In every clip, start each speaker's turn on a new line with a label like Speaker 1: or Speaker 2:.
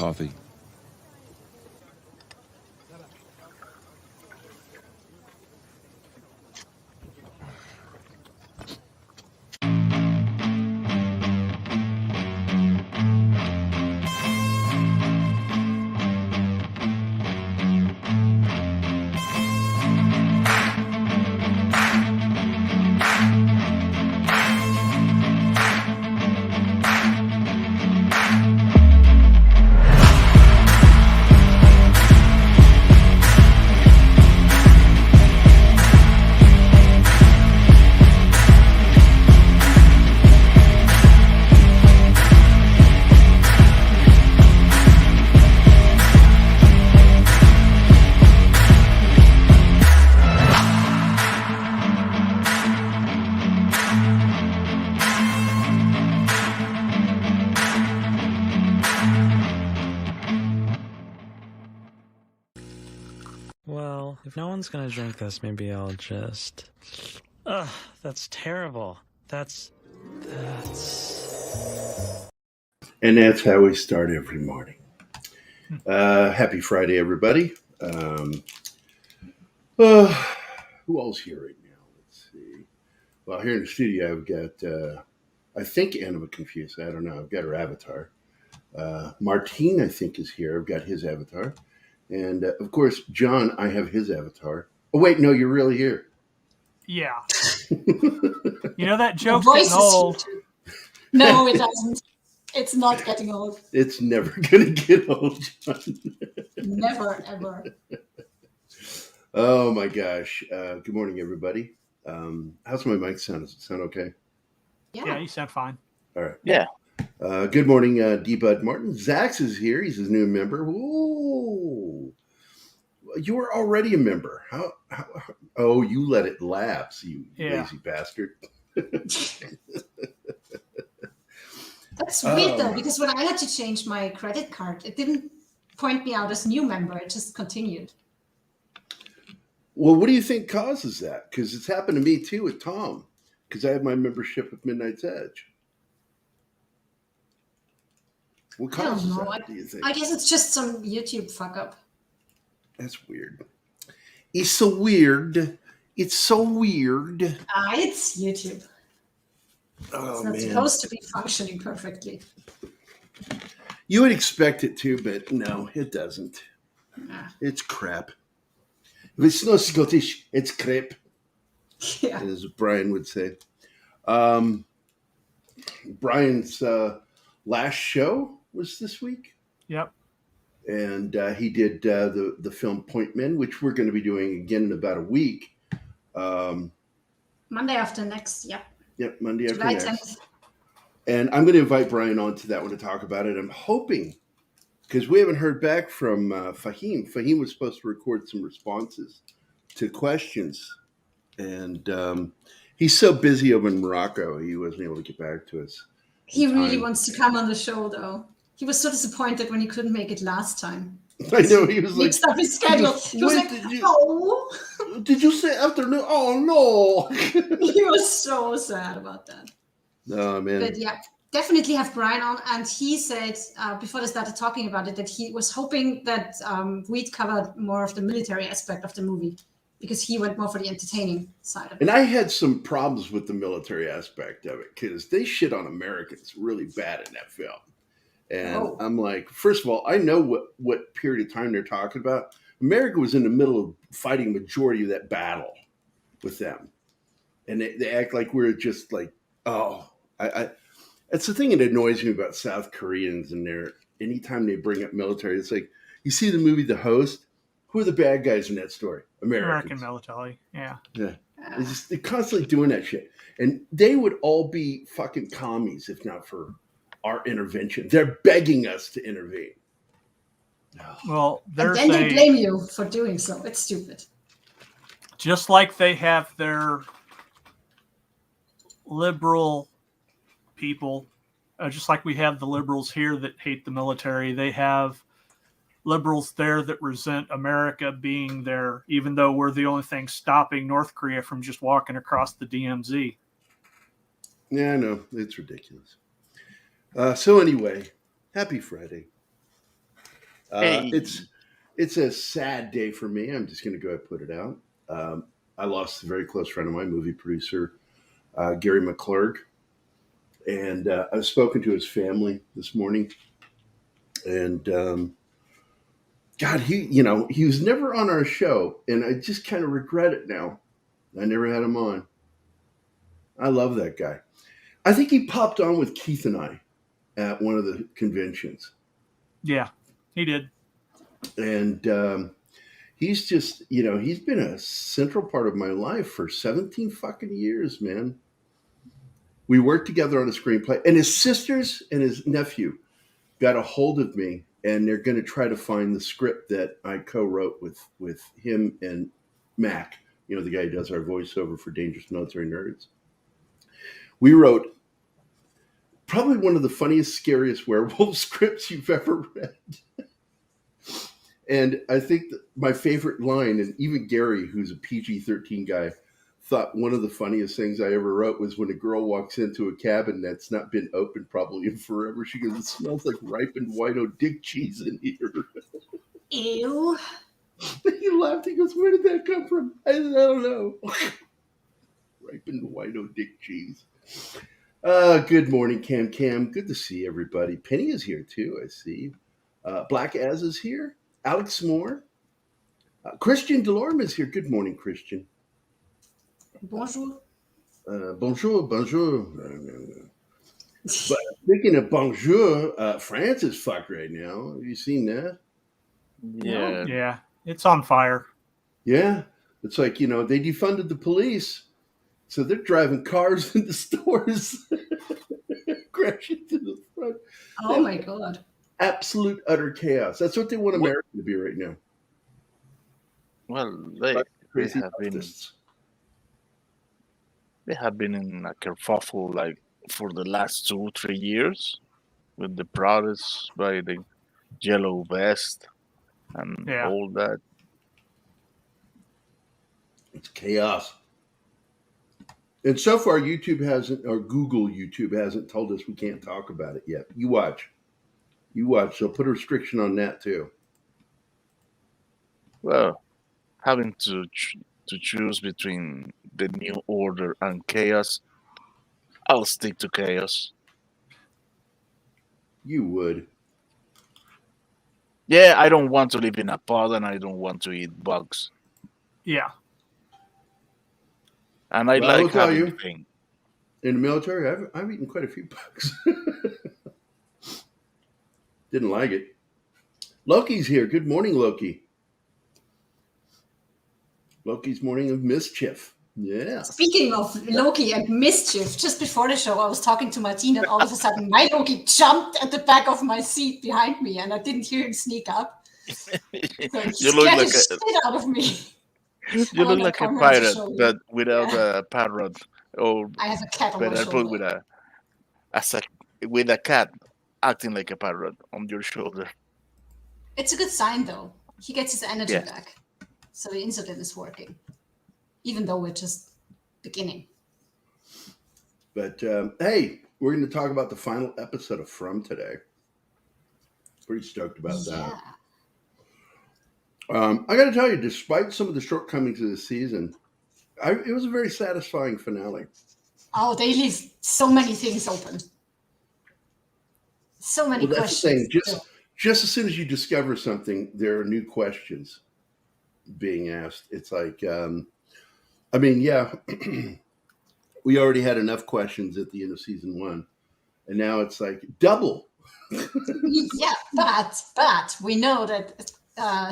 Speaker 1: coffee.
Speaker 2: Well, if no one's gonna drink this, maybe I'll just... Ugh, that's terrible. That's...
Speaker 3: And that's how we start every morning. Happy Friday, everybody. Who else here right now? Let's see. Well, here in the studio, I've got, I think Anna confused. I don't know. I've got her avatar. Martine, I think, is here. I've got his avatar. And, of course, John, I have his avatar. Oh, wait, no, you're really here.
Speaker 4: Yeah. You know, that joke's getting old.
Speaker 5: No, it doesn't. It's not getting old.
Speaker 3: It's never going to get old, John.
Speaker 5: Never, ever.
Speaker 3: Oh, my gosh. Good morning, everybody. How's my mic sound? Does it sound okay?
Speaker 4: Yeah, you sound fine.
Speaker 3: All right.
Speaker 6: Yeah.
Speaker 3: Good morning, D-Bud Martin. Zax is here. He's his new member. Ooh. You were already a member. How oh, you let it lapse, you lazy bastard.
Speaker 5: That's weird, though, because when I had to change my credit card, it didn't point me out as new member. It just continued.
Speaker 3: Well, what do you think causes that? Because it's happened to me, too, with Tom, because I have my membership with Midnight's Edge. What causes that, do you think?
Speaker 5: I guess it's just some YouTube fuck-up.
Speaker 3: That's weird. It's so weird. It's so weird.
Speaker 5: It's YouTube.
Speaker 3: Oh,
Speaker 5: it's not supposed to be functioning perfectly.
Speaker 3: You would expect it to, but no, it doesn't.
Speaker 5: Nah.
Speaker 3: It's crap. If it's not Scottish, it's crap.
Speaker 5: Yeah.
Speaker 3: As Brian would say. Brian's last show was this week.
Speaker 4: Yep.
Speaker 3: And he did the film Point Men, which we're going to be doing again in about a week.
Speaker 5: Monday after next, yep.
Speaker 3: Yep, Monday after
Speaker 5: July
Speaker 3: next.
Speaker 5: 10th.
Speaker 3: And I'm going to invite Brian on to that one to talk about it. I'm hoping, because we haven't heard back from Fahim. Fahim was supposed to record some responses to questions. And he's so busy over in Morocco, he wasn't able to get back to us.
Speaker 5: He really wants to come on the show, though. He was so disappointed when he couldn't make it last time.
Speaker 3: I know, he was like...
Speaker 5: Mixed up his schedule. He was like, oh.
Speaker 3: Did you say afternoon? Oh, no.
Speaker 5: He was so sad about that.
Speaker 3: Oh, man.
Speaker 5: But yeah, definitely have Brian on. And he said, before they started talking about it, that he was hoping that we'd cover more of the military aspect of the movie, because he went more for the entertaining side of it.
Speaker 3: And I had some problems with the military aspect of it, because they shit on Americans really bad in that film. And I'm like, first of all, I know what period of time they're talking about. America was in the middle of fighting majority of that battle with them. And they act like we're just like, that's the thing that annoys me about South Koreans and anytime they bring up military, it's like, you see the movie The Host? Who are the bad guys in that story?
Speaker 4: American military, yeah.
Speaker 3: They're constantly doing that shit. And they would all be fucking commies if not for our intervention. They're begging us to intervene.
Speaker 4: Well,
Speaker 5: and then they blame you for doing so. It's stupid.
Speaker 4: Just like they have their liberal people, just like we have the liberals here that hate the military, they have liberals there that resent America being there, even though we're the only thing stopping North Korea from just walking across the DMZ.
Speaker 3: Yeah, I know. It's ridiculous. So anyway, happy Friday.
Speaker 1: Hey,
Speaker 3: It's a sad day for me. I'm just going to go ahead and put it out. I lost a very close friend of mine, movie producer Gerry McClurg, and I've spoken to his family this morning. And God, he was never on our show, and I just kind of regret it now. I never had him on. I love that guy. I think he popped on with Keith and I at one of the conventions.
Speaker 4: Yeah, he did.
Speaker 3: And he's just, he's been a central part of my life for 17 fucking years, man. We worked together on a screenplay, and his sisters and his nephew got a hold of me, and they're going to try to find the script that I co-wrote with him and Mac, the guy who does our voiceover for Dangerous Military Nerds. We wrote probably one of the funniest, scariest werewolf scripts you've ever read. And I think that my favorite line, and even Gerry, who's a PG-13 guy, thought one of the funniest things I ever wrote was when a girl walks into a cabin that's not been opened probably in forever. She goes, "It smells like ripened white-o dick cheese in here."
Speaker 5: Ew.
Speaker 3: He laughed. He goes, "Where did that come from?" I said, "I don't know." Ripened white-o dick cheese. Good morning, Cam. Good to see everybody. Penny is here too, I see. Black Az is here. Alex Moore. Christian Delorme is here. Good morning, Christian.
Speaker 5: Bonjour.
Speaker 3: Bonjour. But speaking of bonjour, France is fucked right now. Have you seen that?
Speaker 1: yeah.
Speaker 4: Yeah, it's on fire.
Speaker 3: Yeah. It's like, they defunded the police. So they're driving cars into stores, crashing to the front.
Speaker 5: Oh my God.
Speaker 3: Absolute utter chaos. That's what they want America to be right now.
Speaker 1: Well, they
Speaker 3: Crazy
Speaker 1: have been
Speaker 3: leftists.
Speaker 1: they have been in a kerfuffle like for the last 2-3 years with the protests by the yellow vest and
Speaker 4: Yeah.
Speaker 1: all that.
Speaker 3: It's chaos. And so far, YouTube hasn't, or Google YouTube hasn't told us we can't talk about it yet. You watch. They'll put a restriction on that too.
Speaker 1: Well, having to choose between the new order and chaos, I'll stick to chaos.
Speaker 3: You would.
Speaker 1: Yeah, I don't want to live in a pod and I don't want to eat bugs.
Speaker 4: Yeah.
Speaker 1: And I
Speaker 3: Well, I will
Speaker 1: like
Speaker 3: tell
Speaker 1: having
Speaker 3: you.
Speaker 1: things.
Speaker 3: In the military, I've eaten quite a few bugs. Didn't like it. Loki's here. Good morning, Loki. Loki's morning of mischief. Yeah.
Speaker 5: Speaking of Loki and mischief, just before the show, I was talking to Martin, and all of a sudden, my Loki jumped at the back of my seat behind me, and I didn't hear him sneak up. So he
Speaker 1: You look
Speaker 5: scared
Speaker 1: like
Speaker 5: the shit out of me.
Speaker 1: you look like a pirate, but without
Speaker 5: Yeah.
Speaker 1: a parrot. Or
Speaker 5: I have a cat on my
Speaker 1: better put
Speaker 5: shoulder.
Speaker 1: with a cat acting like a parrot on your shoulder.
Speaker 5: It's a good sign, though. He gets his energy
Speaker 1: Yeah.
Speaker 5: back. So the insulin is working, even though we're just beginning.
Speaker 3: But hey, we're going to talk about the final episode of From today. Pretty stoked about that. I got to tell you, despite some of the shortcomings of the season, it was a very satisfying finale.
Speaker 5: Oh, they leave so many things open. So many
Speaker 3: That's the
Speaker 5: questions.
Speaker 3: thing. Just as soon as you discover something, there are new questions being asked. It's like, we already had enough questions at the end of season 1, and now it's like double.
Speaker 5: Yeah, but we know that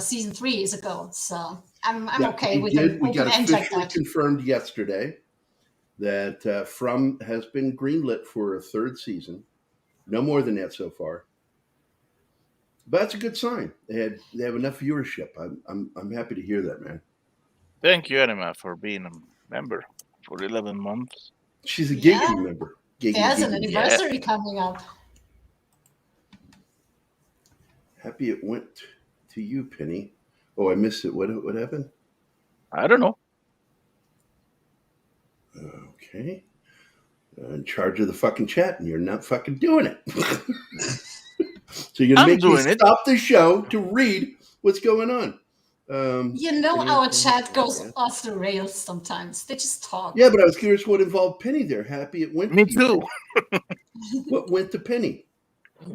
Speaker 5: season 3 is a go, so I'm okay with an
Speaker 3: We got
Speaker 5: open end like
Speaker 3: officially
Speaker 5: that.
Speaker 3: confirmed yesterday that From has been greenlit for a 3rd season. No more than that so far. But that's a good sign. They have enough viewership. I'm happy to hear that, man.
Speaker 1: Thank you, Anima, for being a member for 11 months.
Speaker 3: She's a giggity
Speaker 5: Yeah.
Speaker 3: member.
Speaker 5: There's an
Speaker 3: Giggity.
Speaker 5: anniversary coming up.
Speaker 3: Happy it went to you, Penny. Oh, I missed it. What happened?
Speaker 1: I don't know.
Speaker 3: Okay. In charge of the fucking chat, and you're not fucking doing it. So you're going to
Speaker 1: I'm
Speaker 3: make me
Speaker 1: doing it.
Speaker 3: stop the show to read what's going on.
Speaker 5: Our chat goes off the rails sometimes. They just talk.
Speaker 3: Yeah, but I was curious what involved Penny there. Happy it went
Speaker 1: Me
Speaker 3: to you.
Speaker 1: too.
Speaker 3: What went to Penny?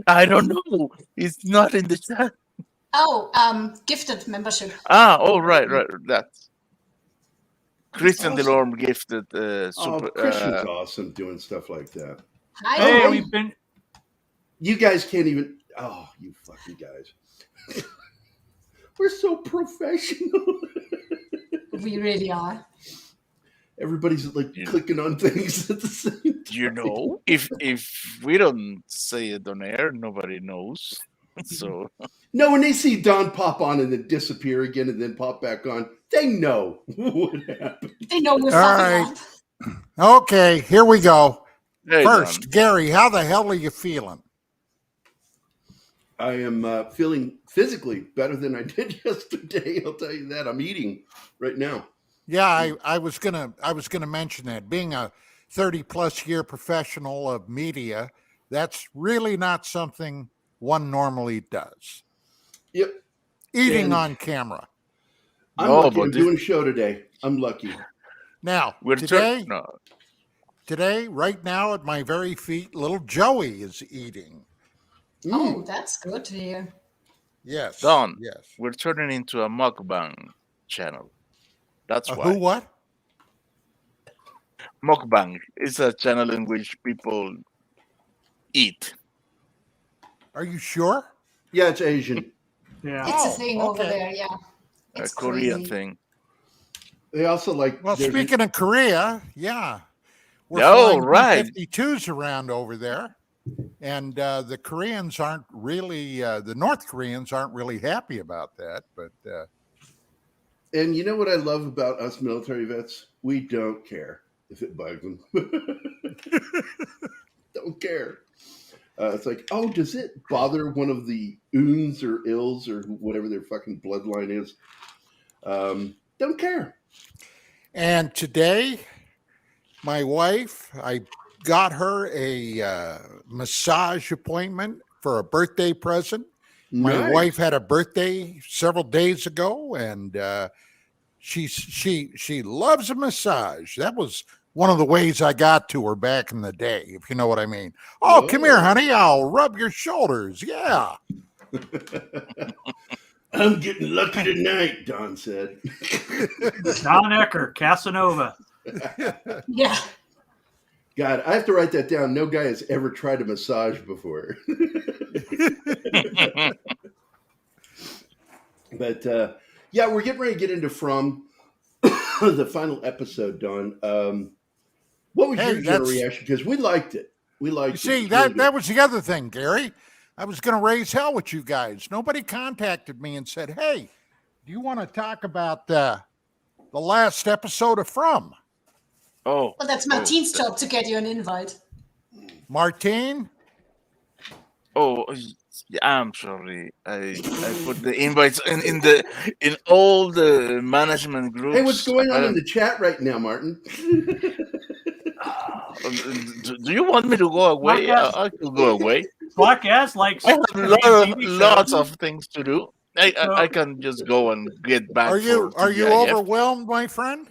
Speaker 1: I don't know. It's not in the chat.
Speaker 5: Oh, gifted membership.
Speaker 1: Right. That's Christian
Speaker 3: Awesome.
Speaker 1: Delorme gifted super.
Speaker 3: Christian's awesome doing stuff like that.
Speaker 5: Hi,
Speaker 4: Hey,
Speaker 5: Roy.
Speaker 4: we've been.
Speaker 3: You guys can't even. Oh, you fucking guys. We're so professional.
Speaker 5: We really are.
Speaker 3: Everybody's like clicking on things at the same time.
Speaker 1: You know, if we don't say it on air, nobody knows. So
Speaker 3: No, when they see Don pop on and then disappear again and then pop back on, they know what happened.
Speaker 5: They know we're
Speaker 6: All
Speaker 5: fucking
Speaker 6: right.
Speaker 5: up.
Speaker 6: Okay, here we go.
Speaker 1: hey,
Speaker 6: First,
Speaker 1: Don.
Speaker 6: Gerry, how the hell are you feeling?
Speaker 3: I am feeling physically better than I did yesterday. I'll tell you that. I'm eating right now.
Speaker 6: Yeah, I was gonna mention that. Being a 30+ year professional of media, that's really not something one normally does.
Speaker 3: Yep.
Speaker 6: Eating
Speaker 3: And
Speaker 6: on camera.
Speaker 3: I'm
Speaker 1: No,
Speaker 3: lucky.
Speaker 1: but
Speaker 3: I'm
Speaker 1: this-
Speaker 3: doing a show today. I'm lucky.
Speaker 6: Now,
Speaker 1: We're
Speaker 6: today, right now at my very feet, little Joey is eating.
Speaker 5: Oh, that's good to hear.
Speaker 6: Yes.
Speaker 1: Don.
Speaker 6: Yes.
Speaker 1: We're turning into a mukbang channel. That's why.
Speaker 6: Who what?
Speaker 1: Mukbang is a channel in which people eat.
Speaker 6: Are you sure?
Speaker 3: Yeah, it's Asian.
Speaker 4: Yeah.
Speaker 5: It's a
Speaker 6: Oh,
Speaker 5: thing over
Speaker 6: okay.
Speaker 5: there, yeah.
Speaker 1: A
Speaker 5: It's
Speaker 1: Korean
Speaker 5: crazy.
Speaker 1: thing.
Speaker 3: They also like.
Speaker 6: Well,
Speaker 3: there's
Speaker 6: speaking of Korea, yeah. We're
Speaker 1: Oh,
Speaker 6: flying
Speaker 1: right.
Speaker 6: B-52s around over there. And the Koreans aren't really, the North Koreans aren't really happy about that. But
Speaker 3: And you know what I love about us military vets? We don't care if it bugs them. Don't care. It's like, oh, does it bother one of the Uns or Ills or whatever their fucking bloodline is? Don't care.
Speaker 6: and today, my wife, I got her a massage appointment for a birthday present. My
Speaker 3: Nice.
Speaker 6: wife had a birthday several days ago, and she loves a massage. That was one of the ways I got to her back in the day, if you know what I mean. Oh, come here,
Speaker 3: Whoa.
Speaker 6: honey. I'll rub your shoulders. Yeah.
Speaker 3: I'm getting lucky tonight, Don said.
Speaker 4: Don Ecker, Casanova.
Speaker 5: Yeah.
Speaker 3: God, I have to write that down. No guy has ever tried a massage before. But yeah, we're getting ready to get into From the final episode, Don. What was
Speaker 6: Hey,
Speaker 3: your general
Speaker 6: that's-
Speaker 3: reaction? Because we liked it. We liked
Speaker 6: You see,
Speaker 3: it. It was really
Speaker 6: that was the other thing, Gerry. I was going to raise hell with you guys. Nobody contacted me and said, hey, do you want to talk about the last episode of From?
Speaker 1: Oh.
Speaker 5: Well, that's Martine's job to get you an invite.
Speaker 6: Martine?
Speaker 1: Oh, yeah, I'm sorry. I put the invites in all the management groups.
Speaker 3: Hey, what's going on in the chat right now, Martin?
Speaker 1: Do you want me to go away? I could go away.
Speaker 4: Black As likes
Speaker 1: I have
Speaker 4: TV
Speaker 1: lots
Speaker 4: shows.
Speaker 1: of things to do. I can just go and get back.
Speaker 6: Are you
Speaker 1: for TGIF.
Speaker 6: overwhelmed, my friend?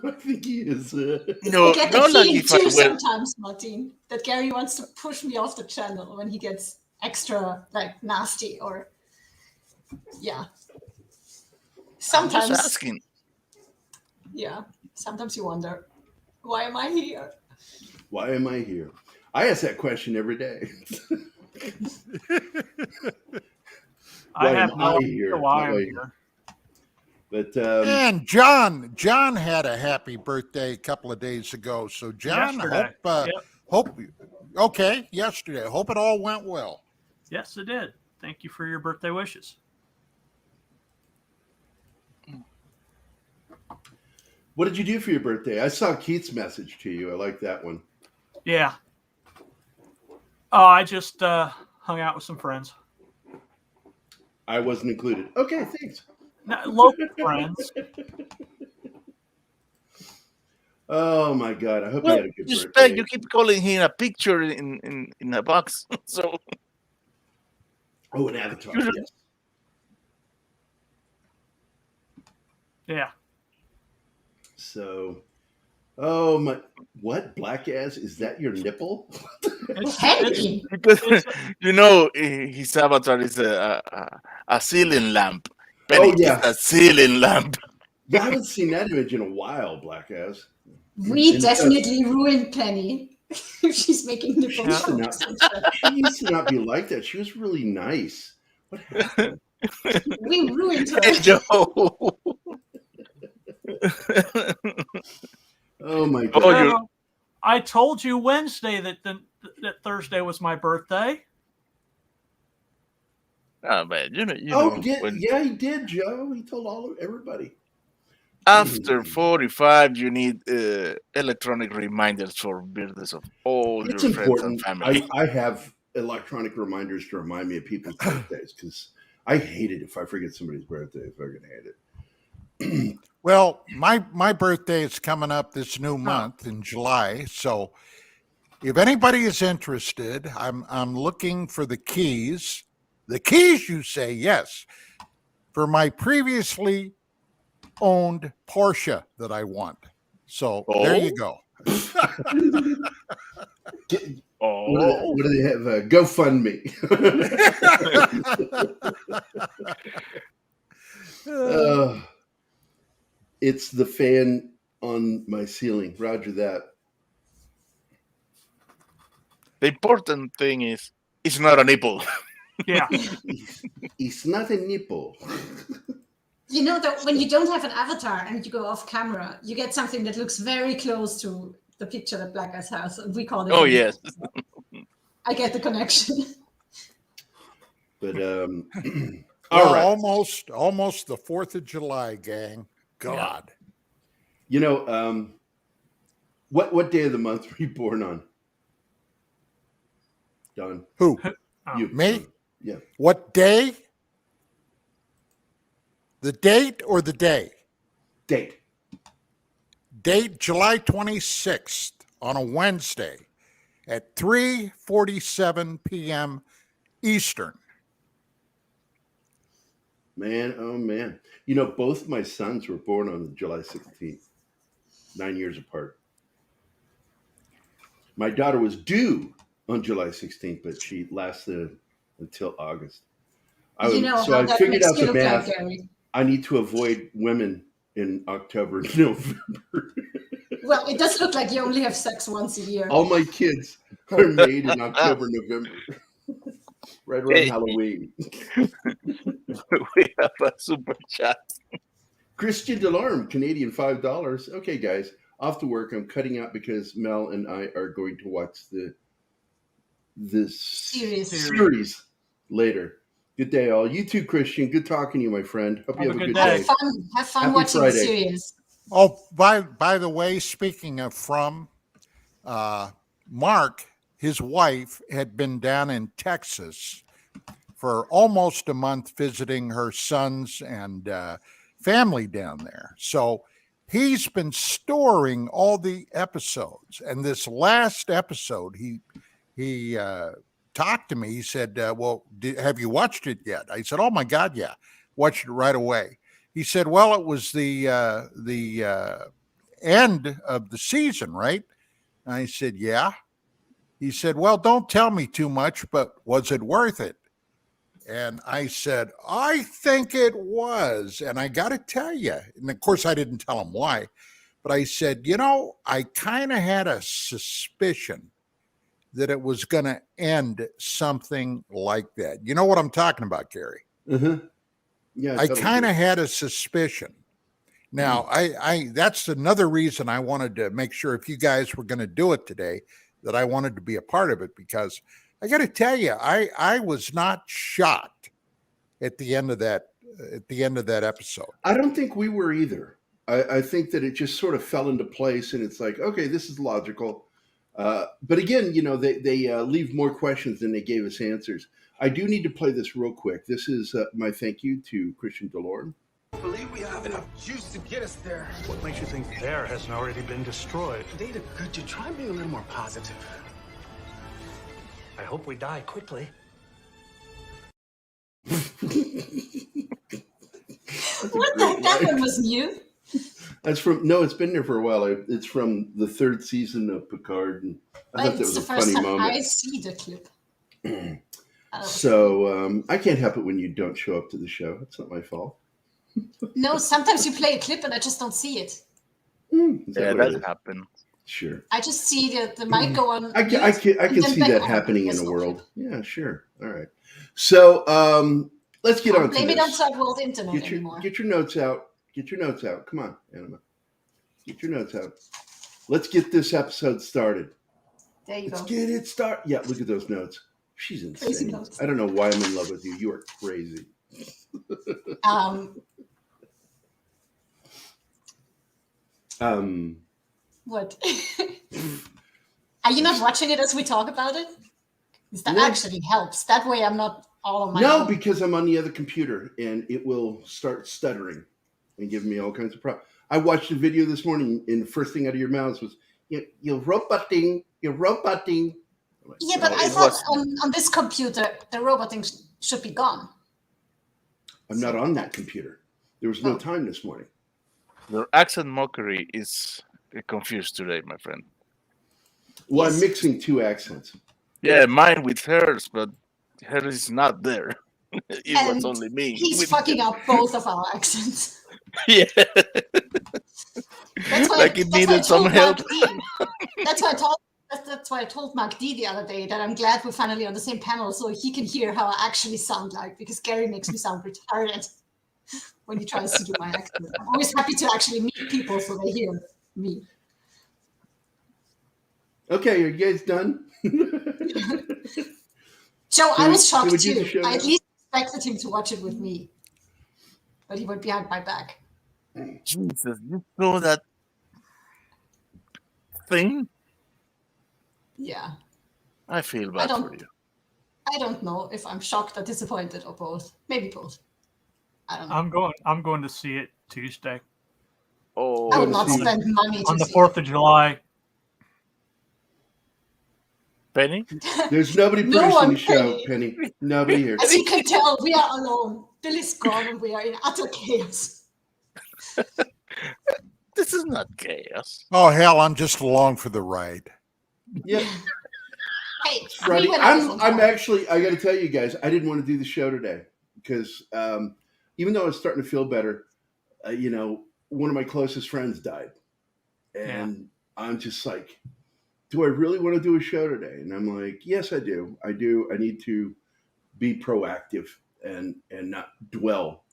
Speaker 3: I think he is.
Speaker 1: No,
Speaker 5: I get the
Speaker 1: not like
Speaker 5: feeling
Speaker 1: if I
Speaker 5: too
Speaker 1: were.
Speaker 5: sometimes, Martine, that Gerry wants to push me off the channel when he gets extra like nasty or yeah.
Speaker 1: I'm
Speaker 5: Sometimes
Speaker 1: just asking.
Speaker 5: yeah. Sometimes you wonder, why am I here?
Speaker 3: Why am I here? I ask that question every day.
Speaker 4: I
Speaker 3: Why
Speaker 4: have
Speaker 3: am
Speaker 4: no
Speaker 3: I
Speaker 4: idea
Speaker 3: here?
Speaker 4: why
Speaker 3: Not
Speaker 4: I'm
Speaker 3: why-
Speaker 4: here.
Speaker 3: But
Speaker 6: And John had a happy birthday a couple of days ago. So John,
Speaker 4: Yesterday.
Speaker 6: hope okay, yesterday. Hope it all went well.
Speaker 4: Yes, it did. Thank you for your birthday wishes.
Speaker 3: what did you do for your birthday? I saw Keith's message to you. I like that one.
Speaker 4: Yeah. Oh, I just hung out with some friends.
Speaker 3: I wasn't included. Okay, thanks.
Speaker 4: Local friends.
Speaker 3: Oh my God! I hope you
Speaker 1: Well,
Speaker 3: had a good
Speaker 1: respect.
Speaker 3: birthday.
Speaker 1: You keep calling him a picture in a box. So
Speaker 3: Oh, an avatar. Yes.
Speaker 4: Yeah.
Speaker 3: So, oh my, what black ass is that? Your nipple?
Speaker 5: Henry.
Speaker 1: Because
Speaker 4: It's
Speaker 1: his avatar is a ceiling lamp. Penny
Speaker 3: Oh yeah,
Speaker 1: is a ceiling lamp.
Speaker 3: yeah. I haven't seen that image in a while. Black ass.
Speaker 5: We
Speaker 3: And,
Speaker 5: definitely ruined Penny if she's making nipple
Speaker 3: She used to
Speaker 5: jokes.
Speaker 3: she used to not be like that. She was really nice. What happened?
Speaker 5: We ruined her.
Speaker 1: Hey, Joe.
Speaker 3: Oh my
Speaker 1: Oh,
Speaker 3: god.
Speaker 1: you.
Speaker 4: I told you Wednesday that Thursday was my birthday.
Speaker 1: Ah, man, you
Speaker 3: Oh
Speaker 1: know,
Speaker 3: yeah,
Speaker 1: when
Speaker 3: yeah, he did, Joe. He told everybody.
Speaker 1: after 45, you need electronic reminders for birthdays of all
Speaker 3: It's
Speaker 1: your friends and
Speaker 3: important.
Speaker 1: family.
Speaker 3: I have electronic reminders to remind me of people's birthdays because I hate it if I forget somebody's birthday. I fucking hate it.
Speaker 6: Well, my birthday is coming up this new month in July. So if anybody is interested, I'm looking for the keys. The keys, you say, yes, for my previously owned Porsche that I want. So there you go.
Speaker 1: Oh,
Speaker 3: What do they have? GoFundMe. It's the fan on my ceiling. Roger that.
Speaker 1: the important thing is it's not a nipple.
Speaker 4: Yeah.
Speaker 3: It's not a nipple.
Speaker 5: You know that when you don't have an avatar and you go off camera, you get something that looks very close to the picture that Black Ass has. We call it.
Speaker 1: Oh, yes.
Speaker 5: I get the connection.
Speaker 3: But
Speaker 6: Well,
Speaker 3: all right.
Speaker 6: almost the 4th of July, gang. God.
Speaker 3: You know, what day of the month were you born on? Don.
Speaker 6: Who?
Speaker 3: You.
Speaker 6: Me?
Speaker 3: Yeah.
Speaker 6: What day? The date or the day?
Speaker 3: Date.
Speaker 6: Date July 26th on a Wednesday at 3:47 p.m. Eastern.
Speaker 3: Man, oh man. You know, both my sons were born on July 16th, 9 years apart. My daughter was due on July 16th, but she lasted until August. I
Speaker 5: that
Speaker 3: figured
Speaker 5: makes
Speaker 3: out
Speaker 5: you
Speaker 3: the
Speaker 5: look like
Speaker 3: math.
Speaker 5: Gerry.
Speaker 3: I need to avoid women in October and November.
Speaker 5: Well, it does look like you only have sex once a year.
Speaker 3: All my kids are made in October, November, right around
Speaker 1: Hey.
Speaker 3: Halloween.
Speaker 1: We have a super chat.
Speaker 3: Christian Delarme, Canadian $5. Okay, guys, off to work. I'm cutting out because Mel and I are going to watch this series later. Good day, all. You too, Christian. Good talking to you, my friend. Hope you have a good day.
Speaker 5: Have fun
Speaker 3: Happy
Speaker 5: watching
Speaker 3: Friday.
Speaker 5: the series.
Speaker 6: Oh, by the way, speaking of Mark, his wife had been down in Texas for almost a month visiting her sons and family down there. So he's been storing all the episodes. And this last episode, he talked to me. He said, well, have you watched it yet? I said, oh my God, yeah. Watched it right away. He said, well, it was the end of the season, right? And I said, yeah. He said, well, don't tell me too much, but was it worth it? And I said, I think it was. And I got to tell you, and of course I didn't tell him why, but I said, I kind of had a suspicion that it was going to end something like that. You know what I'm talking about, Gerry?
Speaker 3: Mm-hmm. Yeah,
Speaker 6: I kind of had a suspicion. Now, I that's another reason I wanted to make sure if you guys were going to do it today, that I wanted to be a part of it, because I got to tell you, I was not shocked at the end of that episode.
Speaker 3: I don't think we were either. I think that it just sort of fell into place, and it's like, okay, this is logical. But again, they leave more questions than they gave us answers. I do need to play this real quick. This is my thank you to Christian Delorme.
Speaker 7: I believe we have enough juice to get us there.
Speaker 8: What makes you think there hasn't already been destroyed?
Speaker 7: Data, could you try being a little more positive?
Speaker 8: I hope we die quickly.
Speaker 5: What the heck? That one was new.
Speaker 3: That's from it's been there for a while. It's from the 3rd season of Picard, and I thought that
Speaker 5: It's
Speaker 3: was
Speaker 5: the
Speaker 3: a
Speaker 5: first
Speaker 3: funny
Speaker 5: time
Speaker 3: moment.
Speaker 5: I see the clip.
Speaker 3: So I can't help it when you don't show up to the show. It's not my fault.
Speaker 5: No, sometimes you play a clip and I just don't see it.
Speaker 1: Yeah, that happened.
Speaker 3: Sure.
Speaker 5: I just see the mic go on.
Speaker 3: I can see that happening in
Speaker 5: the
Speaker 3: the world. Yeah, sure. All right. So let's get on to
Speaker 5: blame
Speaker 3: this.
Speaker 5: it on Third World Internet anymore.
Speaker 3: Get your notes out. Get your notes out. Come on, Anima. Get your notes out. Let's get this episode started.
Speaker 5: There you go.
Speaker 3: Let's get it started. Yeah, look at those notes. She's insane. I don't know why I'm in love with you. You are crazy.
Speaker 5: What? Are you not watching it as we talk about it? Because that actually helps. That way I'm not all on my own.
Speaker 3: Because I'm on the other computer and it will start stuttering and give me all kinds of problems. I watched a video this morning and the first thing out of your mouths was, you're roboting. Like,
Speaker 5: yeah, but I thought on this computer, the roboting should be gone.
Speaker 3: I'm not on that computer. There was no time this morning.
Speaker 1: Your accent mockery is confused today, my friend.
Speaker 3: Well, I'm mixing 2 accents.
Speaker 1: Yeah, mine with hers, but hers is not there. It was only me.
Speaker 5: He's fucking up both of our accents.
Speaker 1: Yeah.
Speaker 5: That's why,
Speaker 1: like it needed some help.
Speaker 5: That's why I told Mark D the other day that I'm glad we're finally on the same panel so he can hear how I actually sound like, because Gerry makes me sound retarded when he tries to do my accent. I'm always happy to actually meet people so they hear me.
Speaker 3: Okay, are you guys done?
Speaker 5: Joe, I was shocked too. I
Speaker 3: now?
Speaker 5: at least expected him to watch it with me. But he went behind my back.
Speaker 1: Jesus, you saw that thing?
Speaker 5: Yeah.
Speaker 1: I feel bad for you.
Speaker 5: I don't know if I'm shocked or disappointed or both. Maybe both. I don't know.
Speaker 4: I'm going to see it Tuesday.
Speaker 1: Oh,
Speaker 5: I would not spend money
Speaker 4: on the 4th of July.
Speaker 1: Penny?
Speaker 3: There's nobody producing the show, Penny. Nobody here.
Speaker 5: As you can tell, we are alone. Billy's gone and we are in utter chaos.
Speaker 1: This is not chaos.
Speaker 6: Oh, hell, I'm just along for the ride.
Speaker 3: Yep.
Speaker 5: Hey,
Speaker 3: Friday. I'm actually, I got to tell you guys, I didn't want to do the show today because even though I was starting to feel better, one of my closest friends died. And I'm just like, do I really want to do a show today? And I'm like, yes, I do. I do. I need to be proactive and not dwell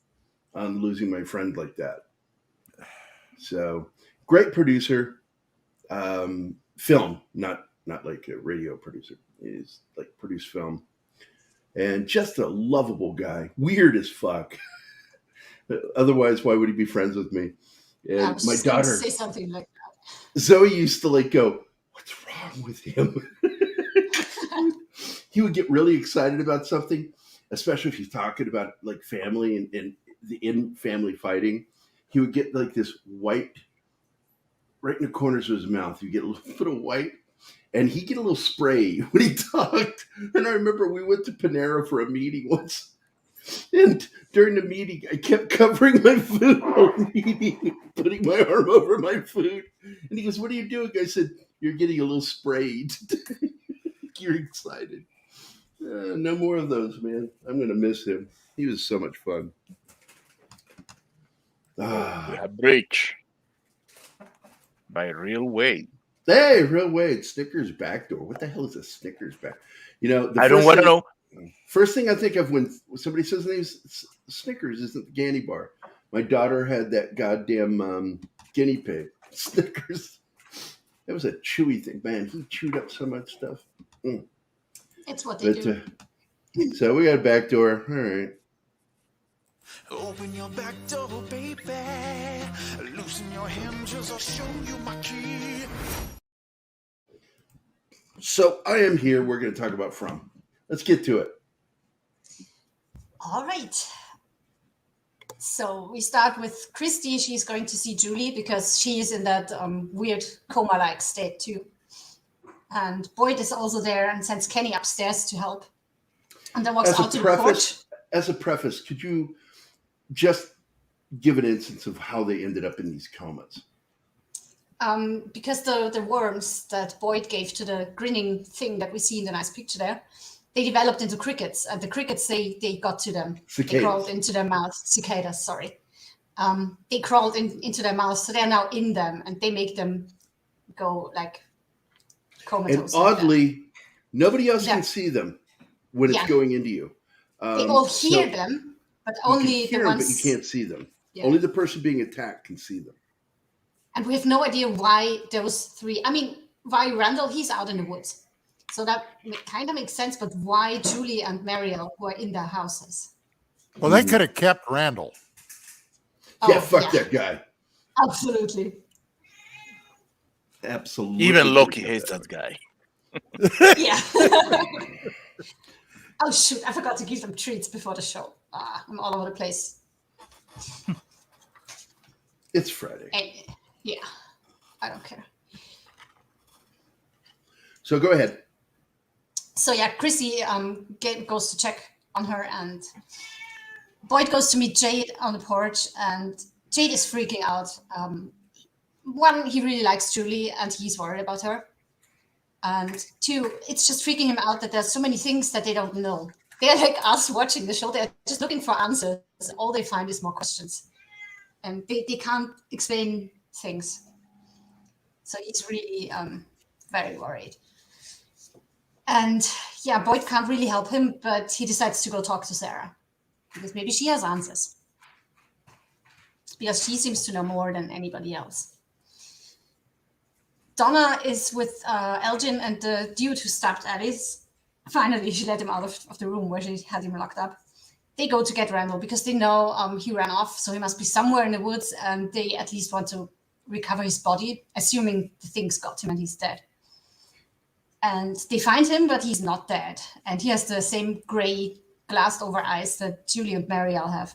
Speaker 3: on losing my friend like that. So great producer, film, not like a radio producer. He's like produced film and just a lovable guy, weird as fuck. Otherwise, why would he be friends with me? And my daughter,
Speaker 5: say something like that.
Speaker 3: Zoe used to go, what's wrong with him? He would get really excited about something, especially if he's talking about like family and the in-family fighting. He would get like this white right in the corners of his mouth. You get a little bit of white, and he'd get a little spray when he talked. And I remember we went to Panera for a meeting once. And during the meeting, I kept covering my food while eating, putting my arm over my food. And he goes, what are you doing? I said, you're getting a little sprayed. You're excited. No more of those, man. I'm going to miss him. He was so much fun.
Speaker 1: Bridge by Real Wade.
Speaker 3: Hey, Real Wade, Snickers backdoor. What the hell is a Snickers back?
Speaker 1: I don't want to know.
Speaker 3: First thing I think of when somebody says the name Snickers isn't the candy bar. My daughter had that goddamn guinea pig. Snickers. That was a chewy thing. Man, he chewed up so much stuff.
Speaker 5: It's what they do.
Speaker 3: So we got a back door. All right.
Speaker 9: Open your back door, baby. Loosen your hinges, I'll show you my key.
Speaker 3: So I am here. We're going to talk about From. Let's get to it.
Speaker 5: All right. So we start with Christy. She's going to see Julie because she's in that weird coma-like state too. And Boyd is also there and sends Kenny upstairs to help. And then walks out to the porch.
Speaker 3: as a preface, could you just give an instance of how they ended up in these comas?
Speaker 5: Because the worms that Boyd gave to the grinning thing that we see in the nice picture there, they developed into crickets, and the crickets they got to them.
Speaker 3: Cicadas.
Speaker 5: They crawled into their mouths. Cicadas, sorry. They crawled into their mouths, so they're now in them, and they make them go like comatose.
Speaker 3: And oddly, nobody else
Speaker 5: Yeah.
Speaker 3: can see them when it's
Speaker 5: Yeah.
Speaker 3: going into you.
Speaker 5: They all hear
Speaker 3: so
Speaker 5: them, but
Speaker 3: you
Speaker 5: only
Speaker 3: can
Speaker 5: the
Speaker 3: hear them,
Speaker 5: ones.
Speaker 3: but you can't see them.
Speaker 5: Yeah.
Speaker 3: Only the person being attacked can see them.
Speaker 5: And we have no idea why those three. I mean, why Randall? He's out in the woods, so that kind of makes sense. But why Julie and Mariel were in their houses?
Speaker 6: Well, they could have kept Randall.
Speaker 3: Yeah, fuck that guy.
Speaker 5: Absolutely.
Speaker 3: Absolutely.
Speaker 1: Even Loki hates that guy.
Speaker 5: Yeah. Oh shoot! I forgot to give them treats before the show. I'm all over the place.
Speaker 3: It's Friday.
Speaker 5: And, yeah, I don't care.
Speaker 3: So go ahead.
Speaker 5: So yeah, Chrissy goes to check on her, and Boyd goes to meet Jade on the porch, and Jade is freaking out. One, he really likes Julie, and he's worried about her. And two, it's just freaking him out that there's so many things that they don't know. They're like us watching the show. They're just looking for answers. All they find is more questions. And they can't explain things. So he's really very worried. And yeah, Boyd can't really help him, but he decides to go talk to Sarah. Because maybe she has answers. Because she seems to know more than anybody else. Donna is with Elgin and the dude who stabbed Alice. Finally, she let him out of the room where she had him locked up. They go to get Randall because they know he ran off, so he must be somewhere in the woods, and they at least want to recover his body, assuming the things got him and he's dead. And they find him, but he's not dead. And he has the same gray, glassed-over eyes that Julie and Mariel have.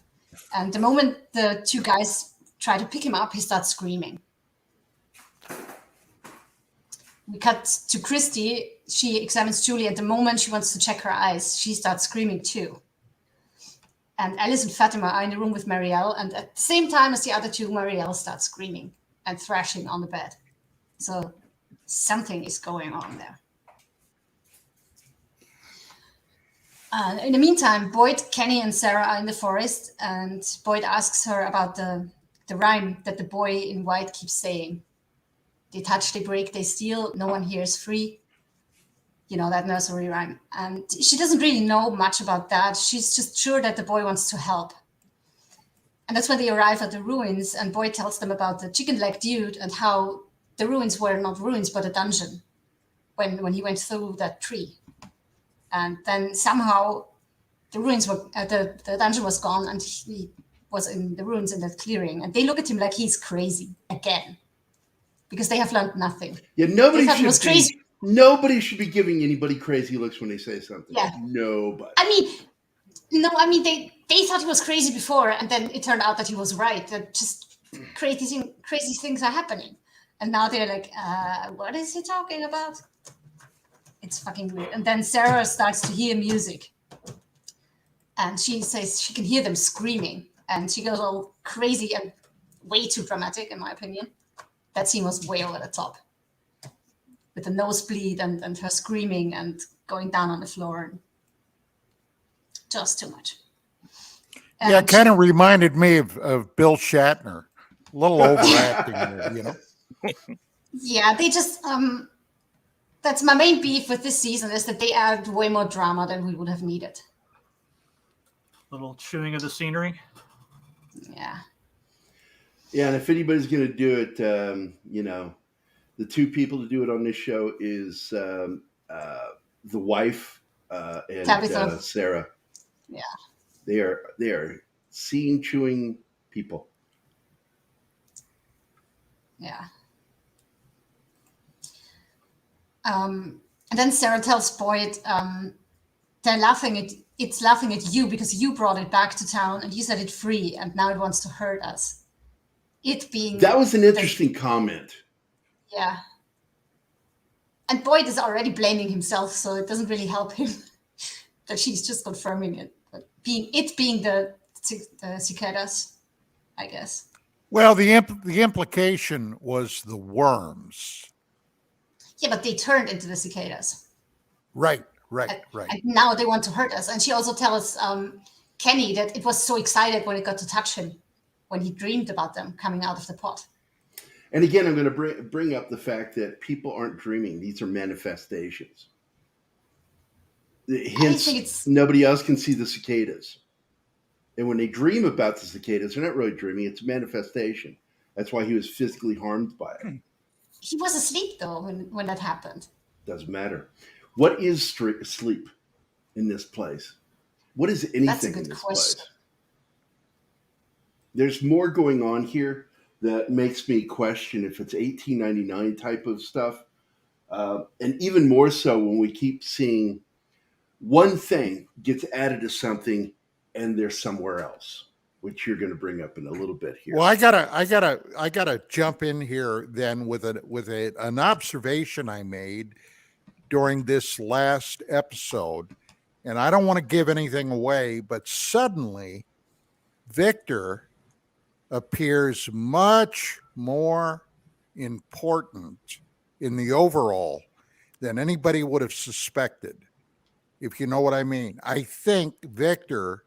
Speaker 5: And the moment the two guys try to pick him up, he starts screaming. We cut to Christy. She examines Julie, and the moment she wants to check her eyes, she starts screaming too. And Alice and Fatima are in the room with Marielle, and at the same time as the other two, Marielle starts screaming and thrashing on the bed. So something is going on there. In the meantime, Boyd, Kenny, and Sarah are in the forest, and Boyd asks her about the rhyme that the boy in white keeps saying. They touch, they break, they steal, no one here is free. You know, that nursery rhyme. And she doesn't really know much about that. She's just sure that the boy wants to help. And that's when they arrive at the ruins, and Boyd tells them about the chicken leg dude and how the ruins were not ruins, but a dungeon when he went through that tree. And then somehow the ruins were, the dungeon was gone, and he was in the ruins in that clearing. And they look at him like he's crazy again. Because they have learned nothing.
Speaker 3: Yeah, nobody should be giving anybody crazy looks when they say something.
Speaker 5: Yeah.
Speaker 3: Nobody.
Speaker 5: They thought he was crazy before, and then it turned out that he was right. That just crazy things are happening. And now they're like, what is he talking about? It's fucking weird. And then Sarah starts to hear music. And she says she can hear them screaming. And she goes all crazy and way too dramatic, in my opinion. That scene was way over the top. With the nosebleed and her screaming and going down on the floor. Just too much. And
Speaker 6: yeah, it kind of reminded me of Bill Shatner. A little overacting there, you know?
Speaker 5: Yeah, they just... that's my main beef with this season, is that they add way more drama than we would have needed.
Speaker 4: Little chewing of the scenery.
Speaker 5: Yeah.
Speaker 3: Yeah, and if anybody's going to do it, the two people to do it on this show is the wife and Sarah.
Speaker 5: Yeah,
Speaker 3: they are scene chewing people.
Speaker 5: Yeah. And then Sarah tells Boyd, it's laughing at you because you brought it back to town and you set it free, and now it wants to hurt us.
Speaker 3: That was an interesting comment.
Speaker 5: Yeah. And Boyd is already blaming himself, so it doesn't really help him that she's just confirming it. But being the cicadas, I guess.
Speaker 6: Well, the implication was the worms.
Speaker 5: Yeah, but they turned into the cicadas.
Speaker 6: Right.
Speaker 5: And now they want to hurt us. And she also tells Kenny that it was so excited when it got to touch him, when he dreamed about them coming out of the pot.
Speaker 3: And again, I'm going to bring up the fact that people aren't dreaming. These are manifestations. Hence, nobody else can see the cicadas. And when they dream about the cicadas, they're not really dreaming. It's a manifestation. That's why he was physically harmed by it.
Speaker 5: He was asleep, though, when that happened.
Speaker 3: Doesn't matter. What is sleep in this place? What is anything in this place? There's more going on here that makes me question if it's 1899 type of stuff. And even more so when we keep seeing one thing gets added to something and they're somewhere else, which you're going to bring up in a little bit here.
Speaker 6: Well, I gotta jump in here then with an observation I made during this last episode, and I don't want to give anything away, but suddenly Victor appears much more important in the overall than anybody would have suspected, if you know what I mean. I think Victor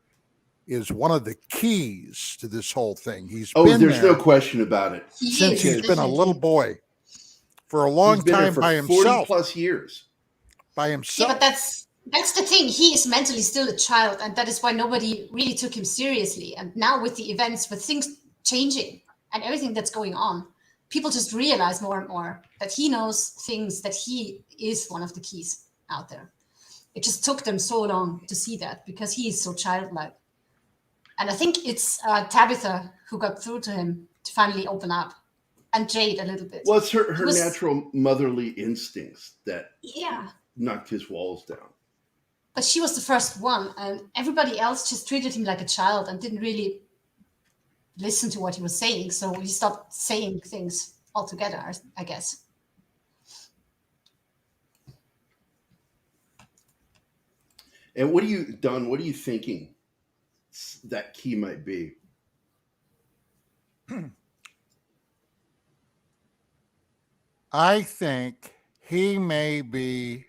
Speaker 6: is one of the keys to this whole thing.
Speaker 3: There's no question about it.
Speaker 6: Since he's been a little boy for a long time by himself.
Speaker 3: 40 plus years.
Speaker 6: By himself.
Speaker 5: Yeah, but that's the thing. He is mentally still a child, and that is why nobody really took him seriously. And now with the events, with things changing and everything that's going on, people just realize more and more that he knows things, that he is one of the keys out there. It just took them so long to see that because he is so childlike. And I think it's Tabitha who got through to him to finally open up, and Jade a little bit.
Speaker 3: Well, it's her natural motherly instincts that knocked his walls down.
Speaker 5: But she was the first one, and everybody else just treated him like a child and didn't really listen to what he was saying. So he stopped saying things altogether, I guess.
Speaker 3: And Don, what are you thinking that key might be?
Speaker 6: I think he may be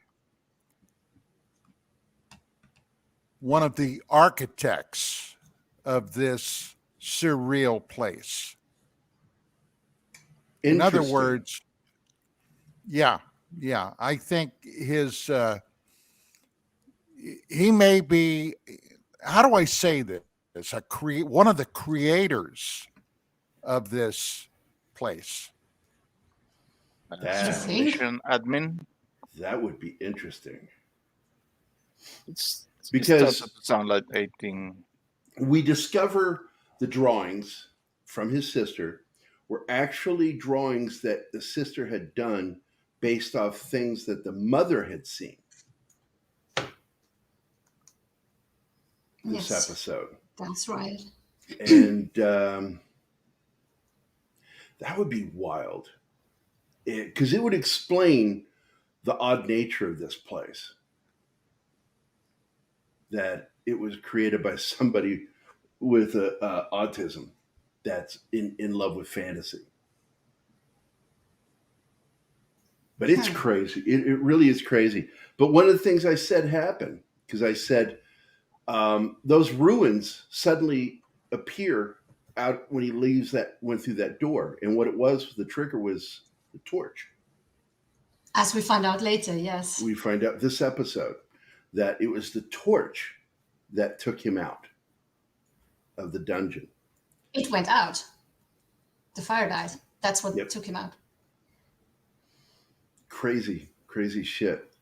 Speaker 6: one of the architects of this surreal place. In other words, yeah, I think he may be, how do I say this? One of the creators of this place.
Speaker 1: Admin.
Speaker 3: That would be interesting.
Speaker 1: Because it doesn't sound like anything.
Speaker 3: We discover the drawings from his sister were actually drawings that the sister had done based off things that the mother had seen. This episode.
Speaker 5: That's right.
Speaker 3: And that would be wild. Because it would explain the odd nature of this place. That it was created by somebody with autism that's in love with fantasy. But it's crazy. It really is crazy. But one of the things I said happened, because I said those ruins suddenly appear out when he went through that door. And what it was, the trigger was the torch.
Speaker 5: As we find out later, yes. We
Speaker 3: find out this episode that it was the torch that took him out of the dungeon.
Speaker 5: It went out. The fire died. That's what took him out.
Speaker 3: Crazy shit.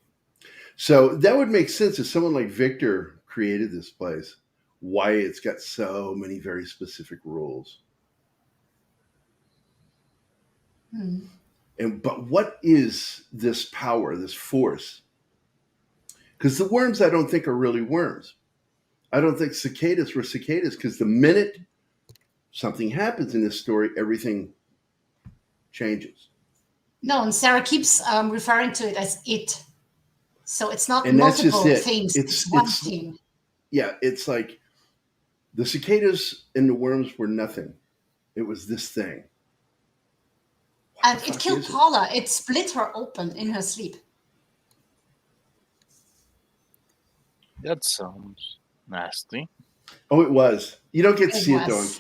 Speaker 3: So that would make sense if someone like Victor created this place, why it's got so many very specific rules. But what is this power, this force? Because the worms, I don't think, are really worms. I don't think cicadas were cicadas, because the minute something happens in this story, everything changes.
Speaker 5: No, and Sarah keeps referring to it as it. So it's not
Speaker 3: and
Speaker 5: multiple
Speaker 3: that's just it.
Speaker 5: things. It's one thing.
Speaker 3: Yeah, it's like The cicadas and the worms were nothing. It was this thing.
Speaker 5: And it killed Paula. It split her open in her sleep.
Speaker 1: That sounds nasty.
Speaker 3: Oh, it was. You don't get to
Speaker 5: It
Speaker 3: see it though on
Speaker 5: was.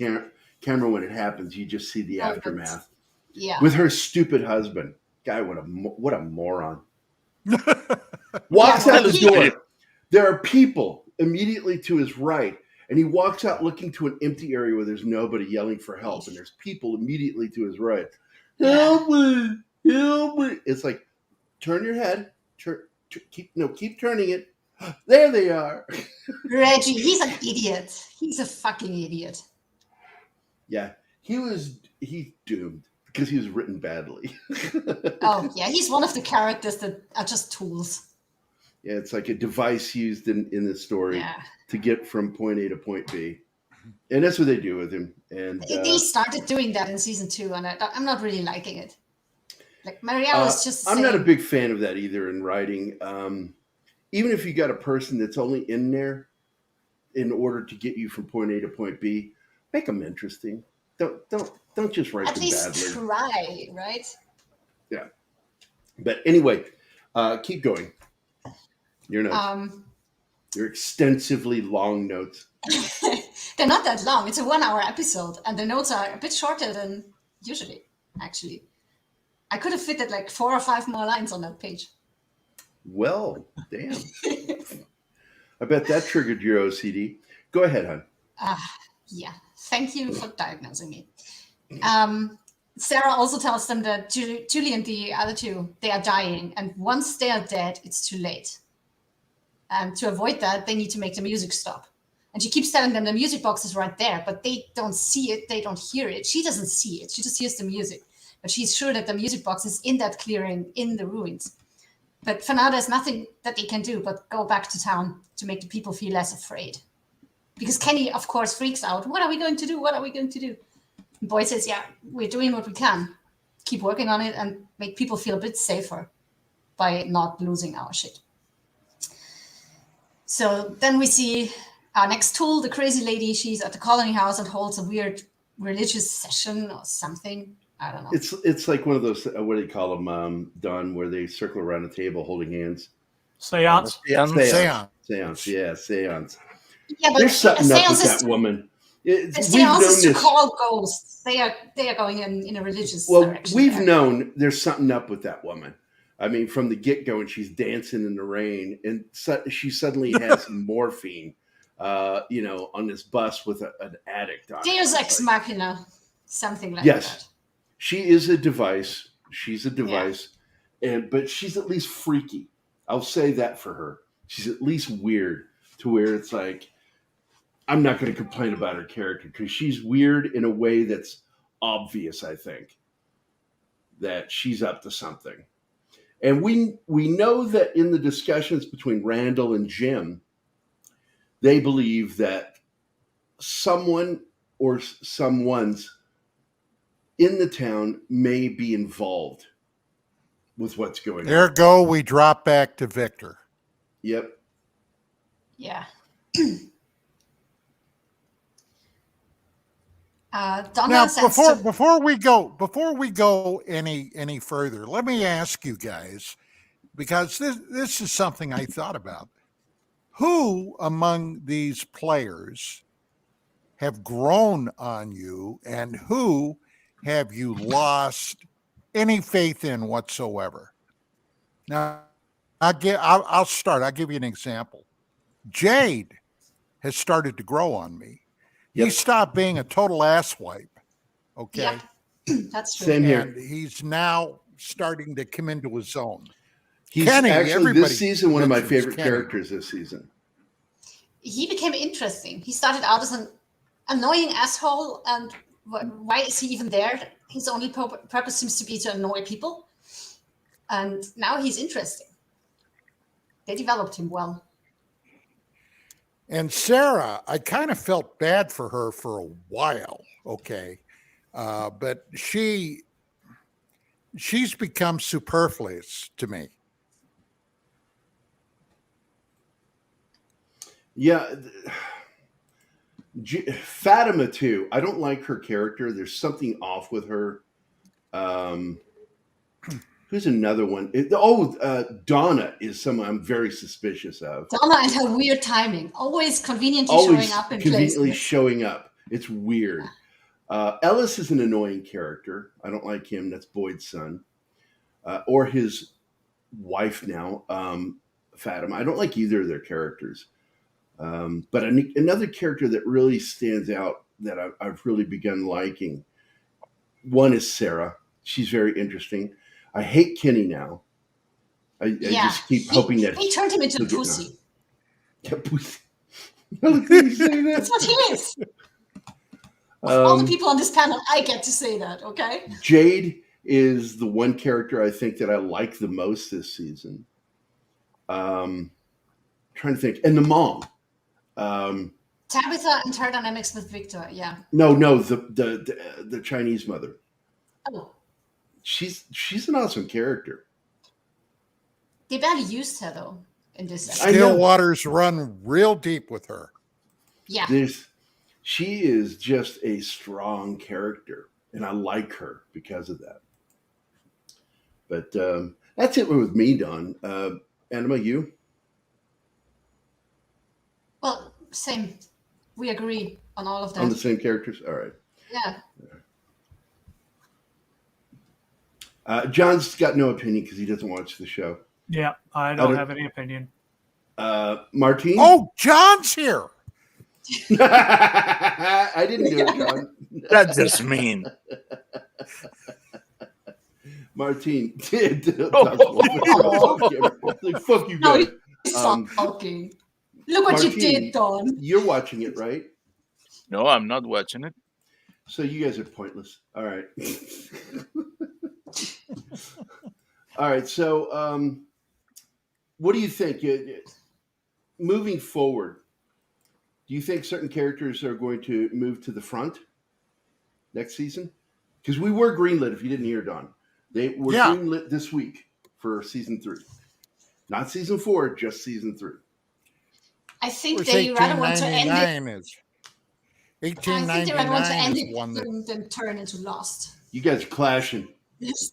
Speaker 3: camera when it happens. You just see the
Speaker 5: Oh, but-
Speaker 3: aftermath
Speaker 5: Yeah.
Speaker 3: with her stupid husband. Guy, what a moron. Walks
Speaker 5: Yeah,
Speaker 3: out the
Speaker 5: he-
Speaker 3: door. There are people immediately to his right, and he walks out looking to an empty area where there's nobody yelling for help, and there's people immediately to his right. Help me! Help me! It's like, turn your head. Keep turning it. There they are.
Speaker 5: Reggie, he's an idiot. He's a fucking idiot.
Speaker 3: Yeah, he's doomed because he was written badly.
Speaker 5: Oh, yeah, he's one of the characters that are just tools.
Speaker 3: Yeah, it's like a device used in the story
Speaker 5: Yeah.
Speaker 3: to get from point A to point B. And that's what they do with him. And
Speaker 5: They started doing that in season 2, and I'm not really liking it. Like, Marielle is just
Speaker 3: I'm not a
Speaker 5: saying-
Speaker 3: big fan of that either in writing. Even if you got a person that's only in there in order to get you from point A to point B, make them interesting. Don't just write
Speaker 5: at
Speaker 3: them
Speaker 5: least
Speaker 3: badly.
Speaker 5: try, right?
Speaker 3: Yeah. But anyway, keep going. Your notes. Your extensively long notes.
Speaker 5: They're not that long. It's a 1-hour episode, and the notes are a bit shorter than usually, actually. I could have fitted like 4 or 5 more lines on that page.
Speaker 3: Well, damn. I bet that triggered your OCD. Go ahead, hon.
Speaker 5: Yeah, thank you for diagnosing me. Sarah also tells them that Julie and the other two, they are dying, and once they are dead, it's too late. And to avoid that, they need to make the music stop. And she keeps telling them the music box is right there, but they don't see it, they don't hear it. She doesn't see it, she just hears the music. But she's sure that the music box is in that clearing in the ruins. But for now, there's nothing that they can do but go back to town to make the people feel less afraid. Because Kenny, of course, freaks out. What are we going to do? What are we going to do? And Boyd says, yeah, we're doing what we can. Keep working on it and make people feel a bit safer by not losing our shit. So then we see our next tool, the crazy lady. She's at the colony house and holds a weird religious session or something. I don't know.
Speaker 3: It's like one of those, what do you call them, Don, where they circle around a table holding hands.
Speaker 4: Seance.
Speaker 3: Seance. Yeah, seance.
Speaker 5: Yeah, but
Speaker 3: There's something up with
Speaker 5: is
Speaker 3: that woman.
Speaker 5: The seance is to call ghosts. They are going in a religious direction.
Speaker 3: We've known there's something up with that woman. I mean, from the get-go, and she's dancing in the rain, and she suddenly has morphine, on this bus with an addict on it.
Speaker 5: Deus ex machina, something like
Speaker 3: Yes.
Speaker 5: that.
Speaker 3: She is a device. She's a device, but she's at least freaky. I'll say that for her. She's at least weird to where it's like, I'm not going to complain about her character because she's weird in a way that's obvious, I think, that she's up to something. And we know that in the discussions between Randall and Jim, they believe that someone or someone's in the town may be involved with what's going on.
Speaker 6: Ergo, we drop back to Victor.
Speaker 3: Yep.
Speaker 5: Yeah. Donna
Speaker 6: Now,
Speaker 5: says
Speaker 6: before we go any further, let me ask you guys, because this is something I thought about. Who among these players have grown on you, and who have you lost any faith in whatsoever? Now, I'll start. I'll give you an example. Jade has started to grow on me. He stopped being a total asswipe. Okay.
Speaker 5: Yep. That's true.
Speaker 3: Same here.
Speaker 6: And he's now starting to come into his own.
Speaker 3: He's
Speaker 6: Kenny,
Speaker 3: actually
Speaker 6: everybody
Speaker 3: this season one of my
Speaker 6: mentions
Speaker 3: favorite
Speaker 6: Kenny.
Speaker 3: characters this season.
Speaker 5: He became interesting. He started out as an annoying asshole, and why is he even there? His only purpose seems to be to annoy people. And now he's interesting. They developed him well.
Speaker 6: And Sarah, I kind of felt bad for her for a while, okay? But she's become superfluous to me.
Speaker 3: Yeah. Fatima too. I don't like her character. There's something off with her. Who's another one? Donna is someone I'm very suspicious of.
Speaker 5: Donna and her weird timing, always conveniently
Speaker 3: Always
Speaker 5: showing up in
Speaker 3: conveniently
Speaker 5: places.
Speaker 3: showing up. It's weird. Ellis is an annoying character. I don't like him. That's Boyd's son, or his wife now, Fatima. I don't like either of their characters. But another character that really stands out that I've really begun liking. One is Sarah. She's very interesting. I hate Kenny now. I just keep hoping that
Speaker 5: he turned him into a pussy.
Speaker 3: Yeah, pussy. That's
Speaker 5: what he is. All the people on this panel, I get to say that. Okay.
Speaker 3: Jade is the one character I think that I like the most this season. Trying to think, and the mom.
Speaker 5: Tabitha and her dynamics with Victor. Yeah.
Speaker 3: No, the Chinese mother.
Speaker 5: Oh.
Speaker 3: She's an awesome character.
Speaker 5: They barely used her though in this.
Speaker 6: Still waters run real deep with her.
Speaker 5: Yeah.
Speaker 3: She is just a strong character, and I like her because of that. But that's it with me, Don. Anima, you?
Speaker 5: Well, same. We agree on all of that.
Speaker 3: On the same characters? All right.
Speaker 5: Yeah.
Speaker 3: John's got no opinion because he doesn't watch the show.
Speaker 4: Yeah, I don't have any opinion.
Speaker 3: Martine?
Speaker 6: Oh, John's here.
Speaker 3: I didn't do it, John.
Speaker 1: That's just mean.
Speaker 3: Martine. Like, fuck you
Speaker 5: No,
Speaker 3: guys.
Speaker 5: stop talking. Look what
Speaker 3: Martine,
Speaker 5: you did, Don.
Speaker 3: You're watching it, right?
Speaker 1: No, I'm not watching it.
Speaker 3: So you guys are pointless. All right. All right. So what do you think? Moving forward, do you think certain characters are going to move to the front next season? Because we were greenlit, if you didn't hear, Don. They were greenlit this week for season 3. Not season 4, just season 3.
Speaker 5: I think they rather want to end it. I think they rather want to end it than turn into Lost.
Speaker 3: You guys are clashing.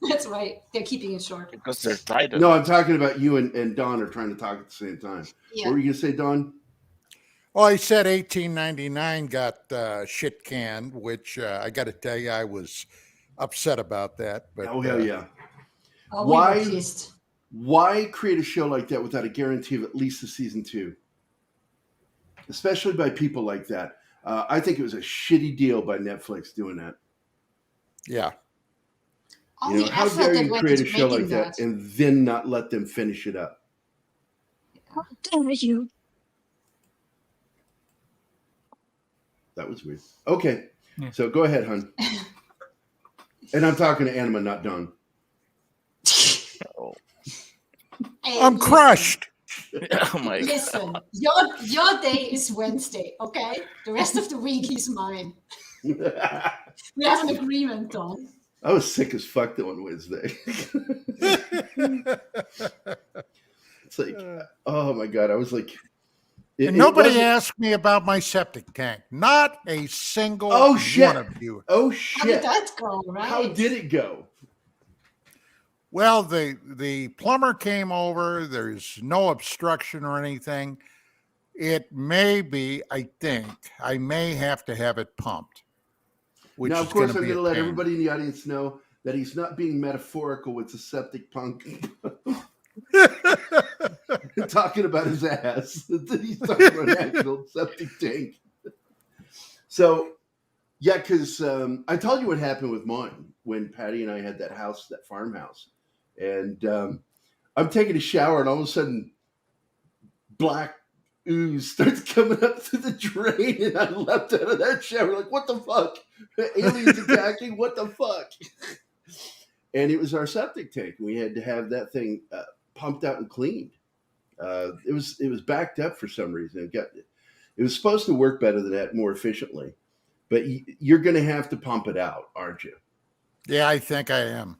Speaker 5: That's right. They're keeping it short.
Speaker 1: Because they're tighter.
Speaker 3: No, I'm talking about you and Don are trying to talk at the same time.
Speaker 5: Yeah.
Speaker 3: What were you going to say, Don?
Speaker 6: Well, I said 1899 got shit canned, which I got to tell you, I was upset about that. But
Speaker 3: oh, hell yeah.
Speaker 5: Oh, we were pissed.
Speaker 3: Why create a show like that without a guarantee of at least a season 2? Especially by people like that. I think it was a shitty deal by Netflix doing that.
Speaker 6: Yeah.
Speaker 3: How dare you create a show like that and then not let them finish it up?
Speaker 5: How dare you?
Speaker 3: That was weird. Okay. Yeah. So go ahead, hon. And I'm talking to Anima, not Don.
Speaker 6: I'm crushed.
Speaker 1: Oh my
Speaker 5: Listen, your day is Wednesday, okay? The rest of the week is mine. We have an agreement, Don.
Speaker 3: I was sick as fuck on Wednesday. It's like, oh my God. I was like...
Speaker 6: And nobody asked me about my septic tank. Not a single one of you.
Speaker 3: Oh, shit.
Speaker 5: How did that go, right?
Speaker 3: How did it go?
Speaker 6: Well, the plumber came over. There's no obstruction or anything. It may be, I think, I may have to have it pumped.
Speaker 3: Now, of course, I'm going to let everybody in the audience know that he's not being metaphorical with the septic punk. Talking about his ass. He's talking about an actual septic tank. So, yeah, because I told you what happened with mine when Patty and I had that house, that farmhouse. And I'm taking a shower, and all of a sudden, black ooze starts coming up through the drain, and I leapt out of that shower like, what the fuck? Aliens attacking? What the fuck? And it was our septic tank. We had to have that thing pumped out and cleaned. It was backed up for some reason. It was supposed to work better than that, more efficiently. But you're going to have to pump it out, aren't you?
Speaker 6: Yeah, I think I am.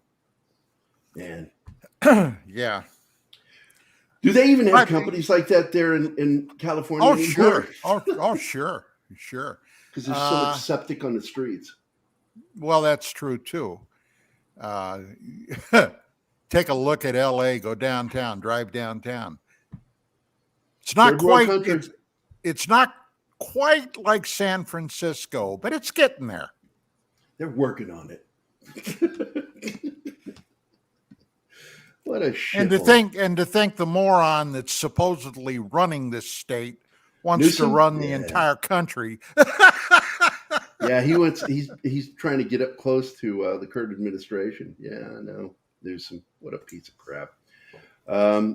Speaker 3: Man.
Speaker 6: Yeah.
Speaker 3: Do they even have companies like that there in California?
Speaker 6: Oh, sure. Oh, sure. Sure.
Speaker 3: Because there's so much septic on the streets.
Speaker 6: Well, that's true too. Take a look at LA, go downtown, drive downtown. It's not quite it's not quite like San Francisco, but it's getting there.
Speaker 3: They're working on it. What a shit.
Speaker 6: And to think the moron that's supposedly running this state wants
Speaker 3: Newsom?
Speaker 6: to run the entire country.
Speaker 3: Yeah, he's trying to get up close to the current administration. Yeah, I know. Newsom, what a piece of crap.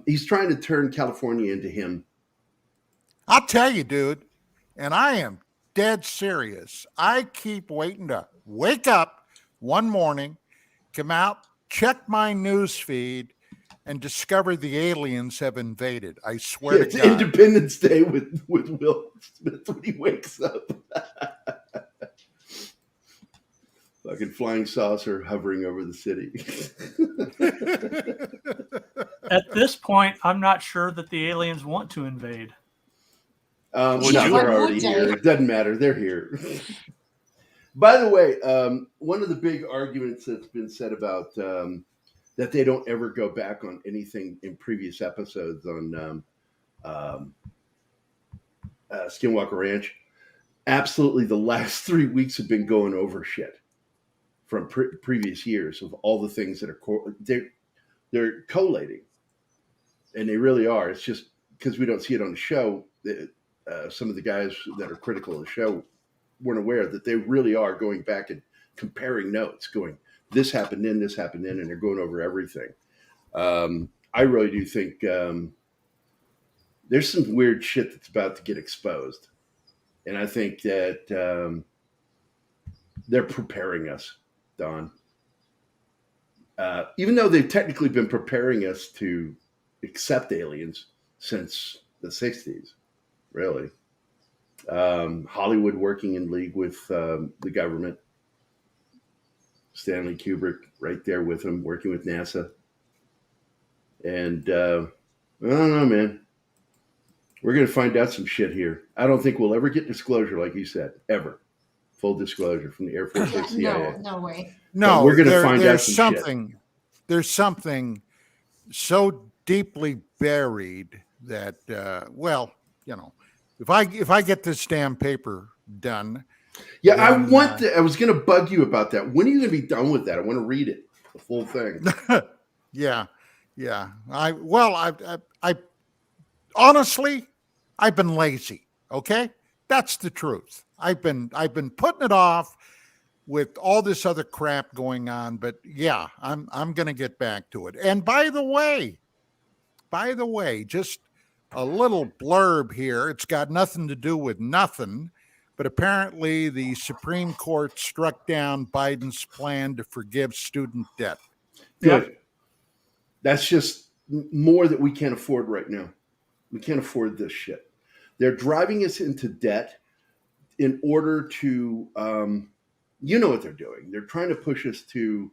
Speaker 3: He's trying to turn California into him.
Speaker 6: I'll tell you, dude, and I am dead serious. I keep waiting to wake up one morning, come out, check my news feed, and discover the aliens have invaded. I swear to God.
Speaker 3: It's Independence Day with Will Smith when he wakes up. Fucking flying saucer hovering over the city.
Speaker 4: At this point, I'm not sure that the aliens want to invade.
Speaker 3: No, they're already here. It doesn't matter. They're here. By the way, one of the big arguments that's been said about that they don't ever go back on anything in previous episodes on Skinwalker Ranch. Absolutely, the last 3 weeks have been going over shit from previous years of all the things that are they're collating, and they really are. It's just because we don't see it on the show. Some of the guys that are critical of the show weren't aware that they really are going back and comparing notes, going, this happened then, and they're going over everything. I really do think there's some weird shit that's about to get exposed. And I think that they're preparing us, Don. Even though they've technically been preparing us to accept aliens since the 60s, really. Hollywood working in league with the government. Stanley Kubrick right there with him, working with NASA. And I don't know, man. We're going to find out some shit here. I don't think we'll ever get disclosure, like you said, ever. Full disclosure from the Air Force or CIA.
Speaker 5: No way.
Speaker 6: No,
Speaker 3: but we're going to find out some
Speaker 6: something.
Speaker 3: Shit.
Speaker 6: There's something so deeply buried that, well, you know, if I get this damn paper done.
Speaker 3: Yeah, then, I was going to bug you about that. When are you going to be done with that? I want to read it, the full thing.
Speaker 6: Yeah. I honestly, I've been lazy. Okay, that's the truth. I've been putting it off with all this other crap going on. But yeah, I'm going to get back to it. And by the way, just a little blurb here. It's got nothing to do with nothing. But apparently the Supreme Court struck down Biden's plan to forgive student debt.
Speaker 3: Good. Yep. That's just more that we can't afford right now. We can't afford this shit. They're driving us into debt in order to, you know what they're doing. They're trying to push us to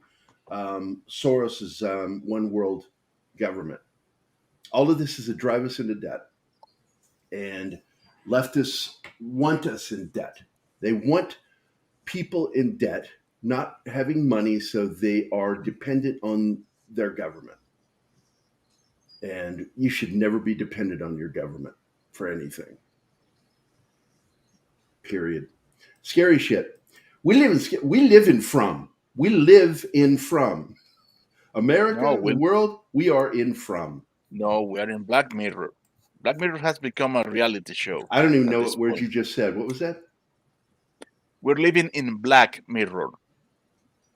Speaker 3: Soros's one world government. All of this is to drive us into debt. And leftists want us in debt. They want people in debt, not having money, so they are dependent on their government. And you should never be dependent on your government for anything. Period. Scary shit. We live in from America, no, the world. We are in from.
Speaker 1: No, we are in Black Mirror. Black Mirror has become a reality show.
Speaker 3: I don't even know what word you just said. What was that?
Speaker 1: We're living in Black Mirror.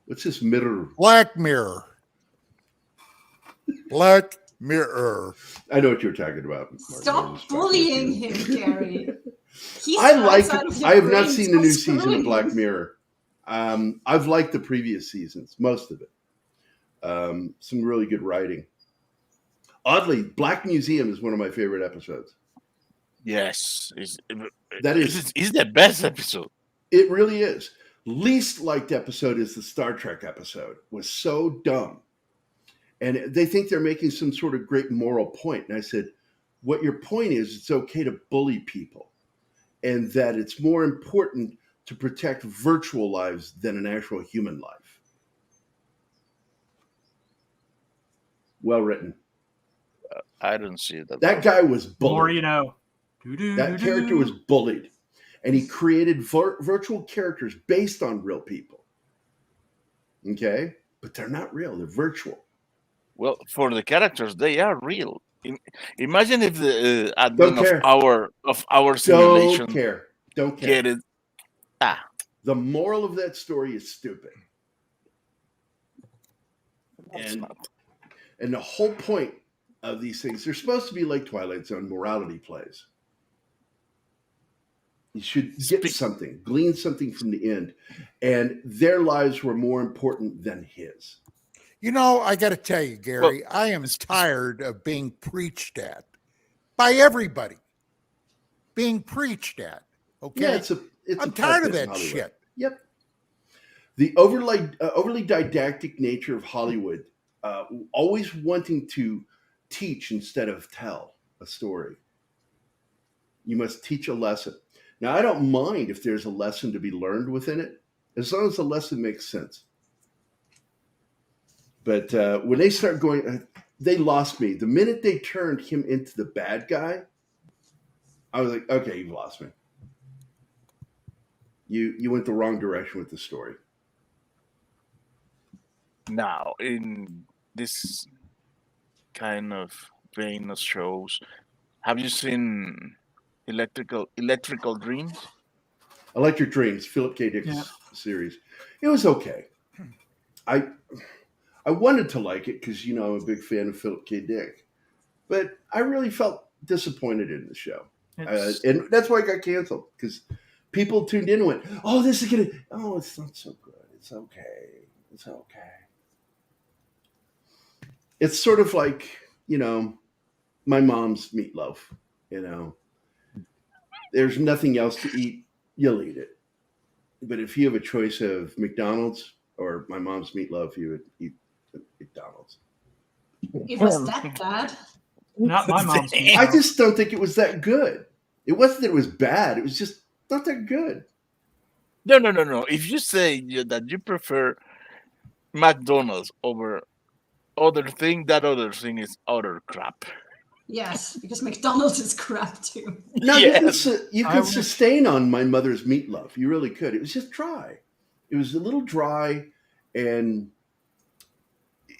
Speaker 3: What's this mirror?
Speaker 6: Black Mirror. Black Mirror.
Speaker 3: I know what you're talking about.
Speaker 5: Stop bullying him, Gerry.
Speaker 3: I like it. I have not seen the new season of Black Mirror. I've liked the previous seasons, most of it. Some really good writing. Oddly, Black Museum is one of my favorite episodes.
Speaker 1: Yes, is
Speaker 3: the
Speaker 1: best episode.
Speaker 3: It really is. Least liked episode is the Star Trek episode. It was so dumb. And they think they're making some sort of great moral point. And I said, what your point is, it's okay to bully people. And that it's more important to protect virtual lives than an actual human life. Well written.
Speaker 1: I don't see that.
Speaker 3: That guy was bullied.
Speaker 4: More you know.
Speaker 3: That character was bullied, and he created virtual characters based on real people. Okay, but they're not real; they're virtual.
Speaker 1: Well, for the characters, they are real. Imagine if the
Speaker 3: Don't
Speaker 1: admin
Speaker 3: care.
Speaker 1: of our simulation
Speaker 3: Don't care. Don't care.
Speaker 1: get it. Ah,
Speaker 3: The moral of that story is stupid.
Speaker 1: that's
Speaker 3: And
Speaker 1: not.
Speaker 3: and the whole point of these things, they're supposed to be like Twilight Zone morality plays. You should get something, glean something from the end. And their lives were more important than his.
Speaker 6: You know, I got to tell you, Gary, I am tired of being preached at by everybody. Being preached at. Okay.
Speaker 3: Yeah,
Speaker 6: I'm tired of that
Speaker 3: Hollywood.
Speaker 6: shit.
Speaker 3: Yep. The overly didactic nature of Hollywood, always wanting to teach instead of tell a story. You must teach a lesson. Now, I don't mind if there's a lesson to be learned within it, as long as the lesson makes sense. But when they start going, they lost me. The minute they turned him into the bad guy, I was like, okay, you've lost me. You went the wrong direction with the story.
Speaker 1: Now, in this kind of vein of shows, have you seen Electrical Dreams?
Speaker 3: Electric Dreams, Philip K. Dick's series. It was okay. I wanted to like it because, I'm a big fan of Philip K. Dick. But I really felt disappointed in the show. And that's why it got canceled, because people tuned in and went, oh, this is going to, oh, it's not so good. It's okay. It's okay. It's sort of like, my mom's meatloaf, There's nothing else to eat, you'll eat it. But if you have a choice of McDonald's or my mom's meatloaf, you would eat McDonald's.
Speaker 5: It was that bad?
Speaker 4: Not my mom's meatloaf.
Speaker 3: I just don't think it was that good. It wasn't that it was bad. It was just not that good.
Speaker 1: No. If you say that you prefer McDonald's over other thing, that other thing is utter crap.
Speaker 5: Yes, because McDonald's is crap too.
Speaker 3: No,
Speaker 1: Yes.
Speaker 3: you could sustain on my mother's meatloaf. You really could. It was just dry. It was a little dry, and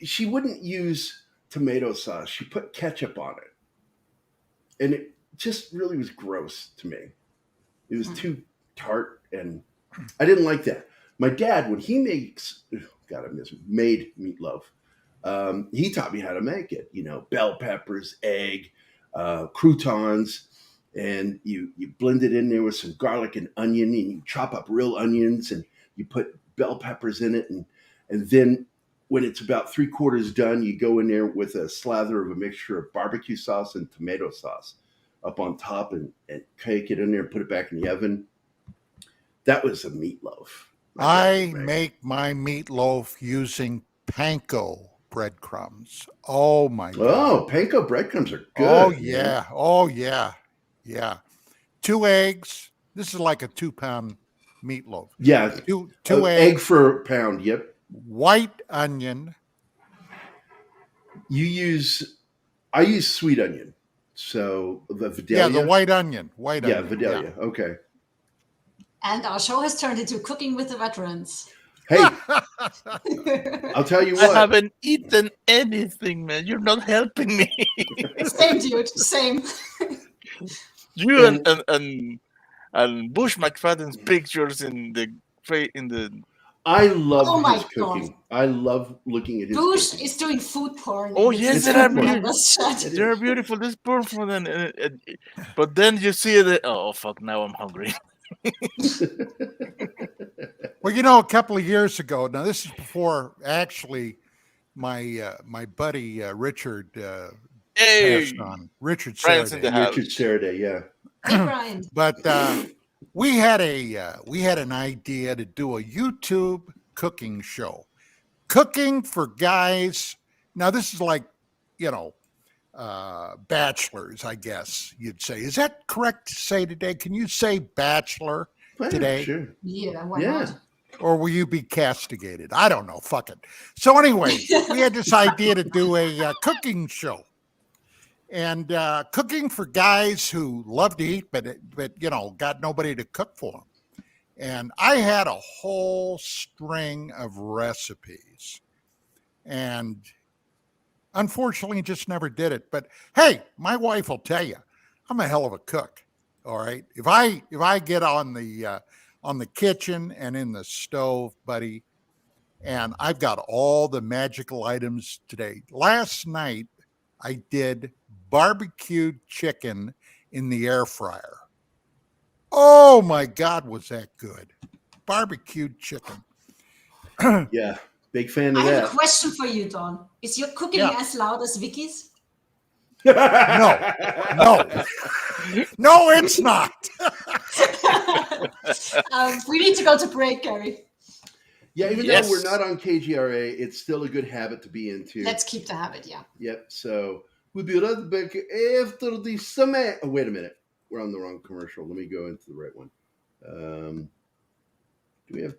Speaker 3: she wouldn't use tomato sauce. She put ketchup on it. And it just really was gross to me. It was too tart, and I didn't like that. My dad, when he makes, made meatloaf, he taught me how to make it. Bell peppers, egg, croutons, and you blend it in there with some garlic and onion, and you chop up real onions, and you put bell peppers in it, and then when it's about 3/4 done, you go in there with a slather of a mixture of barbecue sauce and tomato sauce up on top, and cake it in there and put it back in the oven. That was a meatloaf.
Speaker 6: I make my meatloaf using panko breadcrumbs. Oh my God.
Speaker 3: Oh, panko breadcrumbs are good.
Speaker 6: Oh yeah. Oh yeah. Yeah. 2 eggs. This is like a 2-pound meatloaf.
Speaker 3: Yeah.
Speaker 6: Two
Speaker 3: egg
Speaker 6: eggs
Speaker 3: for a pound. Yep.
Speaker 6: white onion.
Speaker 3: I use sweet onion. So the Vidalia.
Speaker 6: Yeah, the white onion.
Speaker 3: Yeah, Vidalia.
Speaker 6: Yeah.
Speaker 3: Okay.
Speaker 5: And our show has turned into Cooking with the Veterans.
Speaker 3: Hey, I'll tell you
Speaker 1: I
Speaker 3: what.
Speaker 1: haven't eaten anything, man. You're not helping me.
Speaker 5: Same, dude. Same.
Speaker 1: You and Bush McFadden's pictures in the.
Speaker 3: I love
Speaker 5: Oh my
Speaker 3: his cooking. I love looking at his
Speaker 5: Bush
Speaker 3: cooking.
Speaker 5: is doing food porn.
Speaker 1: Oh yes,
Speaker 3: It's
Speaker 1: they are
Speaker 3: food porn.
Speaker 1: beautiful. They're beautiful. This porn for them, but then you see the. Oh fuck! Now I'm hungry.
Speaker 6: Well, a couple of years ago. Now this is before actually my buddy Richard passed on. Richard
Speaker 1: Brian's in the
Speaker 6: Saraday.
Speaker 1: house.
Speaker 3: Richard Saraday, yeah.
Speaker 5: Hey, Brian.
Speaker 6: But we had an idea to do a YouTube cooking show, cooking for guys. Now this is like, bachelors, I guess you'd say. Is that correct to say today? Can you say bachelor? today?
Speaker 3: Sure.
Speaker 5: Yeah, why
Speaker 3: Yeah.
Speaker 5: not?
Speaker 6: Or will you be castigated? I don't know. Fuck it. So anyway, we had this idea to do a cooking show, and cooking for guys who love to eat, but you know, got nobody to cook for them. And I had a whole string of recipes, and unfortunately, just never did it. But hey, my wife will tell you, I'm a hell of a cook. All right, if I get on the kitchen and in the stove, buddy, and I've got all the magical items today. Last night, I did barbecued chicken in the air fryer. Oh my God, was that good? Barbecued chicken.
Speaker 3: Yeah. Big fan of
Speaker 5: I have
Speaker 3: that.
Speaker 5: a question for you, Don. Is your cooking
Speaker 6: Yeah.
Speaker 5: as loud as Vicky's?
Speaker 6: No, no, it's not.
Speaker 5: We need to go to break, Gerry.
Speaker 3: Yeah, even
Speaker 1: Yes.
Speaker 3: though we're not on KGRA, it's still a good habit to be into.
Speaker 5: Let's keep the habit, yeah.
Speaker 3: Yep. So we'll be right back after the summer. Oh, wait a minute. We're on the wrong commercial. Let me go into the right one. Do we have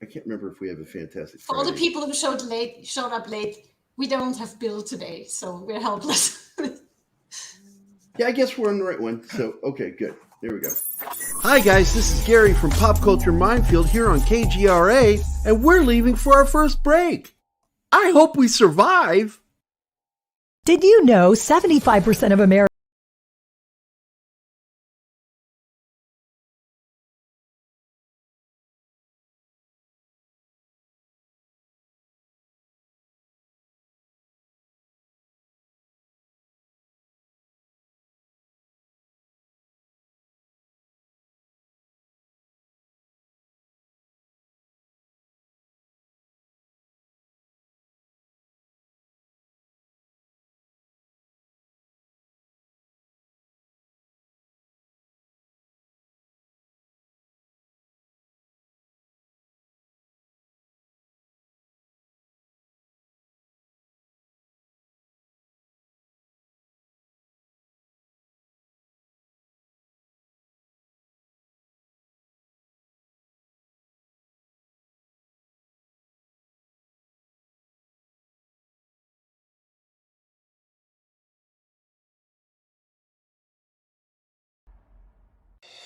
Speaker 3: I can't remember if we have a fantastic.
Speaker 5: For all the
Speaker 3: Friday.
Speaker 5: people who showed up late, we don't have Bill today, so we're helpless.
Speaker 3: Yeah, I guess we're on the right one. So, okay, good. There we go.
Speaker 10: Hi guys, this is Gerry from Pop Culture Minefield here on KGRA, and we're leaving for our first break. I hope we survive.
Speaker 11: Did you know 75% of Americans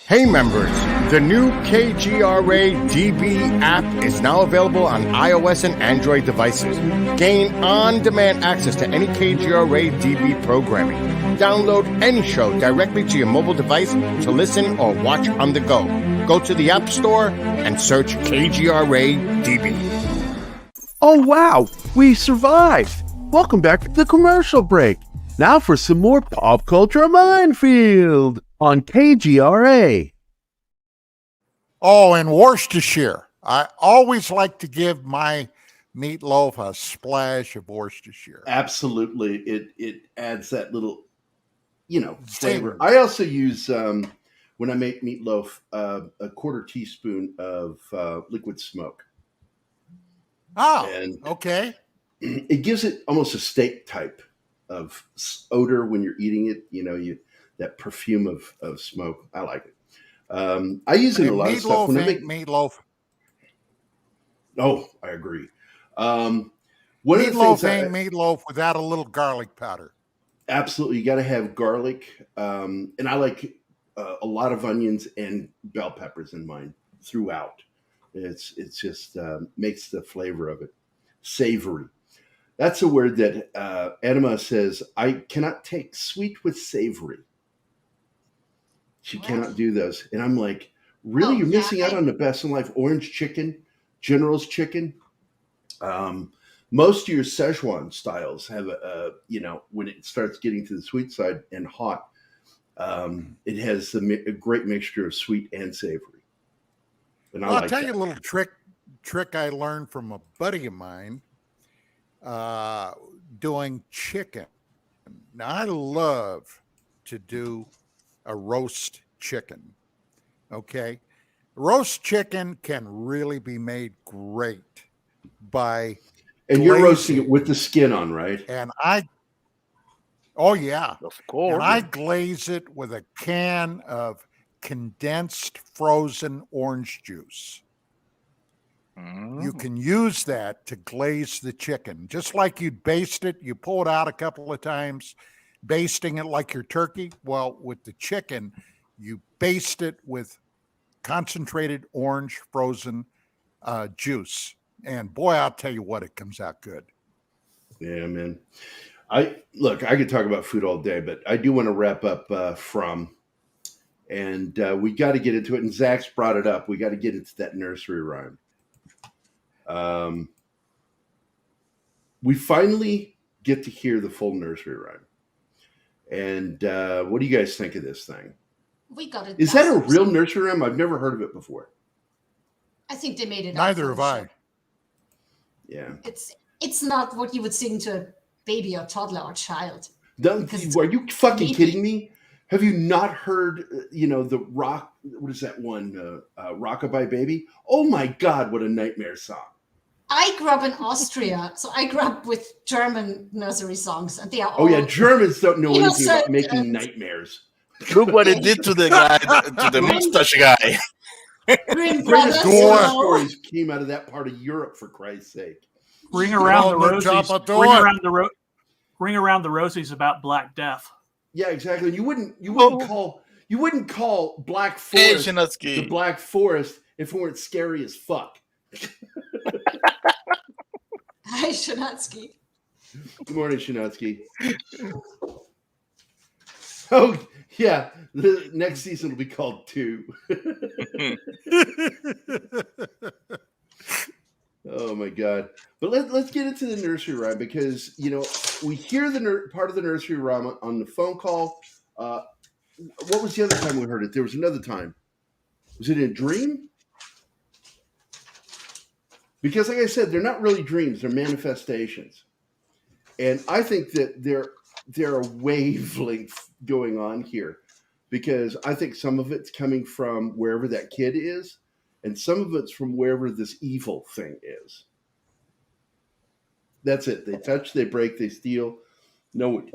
Speaker 12: Hey members, the new KGRA DB app is now available on iOS and Android devices. Gain on-demand access to any KGRA DB programming. Download any show directly to your mobile device to listen or watch on the go. Go to the App Store and search KGRA DB.
Speaker 10: Oh wow, we survived. Welcome back to the commercial break. Now for some more Pop Culture Minefield on KGRA.
Speaker 6: Oh, and Worcestershire. I always like to give my meatloaf a splash of Worcestershire.
Speaker 3: Absolutely. It adds that little, flavor.
Speaker 6: Zing.
Speaker 3: I also use, when I make meatloaf, a quarter teaspoon of liquid smoke.
Speaker 6: Oh,
Speaker 3: And
Speaker 6: okay.
Speaker 3: it gives it almost a steak type of odor when you're eating it. That perfume of smoke. I like it. I use it in a lot of stuff. When I make
Speaker 6: meatloaf.
Speaker 3: Oh, I agree.
Speaker 6: One
Speaker 3: of the things
Speaker 6: ain't meatloaf without a little garlic powder.
Speaker 3: Absolutely, you got to have garlic, and I like a lot of onions and bell peppers in mine throughout. It's just makes the flavor of it savory. That's a word that Anima says, I cannot take sweet with savory. She cannot do those. And I'm like, really? You're missing out on the best in life. Orange chicken, General's chicken. Most of your Szechuan styles have when it starts getting to the sweet side and hot, it has a great mixture of sweet and savory. And
Speaker 6: I'll tell you a little trick I learned from a buddy of mine doing chicken. Now, I love to do a roast chicken. Okay. Roast chicken can really be made great by
Speaker 3: and you're roasting it with the skin on, right?
Speaker 6: Oh yeah,
Speaker 1: of course.
Speaker 6: And I glaze it with a can of condensed frozen orange juice. You can use that to glaze the chicken. Just like you'd baste it, you pull it out a couple of times, basting it like your turkey. Well, with the chicken, you baste it with concentrated orange frozen juice. And boy, I'll tell you what, it comes out good.
Speaker 3: Yeah, man. I could talk about food all day, but I do want to wrap up and we got to get into it. And Zach's brought it up. We got to get into that nursery rhyme. We finally get to hear the full nursery rhyme. And what do you guys think of this thing?
Speaker 5: We got it.
Speaker 3: Is that a real nursery rhyme? I've never heard of it before.
Speaker 5: I think they made it.
Speaker 6: Neither have I.
Speaker 3: Yeah.
Speaker 5: It's not what you would sing to a baby or toddler or child.
Speaker 3: Are you fucking kidding me? Have you not heard, the rock? What is that one? Rockabye Baby? Oh my God, what a nightmare song.
Speaker 5: I grew up in Austria, so I grew up with German nursery songs, and they are all.
Speaker 3: Oh yeah, Germans don't know anything about making nightmares.
Speaker 1: Look what it did to the guy, to the mustache guy.
Speaker 3: Greatest stories came out of that part of Europe, for Christ's sake.
Speaker 4: Ring around the rosies. Ring around the rosies about Black Death.
Speaker 3: Yeah, exactly. You wouldn't call Black Forest the Black Forest if it weren't scary as fuck.
Speaker 5: Hi, Shanatsky.
Speaker 3: Good morning, Shanatsky. Oh, yeah. The next season will be called 2. Oh, my God. But let's get into the nursery rhyme because, we hear the part of the nursery rhyme on the phone call. What was the other time we heard it? There was another time. Was it in a dream? Because, like I said, they're not really dreams; they're manifestations, and I think that there are wavelengths going on here, because I think some of it's coming from wherever that kid is, and some of it's from wherever this evil thing is. That's it. They touch, they break, they steal. No one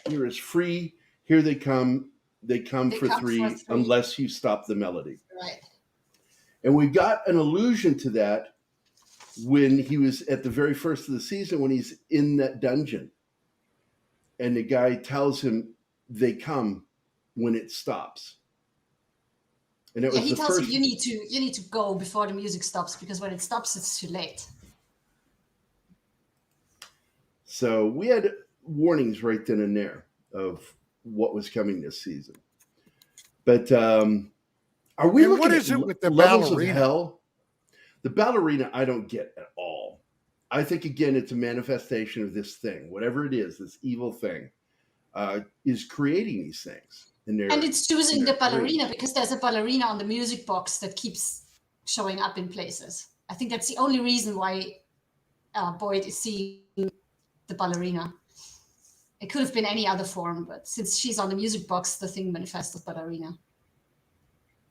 Speaker 3: here is free. Here they come. They come for three unless you stop the melody.
Speaker 5: Right.
Speaker 3: And we got an allusion to that when he was at the very first of the season, when he's in that dungeon and the guy tells him they come when it stops. And it was
Speaker 5: he
Speaker 3: the
Speaker 5: tells
Speaker 3: first...
Speaker 5: him you need to go before the music stops, because when it stops, it's too late.
Speaker 3: So we had warnings right then and there of what was coming this season. But are we looking at the levels of hell? The ballerina, I don't get at all. I think, again, it's a manifestation of this thing. Whatever it is, this evil thing, is creating these things. And
Speaker 5: it's choosing the ballerina because there's a ballerina on the music box that keeps showing up in places. I think that's the only reason why Boyd is seeing the ballerina. It could have been any other form, but since she's on the music box, the thing manifests as ballerina.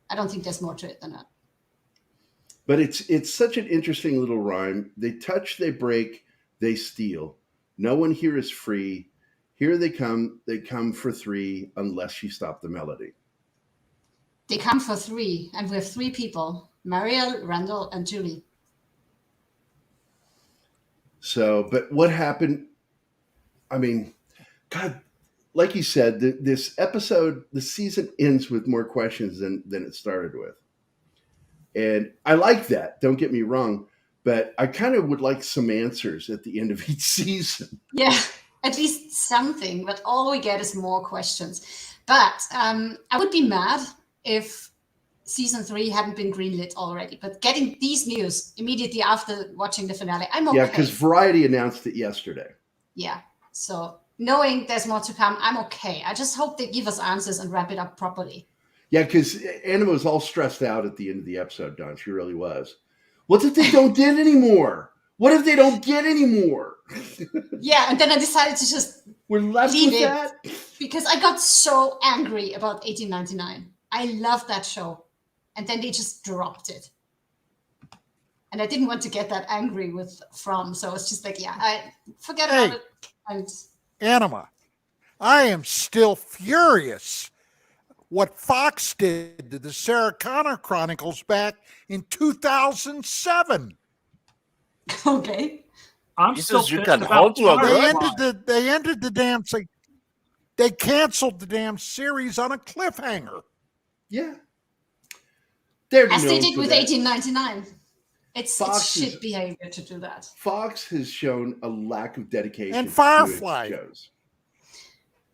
Speaker 5: I don't think there's more to it than that.
Speaker 3: But it's such an interesting little rhyme. They touch, they break, they steal. No one here is free. Here they come for three unless you stop the melody.
Speaker 5: They come for three, and we have 3 people, Mariel, Randall, and Julie.
Speaker 3: So, but what happened? I mean, God, like you said, this episode, the season ends with more questions than it started with. And I like that, don't get me wrong, but I kind of would like some answers at the end of each season.
Speaker 5: Yeah, at least something, but all we get is more questions. But I would be mad if season 3 hadn't been greenlit already. But getting these news immediately after watching the finale, I'm okay.
Speaker 3: Yeah, because Variety announced it yesterday.
Speaker 5: Yeah, so knowing there's more to come, I'm okay. I just hope they give us answers and wrap it up properly.
Speaker 3: Yeah, because Anna was all stressed out at the end of the episode, Don. She really was. What if they don't get anymore? What if they don't get anymore?
Speaker 5: Yeah, and then I decided to just
Speaker 3: We're left
Speaker 5: leave
Speaker 3: with
Speaker 5: it
Speaker 3: that?
Speaker 5: because I got so angry about 1899. I love that show. And then they just dropped it. And I didn't want to get that angry with From, so it's just like, yeah, I forget about it. And
Speaker 6: Anima, I am still furious. what Fox did to the Sarah Connor Chronicles back in 2007.
Speaker 5: Okay.
Speaker 4: I'm
Speaker 1: Jesus,
Speaker 4: still
Speaker 1: you
Speaker 4: pissed
Speaker 1: can
Speaker 4: about
Speaker 1: hold to a
Speaker 4: Firefly.
Speaker 6: They ended the damn thing. They canceled the damn series on a cliffhanger.
Speaker 3: Yeah. They're
Speaker 5: As they
Speaker 3: known
Speaker 5: did
Speaker 3: for
Speaker 5: with
Speaker 3: that.
Speaker 5: 1899. It's
Speaker 3: Fox
Speaker 5: shit
Speaker 3: is-
Speaker 5: behavior to do that.
Speaker 3: Fox has shown a lack of dedication
Speaker 6: And
Speaker 3: to
Speaker 6: Firefly.
Speaker 3: its shows.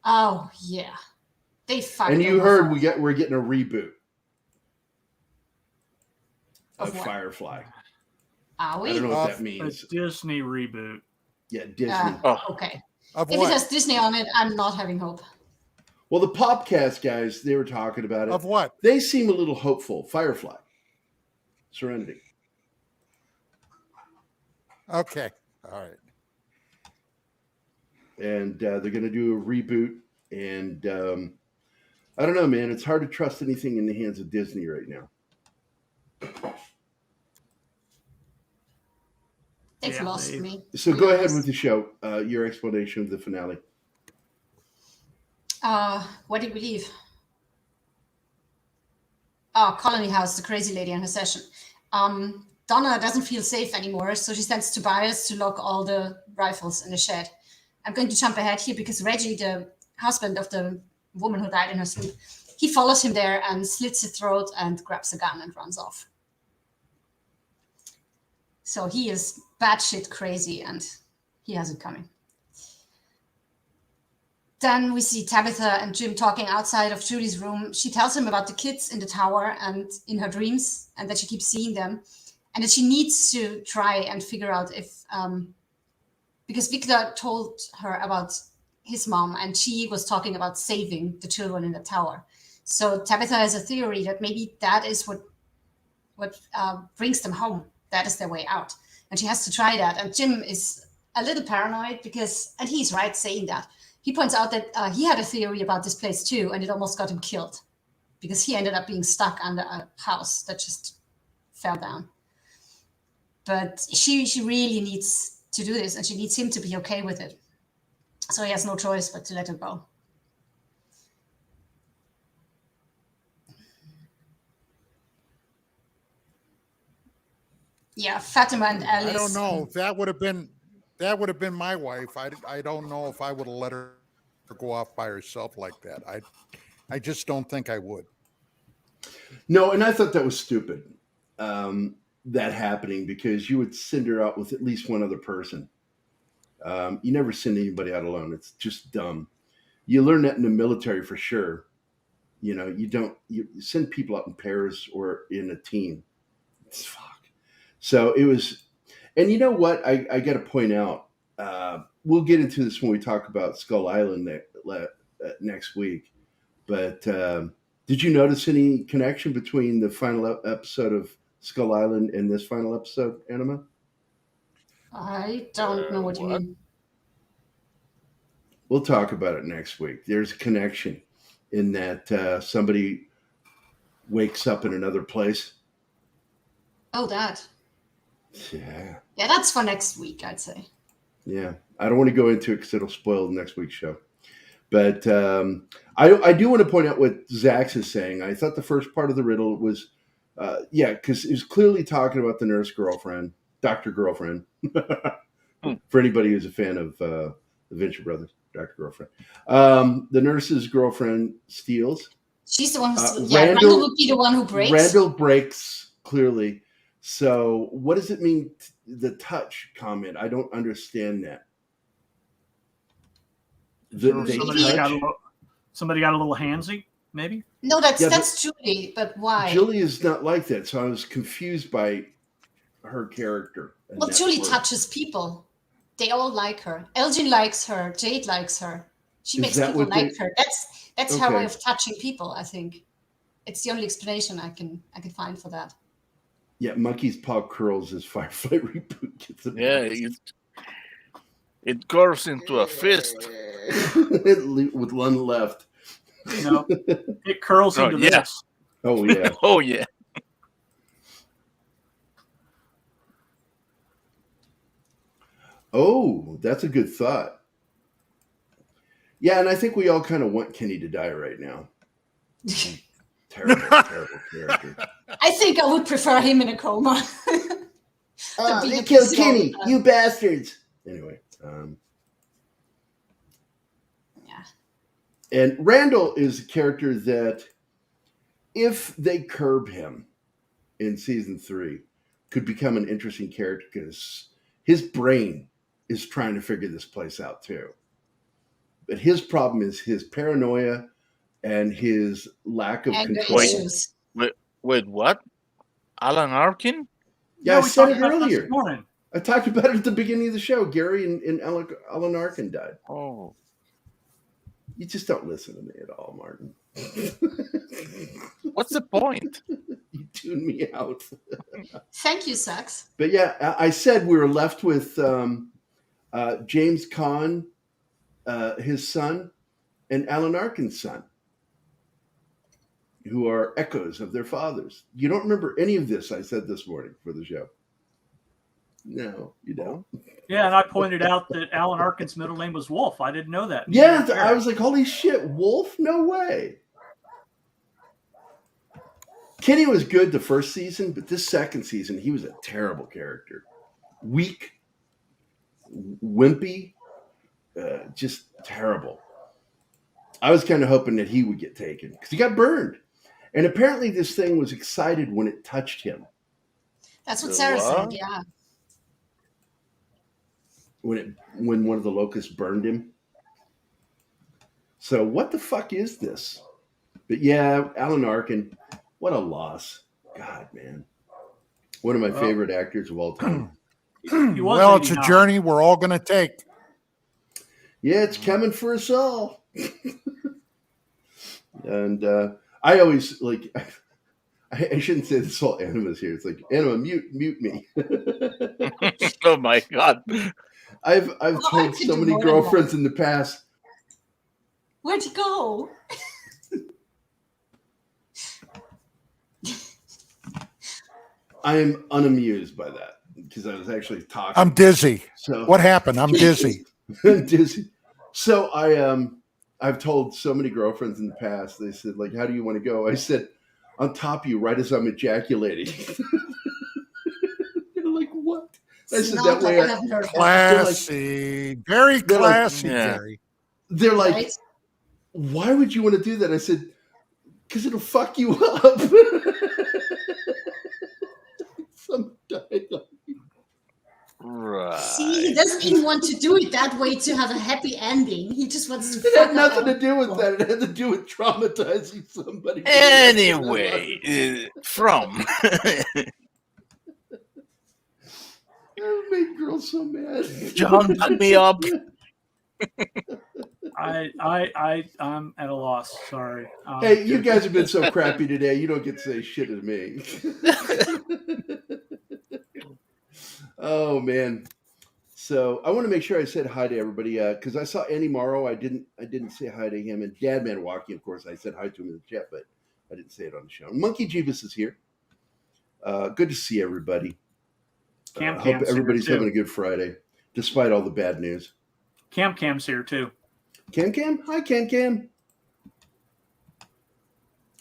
Speaker 5: Oh yeah, they fucked.
Speaker 3: And you
Speaker 5: over
Speaker 3: heard
Speaker 5: Firefly.
Speaker 3: we're getting a reboot
Speaker 5: Of what?
Speaker 3: Firefly.
Speaker 5: Are we?
Speaker 3: I don't know what that
Speaker 4: A
Speaker 3: means.
Speaker 4: Disney reboot.
Speaker 3: Yeah, Disney.
Speaker 5: Okay.
Speaker 6: Of
Speaker 5: If
Speaker 6: what?
Speaker 5: it has Disney on it, I'm not having hope.
Speaker 3: Well, the Popcast guys, they were talking about it.
Speaker 6: Of what?
Speaker 3: They seem a little hopeful. Firefly. Serenity.
Speaker 6: Okay. All right.
Speaker 3: And they're going to do a reboot. And I don't know, man. It's hard to trust anything in the hands of Disney right now.
Speaker 5: They've lost me.
Speaker 3: So go ahead with the show. Your explanation of the finale.
Speaker 5: Where did we leave? Oh, Colony House, the crazy lady and her session. Donna doesn't feel safe anymore, so she sends Tobias to lock all the rifles in the shed. I'm going to jump ahead here because Reggie, the husband of the woman who died in her sleep, he follows him there and slits his throat and grabs a gun and runs off. So he is batshit crazy and he has it coming. Then we see Tabitha and Jim talking outside of Julie's room. She tells him about the kids in the tower and in her dreams, and that she keeps seeing them, and that she needs to try and figure out if, because Victor told her about his mom, and she was talking about saving the children in the tower. So Tabitha has a theory that maybe that is what brings them home. That is their way out, and she has to try that. And Jim is a little paranoid because, and he's right saying that. He points out that he had a theory about this place too, and it almost got him killed because he ended up being stuck under a house that just fell down. But she really needs to do this, and she needs him to be okay with it. So he has no choice but to let her go. Yeah, Fatima and Alice.
Speaker 6: I don't know. That would have been my wife. I don't know if I would have let her go off by herself like that. I just don't think I would.
Speaker 3: No, and I thought that was stupid, that happening, because you would send her out with at least one other person. You never send anybody out alone. It's just dumb. You learn that in the military for sure. You know, you send people out in pairs or in a team. It's fuck. So it was, and you know what? I got to point out, we'll get into this when we talk about Skull Island next week. But did you notice any connection between the final episode of Skull Island and this final episode, Anima?
Speaker 5: I don't know what you mean.
Speaker 3: We'll talk about it next week. There's a connection in that somebody wakes up in another place.
Speaker 5: Oh, that.
Speaker 3: Yeah.
Speaker 5: Yeah, that's for next week, I'd say.
Speaker 3: Yeah. I don't want to go into it because it'll spoil the next week's show. But I do want to point out what Zax is saying. I thought the first part of the riddle was, because it was clearly talking about the nurse girlfriend, Dr. Girlfriend. For anybody who's a fan of the Venture Brothers, Dr. Girlfriend. The nurse's girlfriend steals.
Speaker 5: She's the one who Randall would be the one who breaks.
Speaker 3: Randall breaks, clearly. So what does it mean, the touch comment? I don't understand that.
Speaker 4: Somebody got a little handsy, maybe?
Speaker 5: No, that's Julie, but why?
Speaker 3: Julie is not like that, so I was confused by her character.
Speaker 5: Well, Julie touches people. They all like her. Elgin likes her. Jade likes her. She makes people like her. That's her way of touching people, I think. It's the only explanation I can find for that.
Speaker 3: Yeah, Monkey's Paw Curls is Firefly reboot.
Speaker 1: Yeah, it curves into a fist.
Speaker 3: With one left.
Speaker 4: No, it curls into this.
Speaker 3: Oh, yeah.
Speaker 1: Oh, yeah.
Speaker 3: Oh, that's a good thought. Yeah, and I think we all kind of want Kenny to die right now. Terrible, terrible character.
Speaker 5: I think I would prefer him in a coma.
Speaker 3: They killed Kenny, you bastards. Anyway.
Speaker 5: Yeah.
Speaker 3: And Randall is a character that, if they curb him in season 3, could become an interesting character because his brain is trying to figure this place out too. But his problem is his paranoia and his lack of control.
Speaker 1: Wait, what? Alan Arkin?
Speaker 3: Yeah, I
Speaker 4: we
Speaker 3: said
Speaker 4: talked
Speaker 3: it
Speaker 4: about this
Speaker 3: earlier.
Speaker 4: this morning.
Speaker 3: I talked about it at the beginning of the show. Gerry and Alan Arkin died.
Speaker 1: Oh.
Speaker 3: You just don't listen to me at all, Martin.
Speaker 1: What's the point?
Speaker 3: You tune me out.
Speaker 5: Thank you, Sax.
Speaker 3: But yeah, I said we were left with James Caan, his son, and Alan Arkin's son, who are echoes of their fathers. You don't remember any of this I said this morning for the show? No, you don't.
Speaker 4: Yeah, and I pointed out that Alan Arkin's middle name was Wolf. I didn't know that.
Speaker 3: Yeah, I was like, holy shit, Wolf? No way. Kenny was good the first season, but this second season, he was a terrible character. Weak, wimpy, just terrible. I was kind of hoping that he would get taken because he got burned. And apparently this thing was excited when it touched him.
Speaker 5: That's what Sarah said, yeah.
Speaker 3: When one of the locusts burned him. So what the fuck is this? But yeah, Alan Arkin, what a loss. God, man. One of my favorite actors of all time.
Speaker 6: Well, it's a journey we're all going to take.
Speaker 3: Yeah, it's coming for us all. And I always, like, I shouldn't say this whole Anima's here. It's like, Anima, mute me.
Speaker 1: Oh, my God.
Speaker 3: I've told so many girlfriends in the past.
Speaker 5: Where'd he go?
Speaker 3: I am unamused by that because I was actually talking.
Speaker 6: I'm dizzy.
Speaker 3: So
Speaker 6: what happened? I'm dizzy.
Speaker 3: I'm dizzy. So I've told so many girlfriends in the past. They said, like, how do you want to go? I said, on top of you, right as I'm ejaculating. They're like, what? I said that way.
Speaker 6: Classy, very classy, Gerry.
Speaker 3: They're like, why would you want to do that? I said, because it'll fuck you up. Some died.
Speaker 1: Right.
Speaker 5: See, he doesn't even want to do it that way to have a happy ending. He just wants to.
Speaker 3: It had nothing to do with that. It had to do with traumatizing somebody.
Speaker 1: Anyway, from.
Speaker 3: That made girls so mad.
Speaker 1: John, back me up.
Speaker 4: I'm at a loss. Sorry.
Speaker 3: Hey, you guys have been so crappy today. You don't get to say shit to me. Oh man. So I want to make sure I said hi to everybody because I saw Andy Morrow. I didn't say hi to him, and Dadman Walking, of course, I said hi to him in the chat, but I didn't say it on the show. Monkey Jeebus is here. Good to see everybody. Hope everybody's having a good Friday, despite all the bad news.
Speaker 4: Cam's here too.
Speaker 3: Cam? Hi, Cam.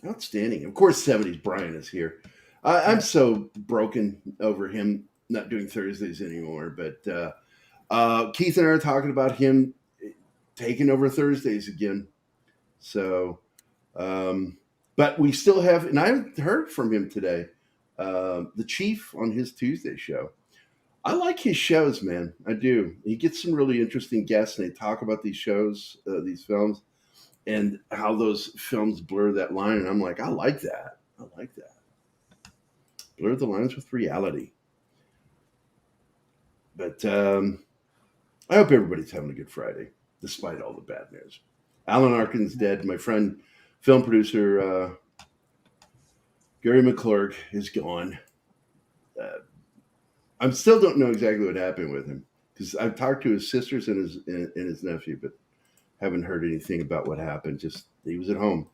Speaker 3: Outstanding. Of course, 70s Brian is here. I'm so broken over him not doing Thursdays anymore, but Keith and I are talking about him taking over Thursdays again. So, but we still have, and I haven't heard from him today, the Chief on his Tuesday show. I like his shows, man. I do. He gets some really interesting guests, and they talk about these shows, these films, and how those films blur that line. And I'm like, I like that. Blur the lines with reality. But I hope everybody's having a good Friday, despite all the bad news. Alan Arkin's dead. My friend, film producer Gerry McClurg is gone. I still don't know exactly what happened with him because I've talked to his sisters and his nephew, but haven't heard anything about what happened. Just he was at home.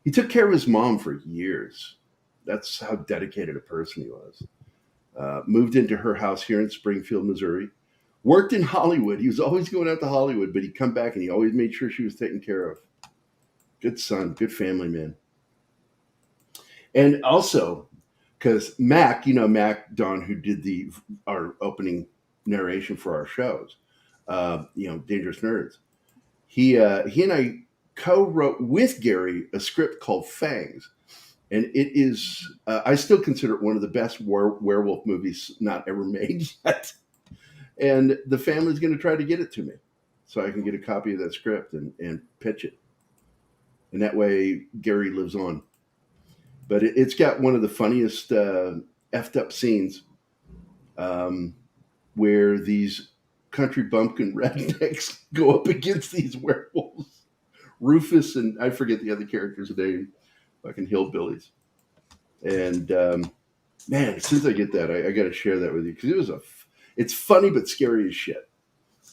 Speaker 3: He took care of his mom for years. That's how dedicated a person he was. Moved into her house here in Springfield, Missouri. Worked in Hollywood. He was always going out to Hollywood, but he'd come back and he always made sure she was taken care of. Good son, good family man. And also, because Mac, Mac Don, who did our opening narration for our shows, Dangerous Nerds. He and I co-wrote with Gerry a script called Fangs, and it is I still consider it one of the best werewolf movies not ever made yet. And the family's going to try to get it to me, so I can get a copy of that script and pitch it. And that way, Gerry lives on. But it's got one of the funniest effed up scenes where these country bumpkin rednecks go up against these werewolves. Rufus and I forget the other characters' name, fucking hillbillies. And man, as soon as I get that, I got to share that with you because it's funny but scary as shit.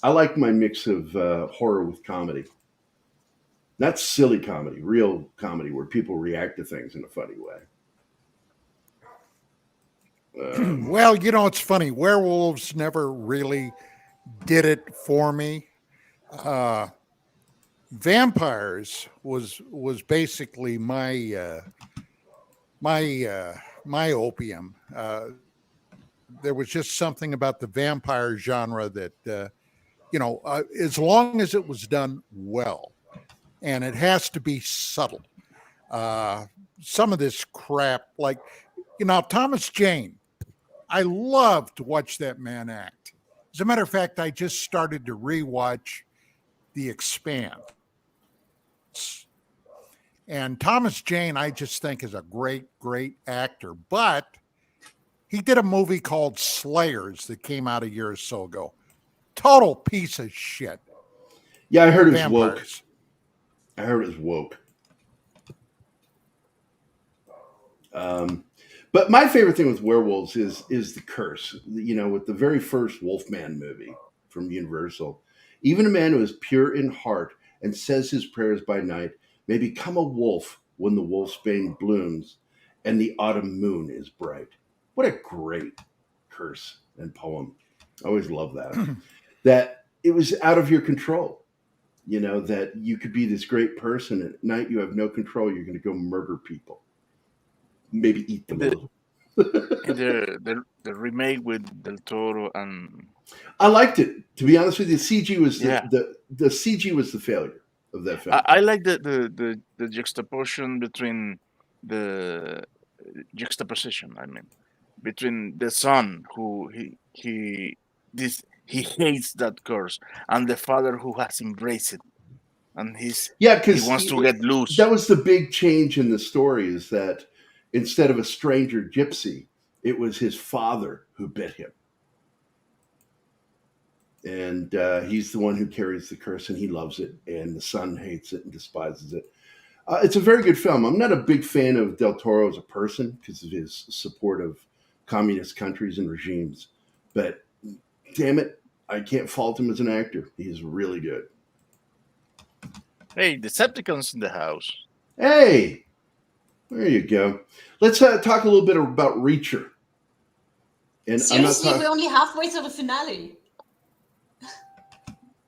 Speaker 3: I like my mix of horror with comedy. Not silly comedy, real comedy where people react to things in a funny way.
Speaker 6: Well, it's funny. Werewolves never really did it for me. Vampires was basically my opium. There was just something about the vampire genre that as long as it was done well, and it has to be subtle. Some of this crap, like Thomas Jane, I love to watch that man act. As a matter of fact, I just started to rewatch The Expanse. And Thomas Jane, I just think is a great, great actor. But he did a movie called Slayers that came out a year or so ago. Total piece of shit.
Speaker 3: Yeah, I heard it was woke. I heard it was woke. But my favorite thing with werewolves is the curse. With the very first Wolfman movie from Universal, even a man who is pure in heart and says his prayers by night may become a wolf when the wolfsbane blooms and the autumn moon is bright. What a great curse and poem. I always love that. That it was out of your control. That you could be this great person and at night you have no control. You're going to go murder people. Maybe eat them.
Speaker 1: The remake with Del Toro and
Speaker 3: I liked it. To be honest with you, CG was the CG was the failure of that film.
Speaker 1: I like the juxtaposition between the juxtaposition. I mean, between the son who he hates that curse and the father who has embraced it, and he wants to get loose.
Speaker 3: That was the big change in the story. Is that instead of a stranger gypsy, it was his father who bit him. And he's the one who carries the curse and he loves it. And the son hates it and despises it. It's a very good film. I'm not a big fan of Del Toro as a person because of his support of communist countries and regimes. But damn it, I can't fault him as an actor. He's really good.
Speaker 1: Hey, Decepticons in the house.
Speaker 3: Hey! There you go. Let's talk a little bit about Reacher. And
Speaker 5: seriously, we're only halfway to the finale.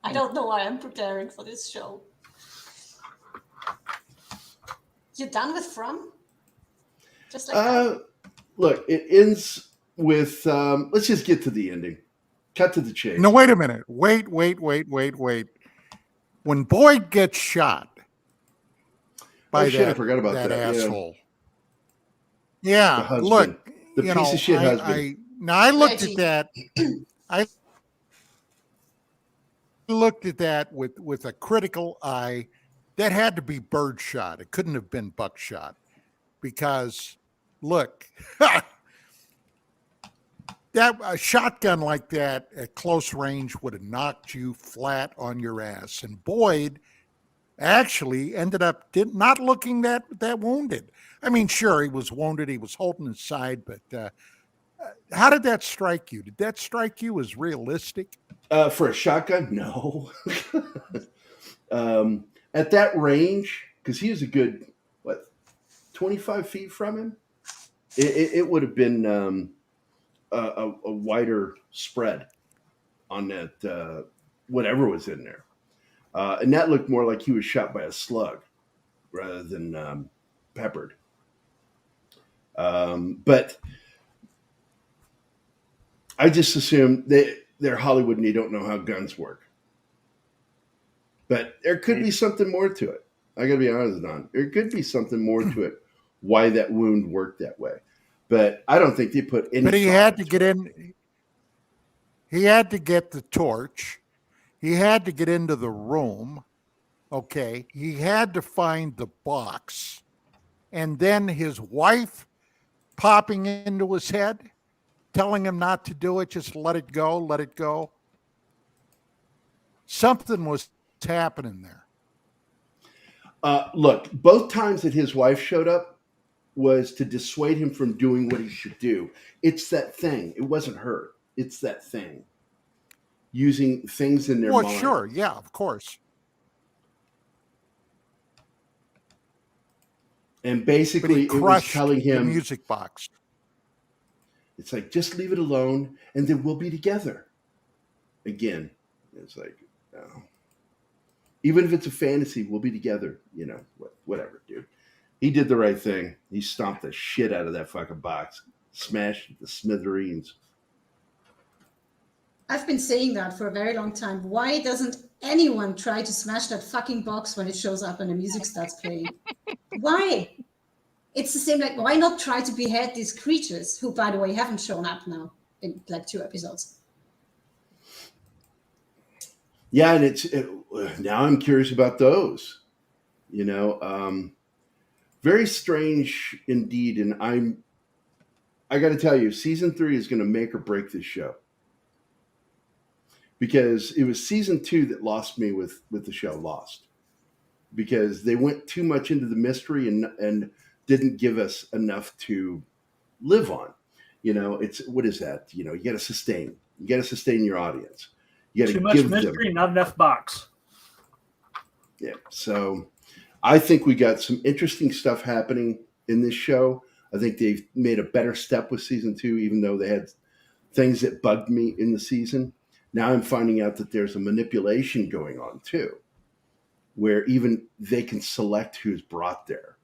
Speaker 5: I don't know why I'm preparing for this show. You're done with From? Just like that?
Speaker 3: Look, it ends with, let's just get to the ending. Cut to the chase.
Speaker 6: No, wait a minute. Wait. When Boyd gets shot by
Speaker 3: I forgot about that
Speaker 6: asshole. Yeah, look,
Speaker 3: the piece of shit husband.
Speaker 6: I looked at that. I looked at that with a critical eye. That had to be birdshot. It couldn't have been buckshot because, look, a shotgun like that at close range would have knocked you flat on your ass. And Boyd actually ended up not looking that wounded. I mean, sure, he was wounded. He was holding his side, but how did that strike you? Did that strike you as realistic?
Speaker 3: For a shotgun? No. At that range, because he was a good, 25 feet from him? It would have been a wider spread on that, whatever was in there. And that looked more like he was shot by a slug. rather than peppered. But I just assume they're Hollywood and they don't know how guns work. But there could be something more to it. I got to be honest, Don. There could be something more to it, why that wound worked that way. But I don't think they put any.
Speaker 6: But he had to get in. He had to get the torch. He had to get into the room. Okay. He had to find the box. And then his wife popping into his head, telling him not to do it, just let it go, let it go. Something was happening there.
Speaker 3: Look, both times that his wife showed up was to dissuade him from doing what he should do. It's that thing. It wasn't her. It's that thing. Using things in their mind.
Speaker 6: Well, sure. Yeah, of course.
Speaker 3: And basically, it was telling him,
Speaker 6: the music box.
Speaker 3: It's like, just leave it alone, and then we'll be together. Again, it's like, oh. Even if it's a fantasy, we'll be together. You know, whatever, dude. He did the right thing. He stomped the shit out of that fucking box, smashed the smithereens.
Speaker 5: I've been saying that for a very long time. Why doesn't anyone try to smash that fucking box when it shows up and the music starts playing? Why? It's the same, like, why not try to behead these creatures who, by the way, haven't shown up now in like 2 episodes?
Speaker 3: Yeah, and now I'm curious about those. You know, very strange indeed. And I got to tell you, season 3 is going to make or break this show. Because it was season 2 that lost me with the show Lost. Because they went too much into the mystery and didn't give us enough to live on. You know, what is that? You know, you got to sustain. You got to sustain your audience. You got to
Speaker 4: too much mystery, not enough box.
Speaker 3: Yeah. So I think we got some interesting stuff happening in this show. I think they've made a better step with season 2, even though they had things that bugged me in the season. Now I'm finding out that there's a manipulation going on too, where even they can select who's brought there.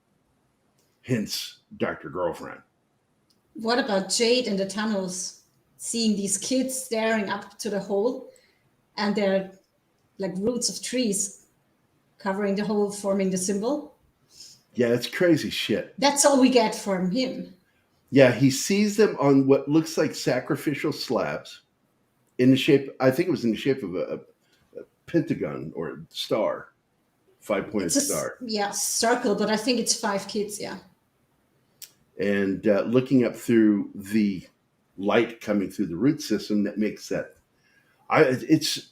Speaker 3: Hence, Dr. Girlfriend.
Speaker 5: What about Jade in the tunnels, seeing these kids staring up to the hole, and they're like roots of trees covering the hole, forming the symbol?
Speaker 3: Yeah, it's crazy shit.
Speaker 5: That's all we get from him.
Speaker 3: Yeah, he sees them on what looks like sacrificial slabs in the shape, I think it was in the shape of a pentagon or a star, 5-pointed star.
Speaker 5: Yeah, circle, but I think it's 5 kids, yeah.
Speaker 3: And looking up through the light coming through the root system that makes that. It's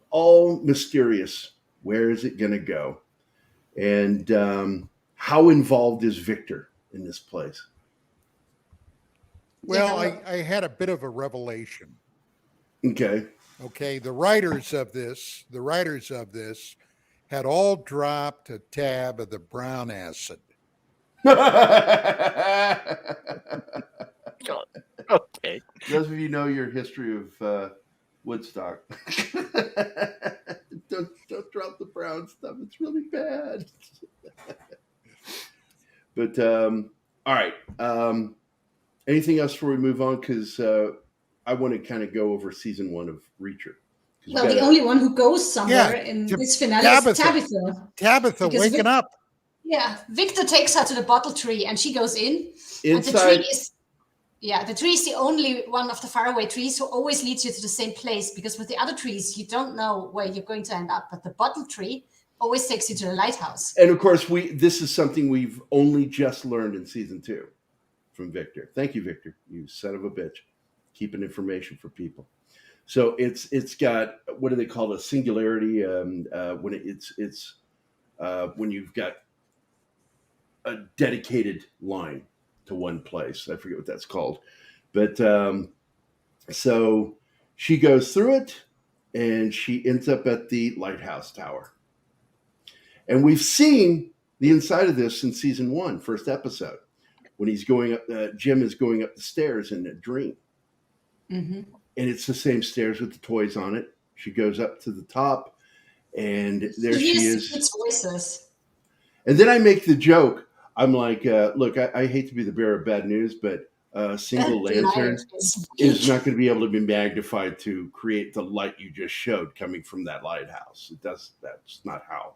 Speaker 3: all mysterious. Where is it going to go? And how involved is Victor in this place?
Speaker 6: Well, I had a bit of a revelation.
Speaker 3: Okay.
Speaker 6: The writers of this had all dropped a tab of the brown acid.
Speaker 1: Okay.
Speaker 3: Those of you know your history of Woodstock. don't drop the brown stuff. It's really bad. But all right. Anything else before we move on? Because I want to kind of go over season 1 of Reacher.
Speaker 5: Well, the only one who goes somewhere in this finale is Tabitha.
Speaker 6: Tabitha waking up.
Speaker 5: Yeah, Victor takes her to the bottle tree, and she goes in.
Speaker 3: Inside.
Speaker 5: And the tree is the only one of the faraway trees who always leads you to the same place, because with the other trees, you don't know where you're going to end up. But the bottle tree always takes you to the lighthouse.
Speaker 3: And of course, this is something we've only just learned in season 2 from Victor. Thank you, Victor. You son of a bitch. Keeping information for people. So it's got, what do they call it? A singularity. When it's when you've got a dedicated line to one place. I forget what that's called. But so she goes through it and she ends up at the lighthouse tower. And we've seen the inside of this in season 1, first episode, when he's going up, Jim is going up the stairs in a dream.
Speaker 5: Mm-hmm.
Speaker 3: And it's the same stairs with the toys on it. She goes up to the top and there she is.
Speaker 5: It's voices.
Speaker 3: And then I make the joke. I'm like, look, I hate to be the bearer of bad news, but a single
Speaker 5: That light
Speaker 3: lantern
Speaker 5: is
Speaker 3: is
Speaker 5: weak.
Speaker 3: not going to be able to be magnified to create the light you just showed coming from that lighthouse. That's not how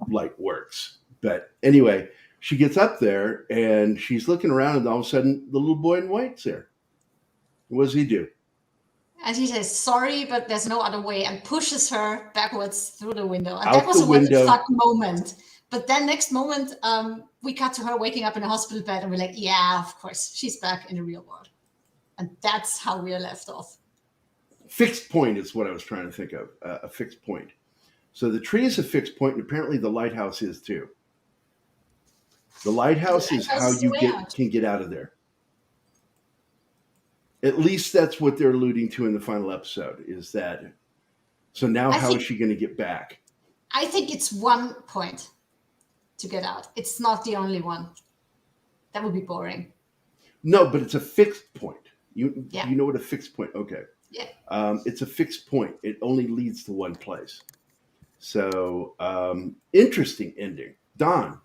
Speaker 3: light works. But anyway, she gets up there and she's looking around, and all of a sudden the little boy in white's there. What does he do?
Speaker 5: And he says, sorry, but there's no other way, and pushes her backwards through the window. And
Speaker 3: Out
Speaker 5: that was
Speaker 3: the
Speaker 5: a what the
Speaker 3: window.
Speaker 5: fuck moment. But then next moment, we cut to her waking up in a hospital bed, and we're like, yeah, of course, she's back in the real world. And that's how we're left off.
Speaker 3: Fixed point is what I was trying to think of. A fixed point. So the tree is a fixed point, and apparently the lighthouse is too. The lighthouse is how you can get out of there. At least that's what they're alluding to in the final episode, is that. So now how is she going to get back?
Speaker 5: I think it's one point to get out. It's not the only one. That would be boring.
Speaker 3: No, but it's a fixed point. You
Speaker 5: Yeah.
Speaker 3: know what a fixed point? Okay.
Speaker 5: Yeah.
Speaker 3: It's a fixed point. It only leads to one place. So interesting ending. Don,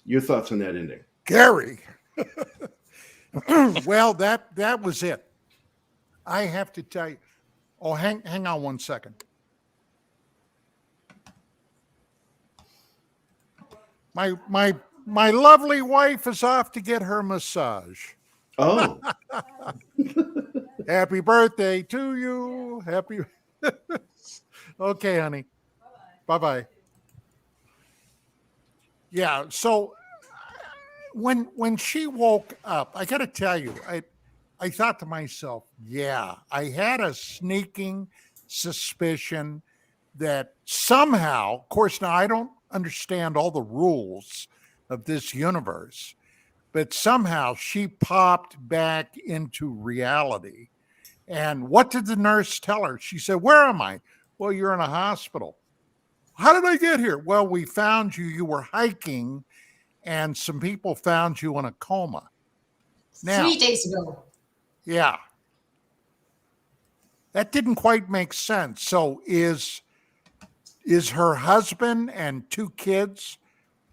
Speaker 3: your thoughts on that ending?
Speaker 6: Gerry. Well, that was it. I have to tell you. Oh, hang on one second. My lovely wife is off to get her massage.
Speaker 3: Oh.
Speaker 6: Happy birthday to you. Happy. Okay, honey. Bye-bye. Yeah, so when she woke up, I got to tell you, I thought to myself, yeah, I had a sneaking suspicion that somehow, of course, now I don't understand all the rules of this universe, but somehow she popped back into reality. And what did the nurse tell her? She said, where am I? Well, you're in a hospital. How did I get here? Well, we found you. You were hiking, and some people found you in a coma. Now,
Speaker 5: 3 days ago.
Speaker 6: Yeah. That didn't quite make sense. So is her husband and 2 kids,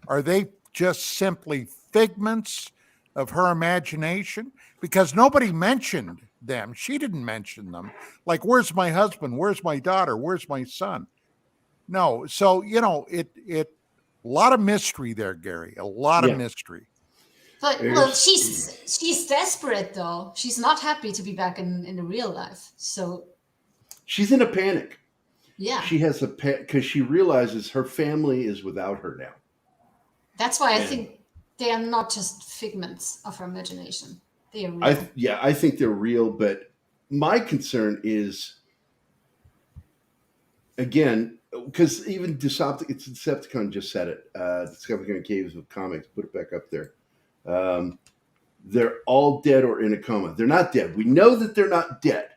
Speaker 6: are they just simply figments of her imagination? Because nobody mentioned them. She didn't mention them. Like, where's my husband? Where's my daughter? Where's my son? No. So, it a lot of mystery there, Gerry. A lot of mystery.
Speaker 5: But well, she's desperate though. She's not happy to be back in the real life. So
Speaker 3: she's in a panic.
Speaker 5: Yeah.
Speaker 3: She has a because she realizes her family is without her now.
Speaker 5: That's why I think they are not just figments of her imagination. They are real.
Speaker 3: I think they're real, but my concern is, again, because even Decepticon just said it. Decepticon Caves of Comics, put it back up there. They're all dead or in a coma. They're not dead. We know that they're not dead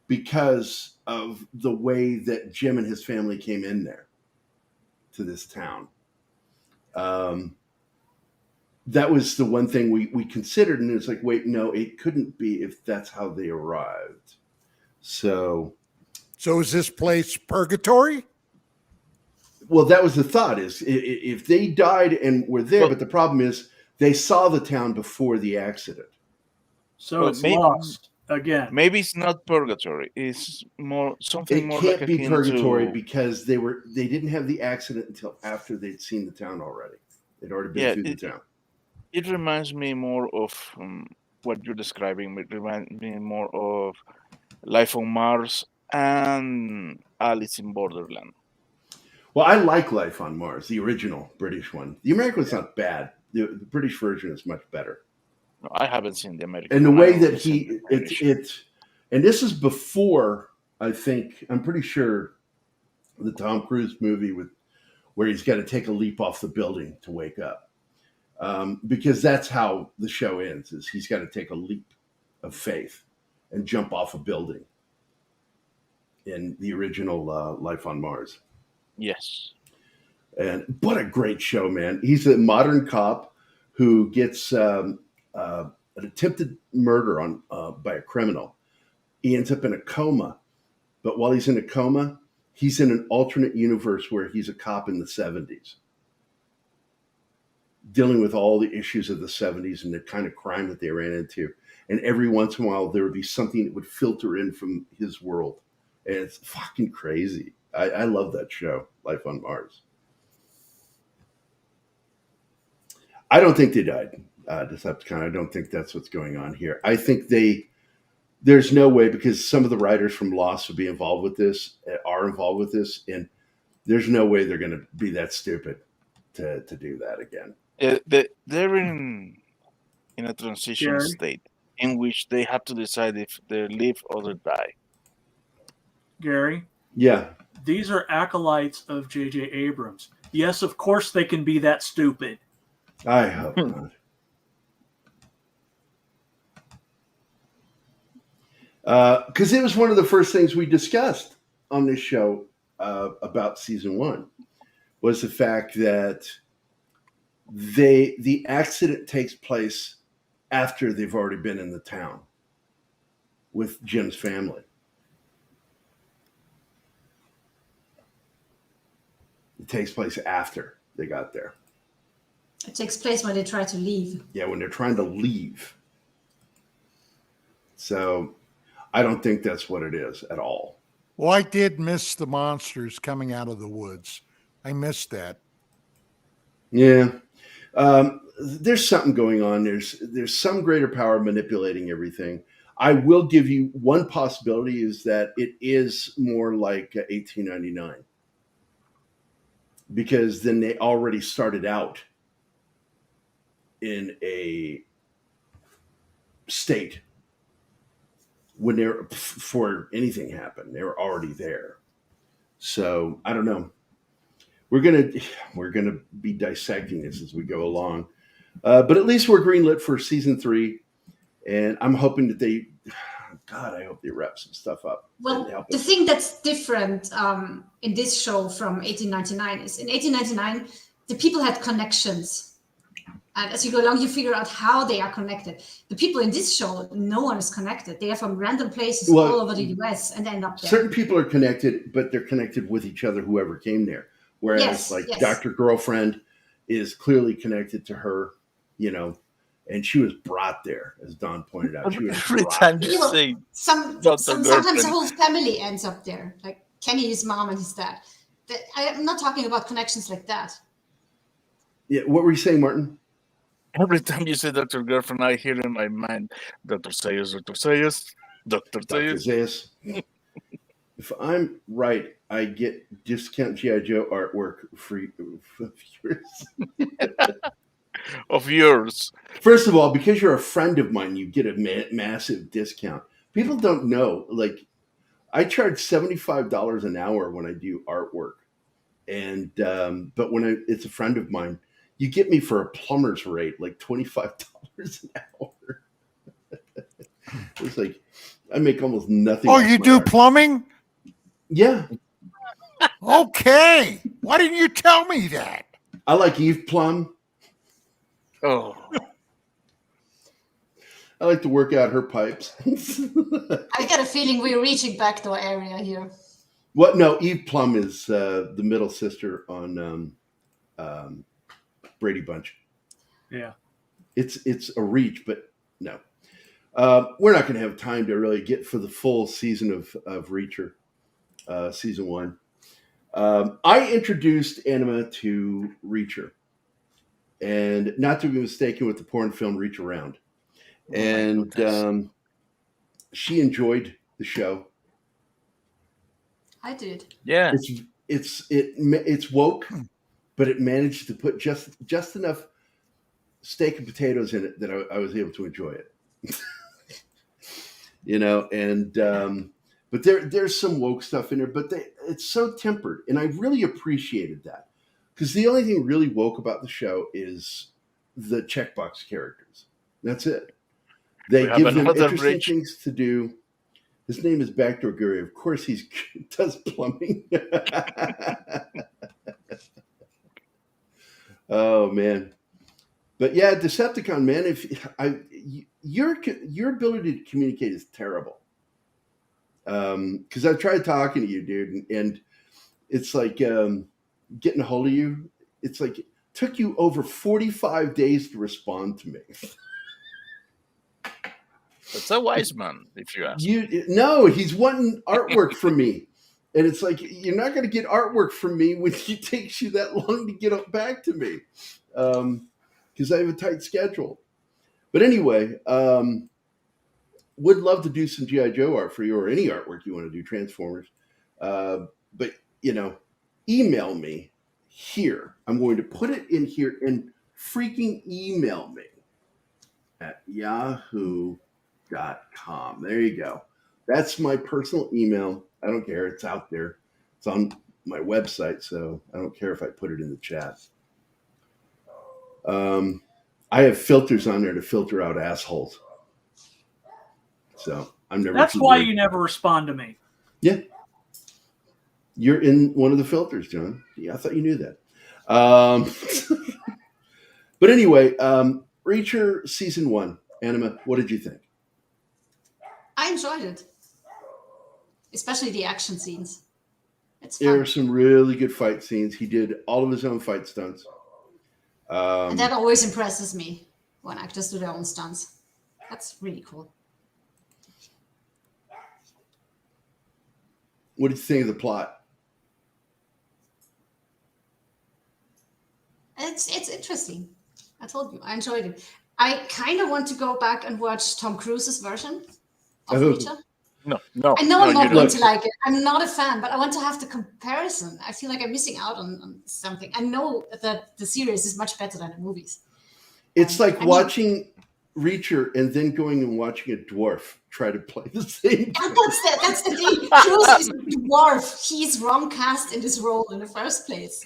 Speaker 3: because of the way that Jim and his family came in there to this town. That was the one thing we considered, and it's like, wait, no, it couldn't be if that's how they arrived. So
Speaker 6: is this place purgatory?
Speaker 3: Well, that was the thought, is if they died and were there, but the problem is they saw the town before the accident.
Speaker 4: So it's lost again.
Speaker 1: Maybe it's not purgatory. It's more something more like
Speaker 3: It can't be purgatory because they didn't have the accident until after they'd seen the town already. They'd already been through the town.
Speaker 1: It reminds me more of what you're describing. It reminds me more of Life on Mars and Alice in Borderland.
Speaker 3: Well, I like Life on Mars, the original British one. The American one's not bad. The British version is much better.
Speaker 1: No, I haven't seen the American.
Speaker 3: And the way that and this is before, I'm pretty sure, the Tom Cruise movie where he's got to take a leap off the building to wake up. Because that's how the show ends, is he's got to take a leap of faith and jump off a building in the original Life on Mars.
Speaker 1: Yes.
Speaker 3: And what a great show, man. He's a modern cop who gets an attempted murder by a criminal. He ends up in a coma. But while he's in a coma, he's in an alternate universe where he's a cop in the 70s, dealing with all the issues of the 70s and the kind of crime that they ran into. And every once in a while, there would be something that would filter in from his world. And it's fucking crazy. I love that show, Life on Mars. I don't think they died, Decepticon. I don't think that's what's going on here. I think there's no way, because some of the writers from Lost would be involved with this, and there's no way they're going to be that stupid to do that again.
Speaker 1: They're in a transition
Speaker 4: Gerry?
Speaker 1: state in which they have to decide if they live or they die.
Speaker 4: Gary?
Speaker 3: Yeah.
Speaker 4: These are acolytes of J.J. Abrams. Yes, of course they can be that stupid.
Speaker 3: I hope not. Because it was one of the first things we discussed on this show about season 1 was the fact that the accident takes place after they've already been in the town with Jim's family. It takes place after they got there.
Speaker 5: It takes place when they try to leave.
Speaker 3: Yeah, when they're trying to leave. So I don't think that's what it is at all.
Speaker 6: Well, I did miss the monsters coming out of the woods. I missed that.
Speaker 3: Yeah. There's something going on. There's some greater power manipulating everything. I will give you one possibility is that it is more like 1899. Because then they already started out in a state when they're before anything happened. They were already there. So I don't know. We're gonna be dissecting this as we go along, but at least we're greenlit for season 3, and I'm hoping that they. God, I hope they wrap some stuff up.
Speaker 5: Well, the thing that's different in this show from 1899 is in 1899, the people had connections. And as you go along, you figure out how they are connected. The people in this show, no one is connected. They are from random places all over the US and end up there.
Speaker 3: Certain people are connected, but they're connected with each other, whoever came there. Whereas Dr. Girlfriend is clearly connected to her, and she was brought there, as Don pointed out. She was
Speaker 1: Every time you say
Speaker 5: sometimes the whole family ends up there, like Kenny, his mom and his dad. I'm not talking about connections like that.
Speaker 3: Yeah, what were you saying, Martin?
Speaker 1: Every time you say Dr. Girlfriend, I hear in my mind, Dr. Sayers, Dr. Sayers, Dr. Sayers.
Speaker 3: If I'm right, I get discount G.I. Joe artwork free
Speaker 1: of yours.
Speaker 3: First of all, because you're a friend of mine, you get a massive discount. People don't know. Like, I charge $75 an hour when I do artwork, and but when it's a friend of mine, you get me for a plumber's rate, like $25 an hour. It's like I make almost nothing.
Speaker 6: Oh, you do plumbing?
Speaker 3: Yeah.
Speaker 6: Okay. Why didn't you tell me that?
Speaker 3: I like Eve Plum.
Speaker 1: Oh.
Speaker 3: I like to work out her pipes.
Speaker 5: I get a feeling we're reaching backdoor area here.
Speaker 3: What? No, Eve Plum is the middle sister on Brady Bunch.
Speaker 4: Yeah.
Speaker 3: It's a reach, but no. We're not going to have time to really get for the full season of Reacher, season 1. I introduced Anima to Reacher, and not to be mistaken with the porn film Reach Around. And she enjoyed the show.
Speaker 5: I did.
Speaker 1: Yeah.
Speaker 3: It's woke, but it managed to put just enough steak and potatoes in it that I was able to enjoy it. But there's some woke stuff in there, but it's so tempered, and I really appreciated that, because the only thing really woke about the show is the checkbox characters. That's it. They give them interesting things to do. His name is Backdoor Gerry. Of course, he does plumbing. Oh man. But yeah, Decepticon, man, your ability to communicate is terrible. Because I've tried talking to you, dude, and it's like getting a hold of you. It's like it took you over 45 days to respond to me.
Speaker 1: That's a wise man, if you ask.
Speaker 3: No, he's wanting artwork from me. And it's like, you're not going to get artwork from me when it takes you that long to get back to me. Because I have a tight schedule. But anyway, would love to do some G.I. Joe art for you, or any artwork you want to do, Transformers. But, email me here. I'm going to put it in here and freaking email me at yahoo.com. There you go. That's my personal email. I don't care. It's out there. It's on my website, so I don't care if I put it in the chat. I have filters on there to filter out assholes. So I'm never.
Speaker 4: That's why you never respond to me.
Speaker 3: Yeah. You're in one of the filters, John. Yeah, I thought you knew that. But anyway, Reacher season 1. Anima, what did you think?
Speaker 5: I enjoyed it, especially the action scenes. It's fun.
Speaker 3: There were some really good fight scenes. He did all of his own fight stunts.
Speaker 5: And that always impresses me when actors do their own stunts. That's really cool.
Speaker 3: What did you think of the plot?
Speaker 5: It's interesting. I told you, I enjoyed it. I kind of want to go back and watch Tom Cruise's version of Reacher.
Speaker 1: No.
Speaker 5: I know I'm not
Speaker 1: you
Speaker 5: going
Speaker 1: don't.
Speaker 5: to like it. I'm not a fan, but I want to have the comparison. I feel like I'm missing out on something. I know that the series is much better than the movies.
Speaker 3: It's like watching Reacher and then going and watching a dwarf try to play the same.
Speaker 5: That's the thing. Cruise is a dwarf. He's wrong cast in this role in the first place.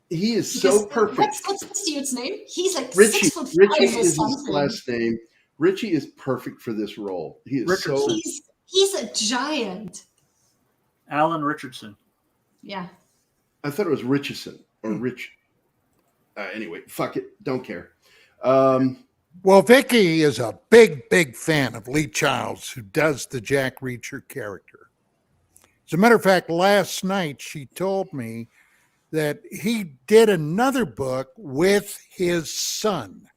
Speaker 3: He is so perfect.
Speaker 5: What's this dude's name? He's like
Speaker 3: Richie.
Speaker 5: 6'5"
Speaker 3: Richie
Speaker 5: or
Speaker 3: is
Speaker 5: something.
Speaker 3: his last name. Richie is perfect for this role. He is so.
Speaker 5: He's a giant.
Speaker 4: Alan Richardson.
Speaker 5: Yeah.
Speaker 3: I thought it was Richardson or Rich. Anyway, fuck it. Don't care.
Speaker 6: Well, Vicky is a big fan of Lee Childs, who does the Jack Reacher character. As a matter of fact, last night she told me that he did another book with his son.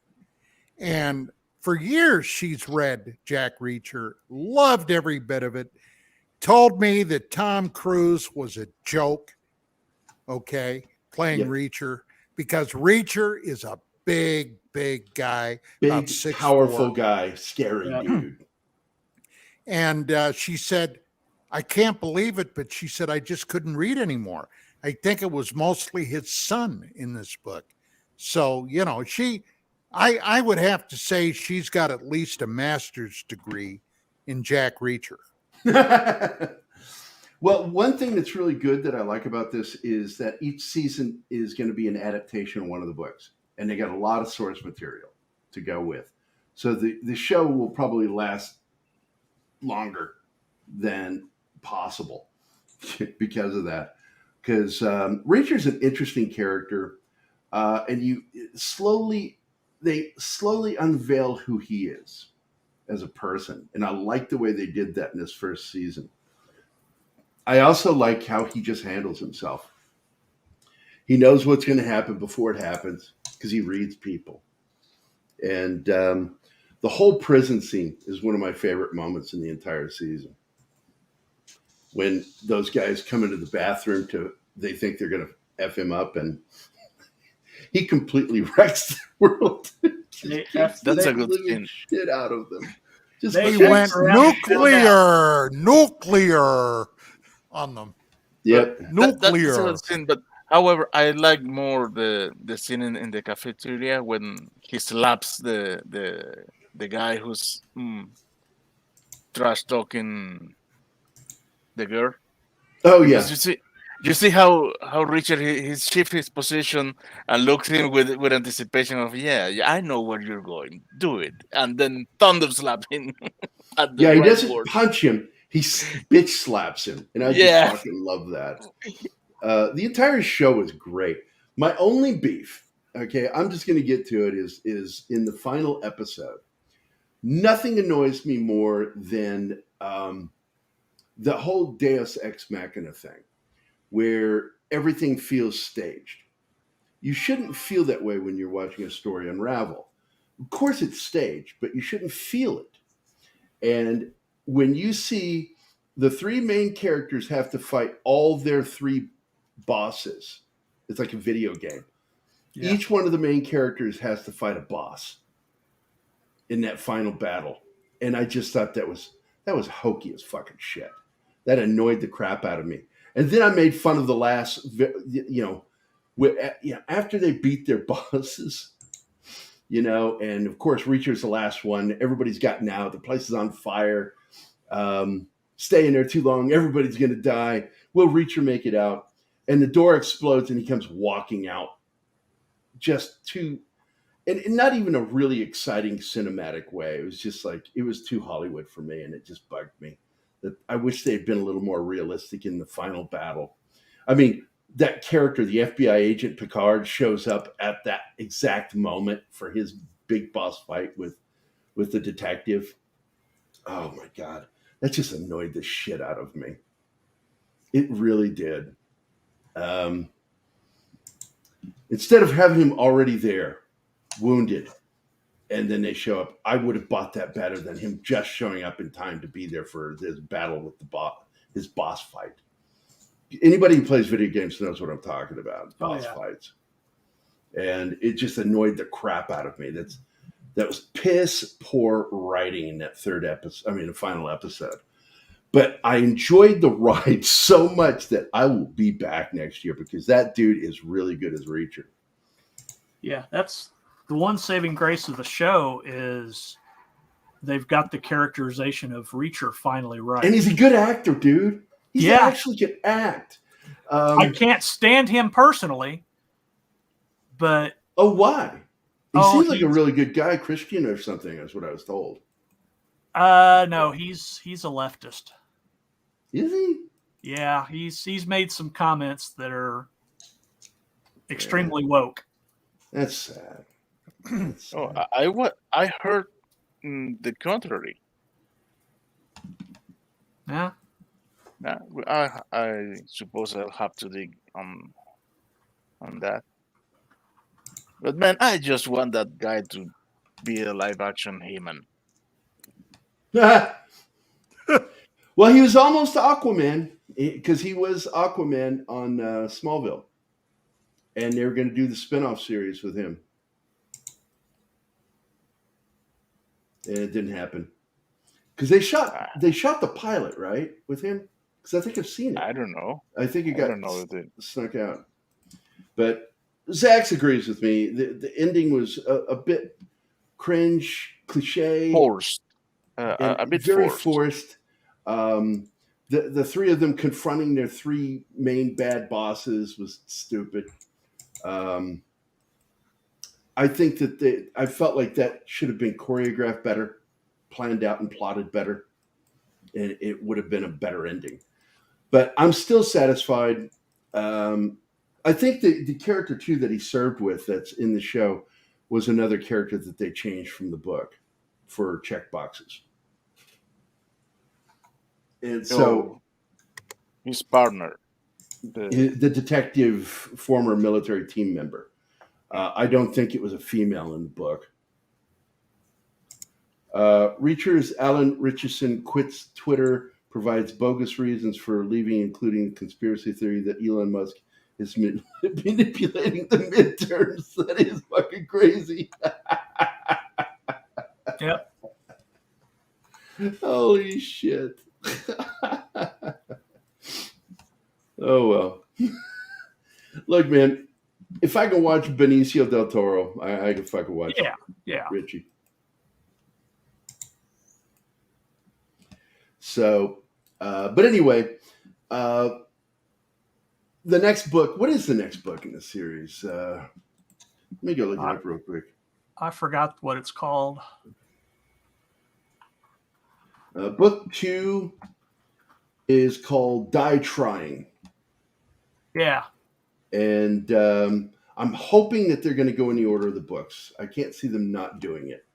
Speaker 6: And for years, she's read Jack Reacher, loved every bit of it, told me that Tom Cruise was a joke, playing Reacher, because Reacher is a big guy, about 6'4",
Speaker 3: powerful guy, scary dude.
Speaker 6: And she said, I can't believe it, but she said, I just couldn't read anymore. I think it was mostly his son in this book. So, I would have to say she's got at least a master's degree in Jack Reacher.
Speaker 3: Well, one thing that's really good that I like about this is that each season is going to be an adaptation of one of the books. And they got a lot of source material to go with. So the show will probably last longer than possible because of that. Because Reacher's an interesting character. And they slowly unveil who he is as a person. And I like the way they did that in this first season. I also like how he just handles himself. He knows what's going to happen before it happens because he reads people. And the whole prison scene is one of my favorite moments in the entire season. When those guys come into the bathroom they think they're going to F him up, and he completely wrecks the world.
Speaker 1: That's a good scene.
Speaker 3: Shit out of them.
Speaker 6: He went nuclear on them.
Speaker 3: Yep.
Speaker 6: Nuclear.
Speaker 1: That's a good scene, but however, I like more the scene in the cafeteria when he slaps the guy who's trash talking the girl.
Speaker 3: Oh yeah.
Speaker 1: You see how Richard he shifts his position and looks him with anticipation of I know where you're going. Do it, and then thunder slap him. He
Speaker 3: doesn't punch him. He bitch slaps him, and I just fucking love that. The entire show is great. My only beef, I'm just going to get to it, is in the final episode. Nothing annoys me more than the whole Deus Ex Machina thing, where everything feels staged. You shouldn't feel that way when you're watching a story unravel. Of course it's staged, but you shouldn't feel it. And when you see the three main characters have to fight all their three bosses, it's like a video game. Yeah. Each one of the main characters has to fight a boss in that final battle. And I just thought that was hokey as fucking shit. That annoyed the crap out of me. And then I made fun of the last, after they beat their bosses, and of course, Reacher's the last one. Everybody's gotten out. The place is on fire. Staying there too long, everybody's going to die. Will Reacher make it out? And the door explodes and he comes walking out. Just too, and not even a really exciting cinematic way. It was just like, it was too Hollywood for me, and it just bugged me. That I wish they had been a little more realistic in the final battle. I mean, that character, the FBI agent Picard, shows up at that exact moment for his big boss fight with the detective. Oh my God. That just annoyed the shit out of me. It really did. Instead of having him already there, wounded, and then they show up, I would have bought that better than him just showing up in time to be there for this battle with his boss fight. Anybody who plays video games knows what I'm talking about. Boss fights. And it just annoyed the crap out of me. That was piss poor writing in that the final episode. But I enjoyed the ride so much that I will be back next year because that dude is really good as Reacher.
Speaker 4: Yeah, that's the one saving grace of the show is they've got the characterization of Reacher finally right.
Speaker 3: And he's a good actor, dude. He actually can act.
Speaker 4: I can't stand him personally, but...
Speaker 3: Oh, why? He seems like a really good guy, Christian or something, is what I was told.
Speaker 4: No, he's a leftist.
Speaker 3: Is he?
Speaker 4: Yeah, he's made some comments that are extremely woke.
Speaker 3: That's sad.
Speaker 1: I heard the contrary.
Speaker 4: Yeah.
Speaker 1: I suppose I'll have to dig on that. But man, I just want that guy to be a live action He-Man.
Speaker 3: Well, he was almost Aquaman because he was Aquaman on Smallville. And they were going to do the spinoff series with him. And it didn't happen. Because they shot the pilot, right, with him? Because I think I've seen it.
Speaker 1: I don't know.
Speaker 3: I think it got snuck out. But Zax agrees with me. The ending was a bit cringe, cliche.
Speaker 1: Forced. A bit
Speaker 3: very
Speaker 1: forced.
Speaker 3: The three of them confronting their three main bad bosses was stupid. I think that I felt like that should have been choreographed better, planned out and plotted better, and it would have been a better ending. But I'm still satisfied. I think the character too that he served with that's in the show was another character that they changed from the book for check boxes. And so
Speaker 1: his partner,
Speaker 3: the detective, former military team member. I don't think it was a female in the book. Reacher's Alan Richardson quits Twitter, provides bogus reasons for leaving, including the conspiracy theory that Elon Musk is manipulating the midterms. That is fucking crazy.
Speaker 4: Yep.
Speaker 3: Holy shit. Oh, well. Look, man, if I can watch Benicio del Toro, I can fucking watch Richie. So, but anyway, the next book, what is the next book in the series? Let me go look it up real quick.
Speaker 4: I forgot what it's called.
Speaker 3: Book 2 is called Die Trying.
Speaker 4: Yeah.
Speaker 3: And I'm hoping that they're going to go in the order of the books. I can't see them not doing it.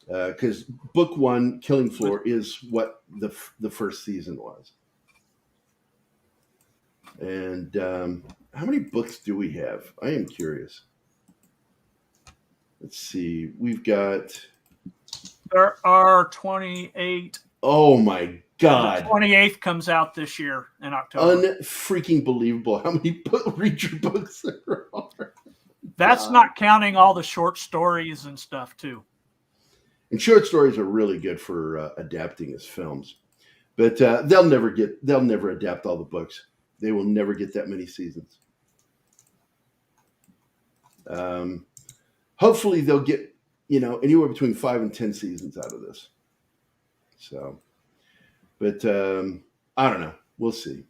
Speaker 3: Because book 1, Killing Floor, is what the first season was. And how many books do we have? I am curious. Let's see. We've got.
Speaker 4: There are 28.
Speaker 3: Oh my God.
Speaker 4: The 28th comes out this year in October.
Speaker 3: Unfreaking believable how many Reacher books there are.
Speaker 4: That's not counting all the short stories and stuff too.
Speaker 3: And short stories are really good for adapting as films, but they'll never adapt all the books. They will never get that many seasons. Hopefully they'll get, anywhere between 5 and 10 seasons out of this. So, but I don't know. We'll see.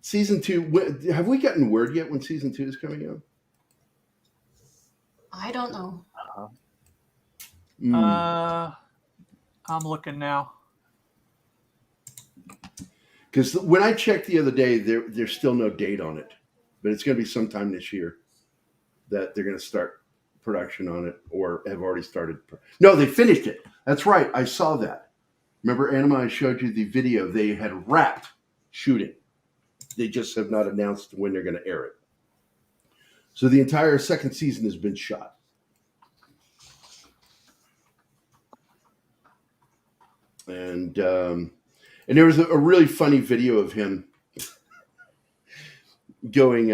Speaker 3: Season 2, have we gotten word yet when season 2 is coming out?
Speaker 5: I don't know.
Speaker 4: I'm looking now.
Speaker 3: Because when I checked the other day, there's still no date on it, but it's going to be sometime this year that they're going to start production on it, or have already started. No, they finished it. That's right. I saw that. Remember, Anima, I showed you the video. They had wrapped shooting. They just have not announced when they're going to air it. So the entire second season has been shot. And there was a really funny video of him going,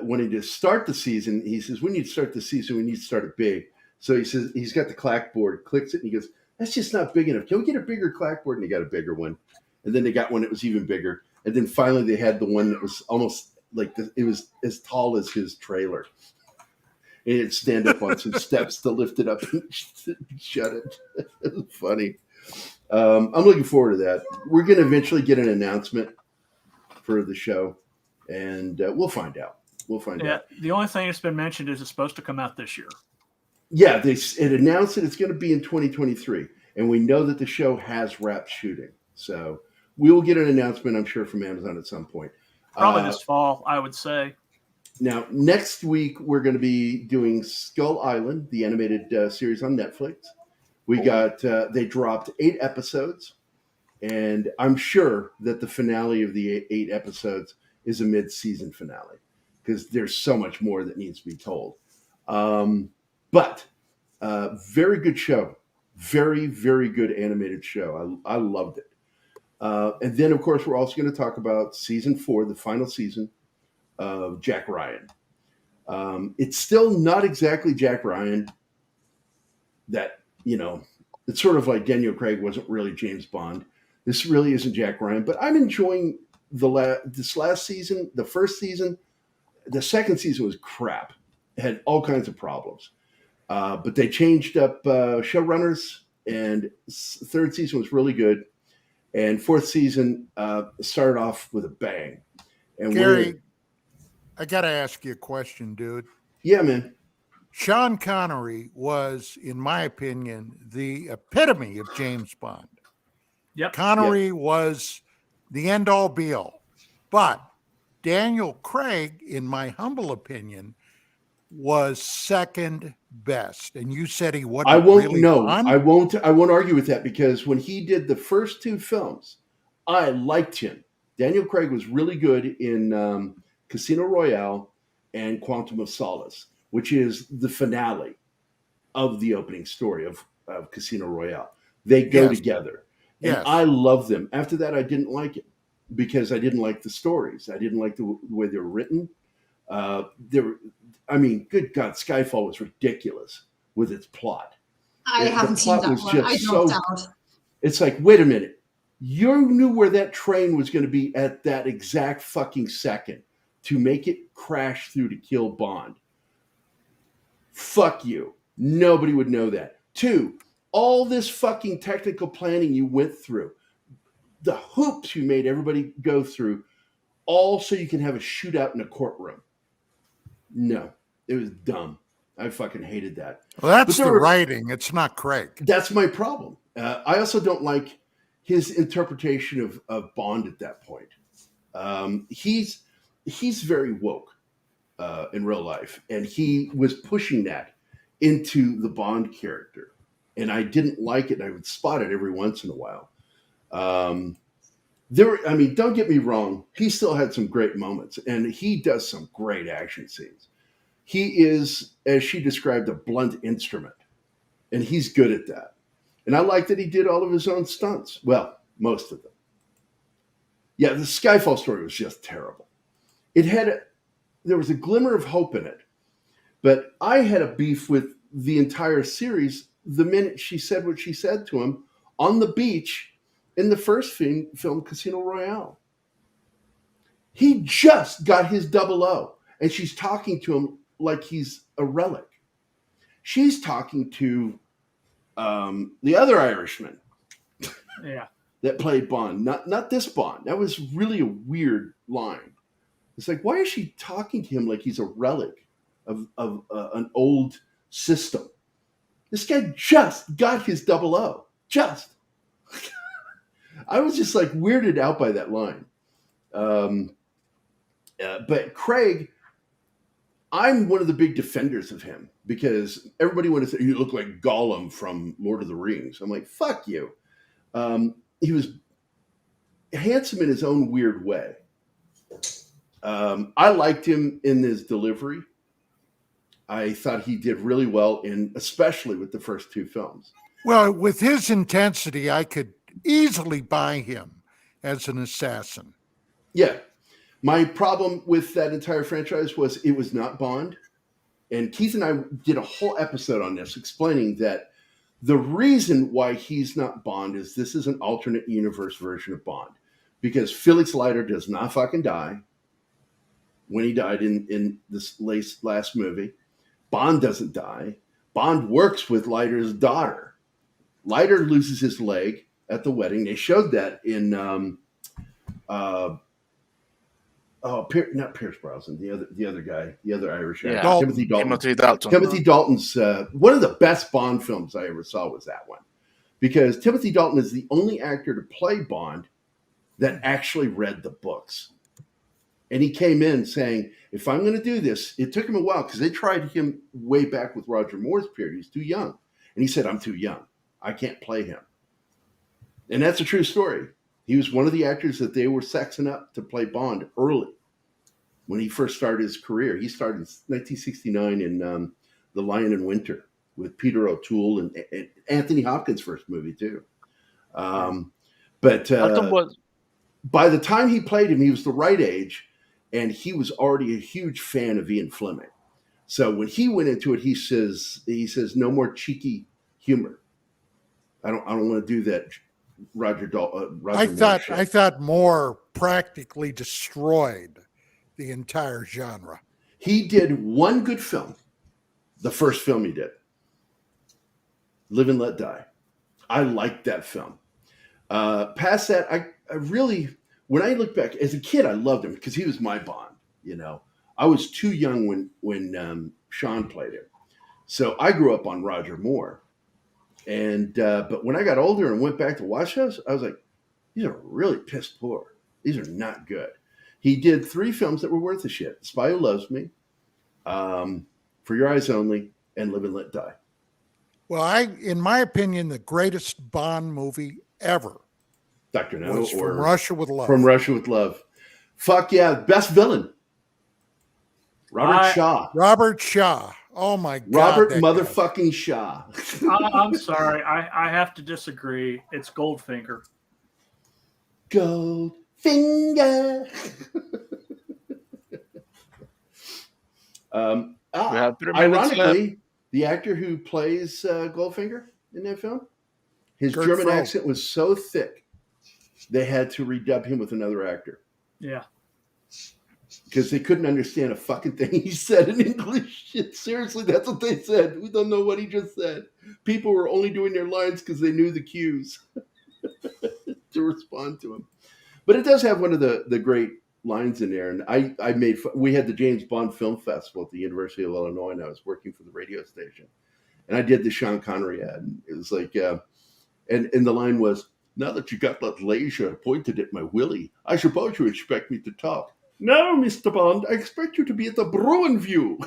Speaker 3: wanting to start the season. He says, "We need to start the season. We need to start it big." So he says, he's got the clackboard, clicks it, and he goes, "That's just not big enough. Can we get a bigger clackboard?" And he got a bigger one. And then they got one that was even bigger. And then finally they had the one that was almost like it was as tall as his trailer. And it'd stand up on some steps to lift it up and shut it. It was funny. I'm looking forward to that. We're going to eventually get an announcement for the show, and we'll find out.
Speaker 4: Yeah, the only thing that's been mentioned is it's supposed to come out this year.
Speaker 3: Yeah, it announced that it's going to be in 2023, and we know that the show has wrapped shooting. So we will get an announcement, I'm sure, from Amazon at some point.
Speaker 4: Probably this fall, I would say.
Speaker 3: Now, next week, we're going to be doing Skull Island, the animated series on Netflix. We got, they dropped 8 episodes, and I'm sure that the finale of the 8 episodes is a mid-season finale because there's so much more that needs to be told. But very good show. Very, very good animated show. I loved it. And then, of course, we're also going to talk about season 4, the final season of Jack Ryan. It's still not exactly Jack Ryan. That, it's sort of like Daniel Craig wasn't really James Bond. This really isn't Jack Ryan, but I'm enjoying this last season, the first season. The second season was crap. It had all kinds of problems. But they changed up showrunners, and third season was really good. And fourth season started off with a bang. And
Speaker 6: Gerry, I got to ask you a question, dude.
Speaker 3: Yeah, man.
Speaker 6: Sean Connery was, in my opinion, the epitome of James Bond.
Speaker 4: Yep.
Speaker 6: Connery was the end-all be-all. But Daniel Craig, in my humble opinion, was second best. And you said he wasn't.
Speaker 3: I won't
Speaker 6: really
Speaker 3: know.
Speaker 6: Bond?
Speaker 3: I won't argue with that, because when he did the first 2 films, I liked him. Daniel Craig was really good in Casino Royale and Quantum of Solace, which is the finale of the opening story of Casino Royale. They go together. And I love them. After that, I didn't like it because I didn't like the stories. I didn't like the way they were written. Good God, Skyfall was ridiculous with its plot.
Speaker 5: I haven't seen that one. I dropped out.
Speaker 3: It's like, wait a minute. You knew where that train was going to be at that exact fucking second to make it crash through to kill Bond. Fuck you. Nobody would know that. 2, all this fucking technical planning you went through, the hoops you made everybody go through, all so you can have a shootout in a courtroom. No, it was dumb. I fucking hated that.
Speaker 6: Well, that's the writing. It's not Craig.
Speaker 3: That's my problem. I also don't like his interpretation of Bond at that point. He's very woke in real life, and he was pushing that into the Bond character, and I didn't like it. I would spot it every once in a while. Don't get me wrong. He still had some great moments, and he does some great action scenes. He is, as she described, a blunt instrument, and he's good at that. And I like that he did all of his own stunts. Well, most of them. Yeah, the Skyfall story was just terrible. There was a glimmer of hope in it, but I had a beef with the entire series the minute she said what she said to him on the beach in the first film Casino Royale. He just got his 00, and she's talking to him like he's a relic. She's talking to the other Irishman.
Speaker 4: Yeah.
Speaker 3: That played Bond, not this Bond. That was really a weird line. It's like, why is she talking to him like he's a relic of an old system? This guy just got his 00. Just. I was just like weirded out by that line. But Craig, I'm one of the big defenders of him because everybody wanted to say, you look like Gollum from Lord of the Rings. I'm like, fuck you. He was handsome in his own weird way. I liked him in his delivery. I thought he did really well especially with the first 2 films.
Speaker 6: Well, with his intensity, I could easily buy him as an assassin.
Speaker 3: Yeah. My problem with that entire franchise was it was not Bond. And Keith and I did a whole episode on this explaining that the reason why he's not Bond is this is an alternate universe version of Bond. Because Felix Leiter does not fucking die when he died in this last movie. Bond doesn't die. Bond works with Leiter's daughter. Leiter loses his leg at the wedding. They showed that in not Pierce Brosnan, the other guy, the other Irish actor, Timothy Dalton. Timothy Dalton's one of the best Bond films I ever saw was that one, because Timothy Dalton is the only actor to play Bond that actually read the books. And he came in saying, if I'm going to do this, it took him a while because they tried him way back with Roger Moore's period. He's too young. And he said, I'm too young. I can't play him. And that's a true story. He was one of the actors that they were sexing up to play Bond early when he first started his career. He started in 1969 in The Lion in Winter with Peter O'Toole and Anthony Hopkins' first movie too. But by the time he played him, he was the right age, and he was already a huge fan of Ian Fleming. So when he went into it, he says, no more cheeky humor. I don't want to do that.
Speaker 6: I thought Moore practically destroyed the entire genre.
Speaker 3: He did one good film, the first film he did, Live and Let Die. I liked that film. Past that, I really, when I look back as a kid, I loved him because he was my Bond. You know, I was too young when Sean played him, so I grew up on Roger Moore. And but when I got older and went back to watch those, I was like, these are really piss poor. These are not good. He did 3 films that were worth a shit: Spy Who Loves Me, For Your Eyes Only, and Live and Let Die.
Speaker 6: Well, in my opinion, the greatest Bond movie ever,
Speaker 3: Dr. No,
Speaker 6: was From Russia with Love.
Speaker 3: From Russia with Love. Fuck yeah, best villain. Robert Shaw.
Speaker 6: Robert Shaw. Oh my God.
Speaker 3: Robert motherfucking Shaw.
Speaker 4: I'm sorry. I have to disagree. It's Goldfinger.
Speaker 3: Goldfinger. Ironically, the actor who plays Goldfinger in that film, his German accent was so thick, they had to redub him with another actor.
Speaker 4: Yeah.
Speaker 3: Because they couldn't understand a fucking thing he said in English. Shit, seriously, that's what they said. We don't know what he just said. People were only doing their lines because they knew the cues to respond to him. But it does have one of the great lines in there. And we had the James Bond Film Festival at the University of Illinois, and I was working for the radio station. And I did the Sean Connery ad. And it was like, and the line was, now that you got that laser pointed at my willy, I suppose you expect me to talk. No, Mr. Bond, I expect you to be at the Bruin View.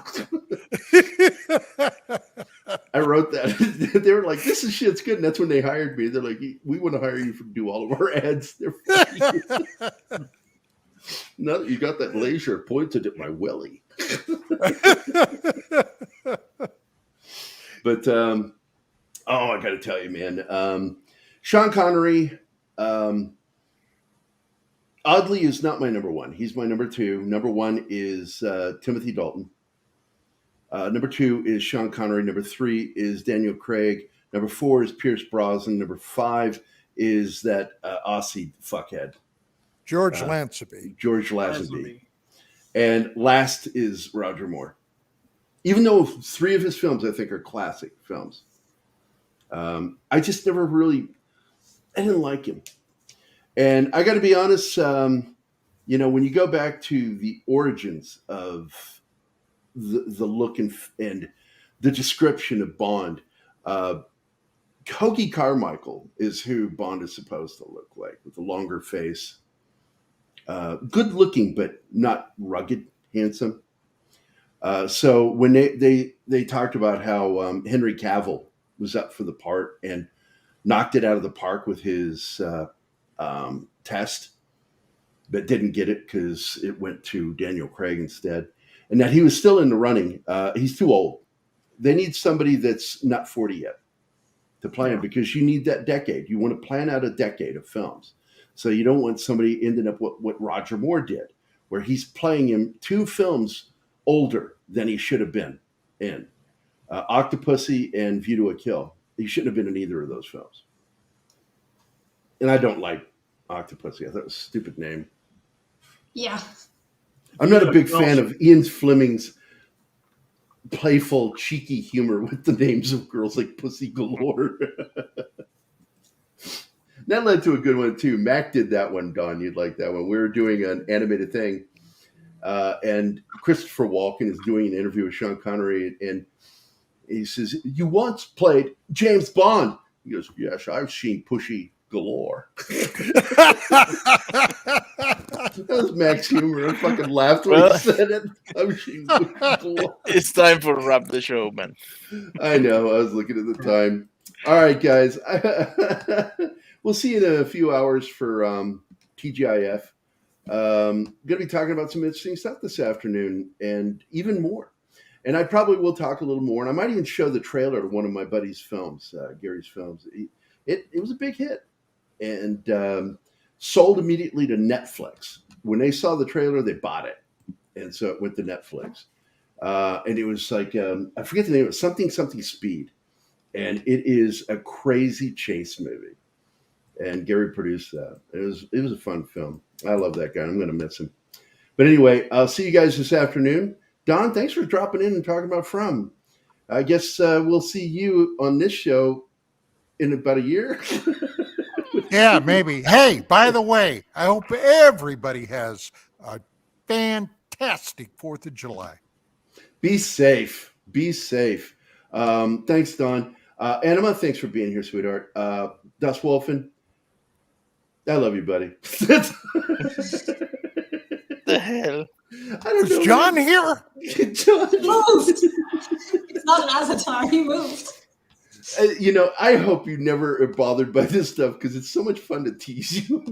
Speaker 3: I wrote wrote that. They were like, "This is shit's good," and that's when they hired me. They're like, "We want to hire you to do all of our ads." Now that you got that laser pointed at my welly. But I got to tell you, man, Sean Connery. Oddly, is not my number one. He's my number two. Number one is Timothy Dalton. Number two is Sean Connery. Number three is Daniel Craig. Number four is Pierce Brosnan. Number five is that Aussie fuckhead.
Speaker 6: George Lazenby.
Speaker 3: George Lazenby. And last is Roger Moore. Even though three of his films, I think, are classic films. I just never really, I didn't like him. And I got to be honest, when you go back to the origins of the look and the description of Bond, Hoagie Carmichael is who Bond is supposed to look like, with a longer face. Good looking, but not rugged, handsome. So when they talked about how Henry Cavill was up for the part and knocked it out of the park with his test, but didn't get it because it went to Daniel Craig instead, and that he was still in the running. He's too old. They need somebody that's not 40 yet to play him, because you need that decade. You want to plan out a decade of films. So you don't want somebody ending up what Roger Moore did, where he's playing him 2 films older than he should have been in. Octopussy and View to a Kill. He shouldn't have been in either of those films. And I don't like Octopussy. I thought it was a stupid name.
Speaker 5: Yeah.
Speaker 3: I'm not a big fan of Ian Fleming's playful, cheeky humor with the names of girls like Pussy Galore. That led to a good one, too. Mac did that one, Don. You'd like that one. We were doing an animated thing, and Christopher Walken is doing an interview with Sean Connery, and he says, "You once played James Bond." He goes, "Yes, I've seen Pussy Galore." That was Mac's humor. I fucking laughed when he said it. I've seen Pussy Galore.
Speaker 1: It's time for wrap the show, man.
Speaker 3: I know. I was looking at the time. All right, guys. We'll see you in a few hours for TGIF. Going to be talking about some interesting stuff this afternoon, and even more. And I probably will talk a little more, and I might even show the trailer to one of my buddy's films, Gerry's films. It was a big hit, and sold immediately to Netflix. When they saw the trailer, they bought it, and so it went to Netflix. And it was like, I forget the name, it was something Speed, and it is a crazy chase movie. And Gerry produced that. It was a fun film. I love that guy. I'm going to miss him. But anyway, I'll see you guys this afternoon. Don, thanks for dropping in and talking about From. I guess we'll see you on this show in about a year.
Speaker 6: Yeah, maybe. Hey, by the way, I hope everybody has a fantastic 4th of July.
Speaker 3: Be safe. Be safe. Thanks, Don. Anima, thanks for being here, sweetheart. Dust Wolfen, I love you, buddy.
Speaker 1: The hell?
Speaker 3: I don't know.
Speaker 6: Is John here?
Speaker 3: John
Speaker 5: moved. It's not an avatar. He moved.
Speaker 3: I hope you never are bothered by this stuff, because it's so much fun to tease you.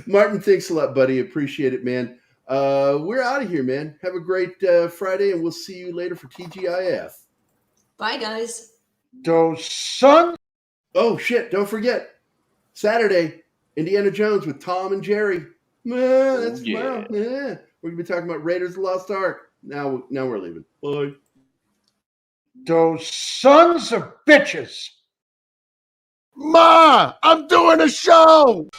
Speaker 3: Martin, thanks a lot, buddy. Appreciate it, man. We're out of here, man. Have a great Friday, and we'll see you later for TGIF.
Speaker 5: Bye, guys.
Speaker 6: Those sons.
Speaker 3: Oh, shit. Don't forget. Saturday, Indiana Jones with Tom and Gerry. That's tomorrow. We're going to be talking about Raiders of the Lost Ark. Now we're leaving. Bye.
Speaker 6: Those sons of bitches.
Speaker 12: Ma, I'm doing a show.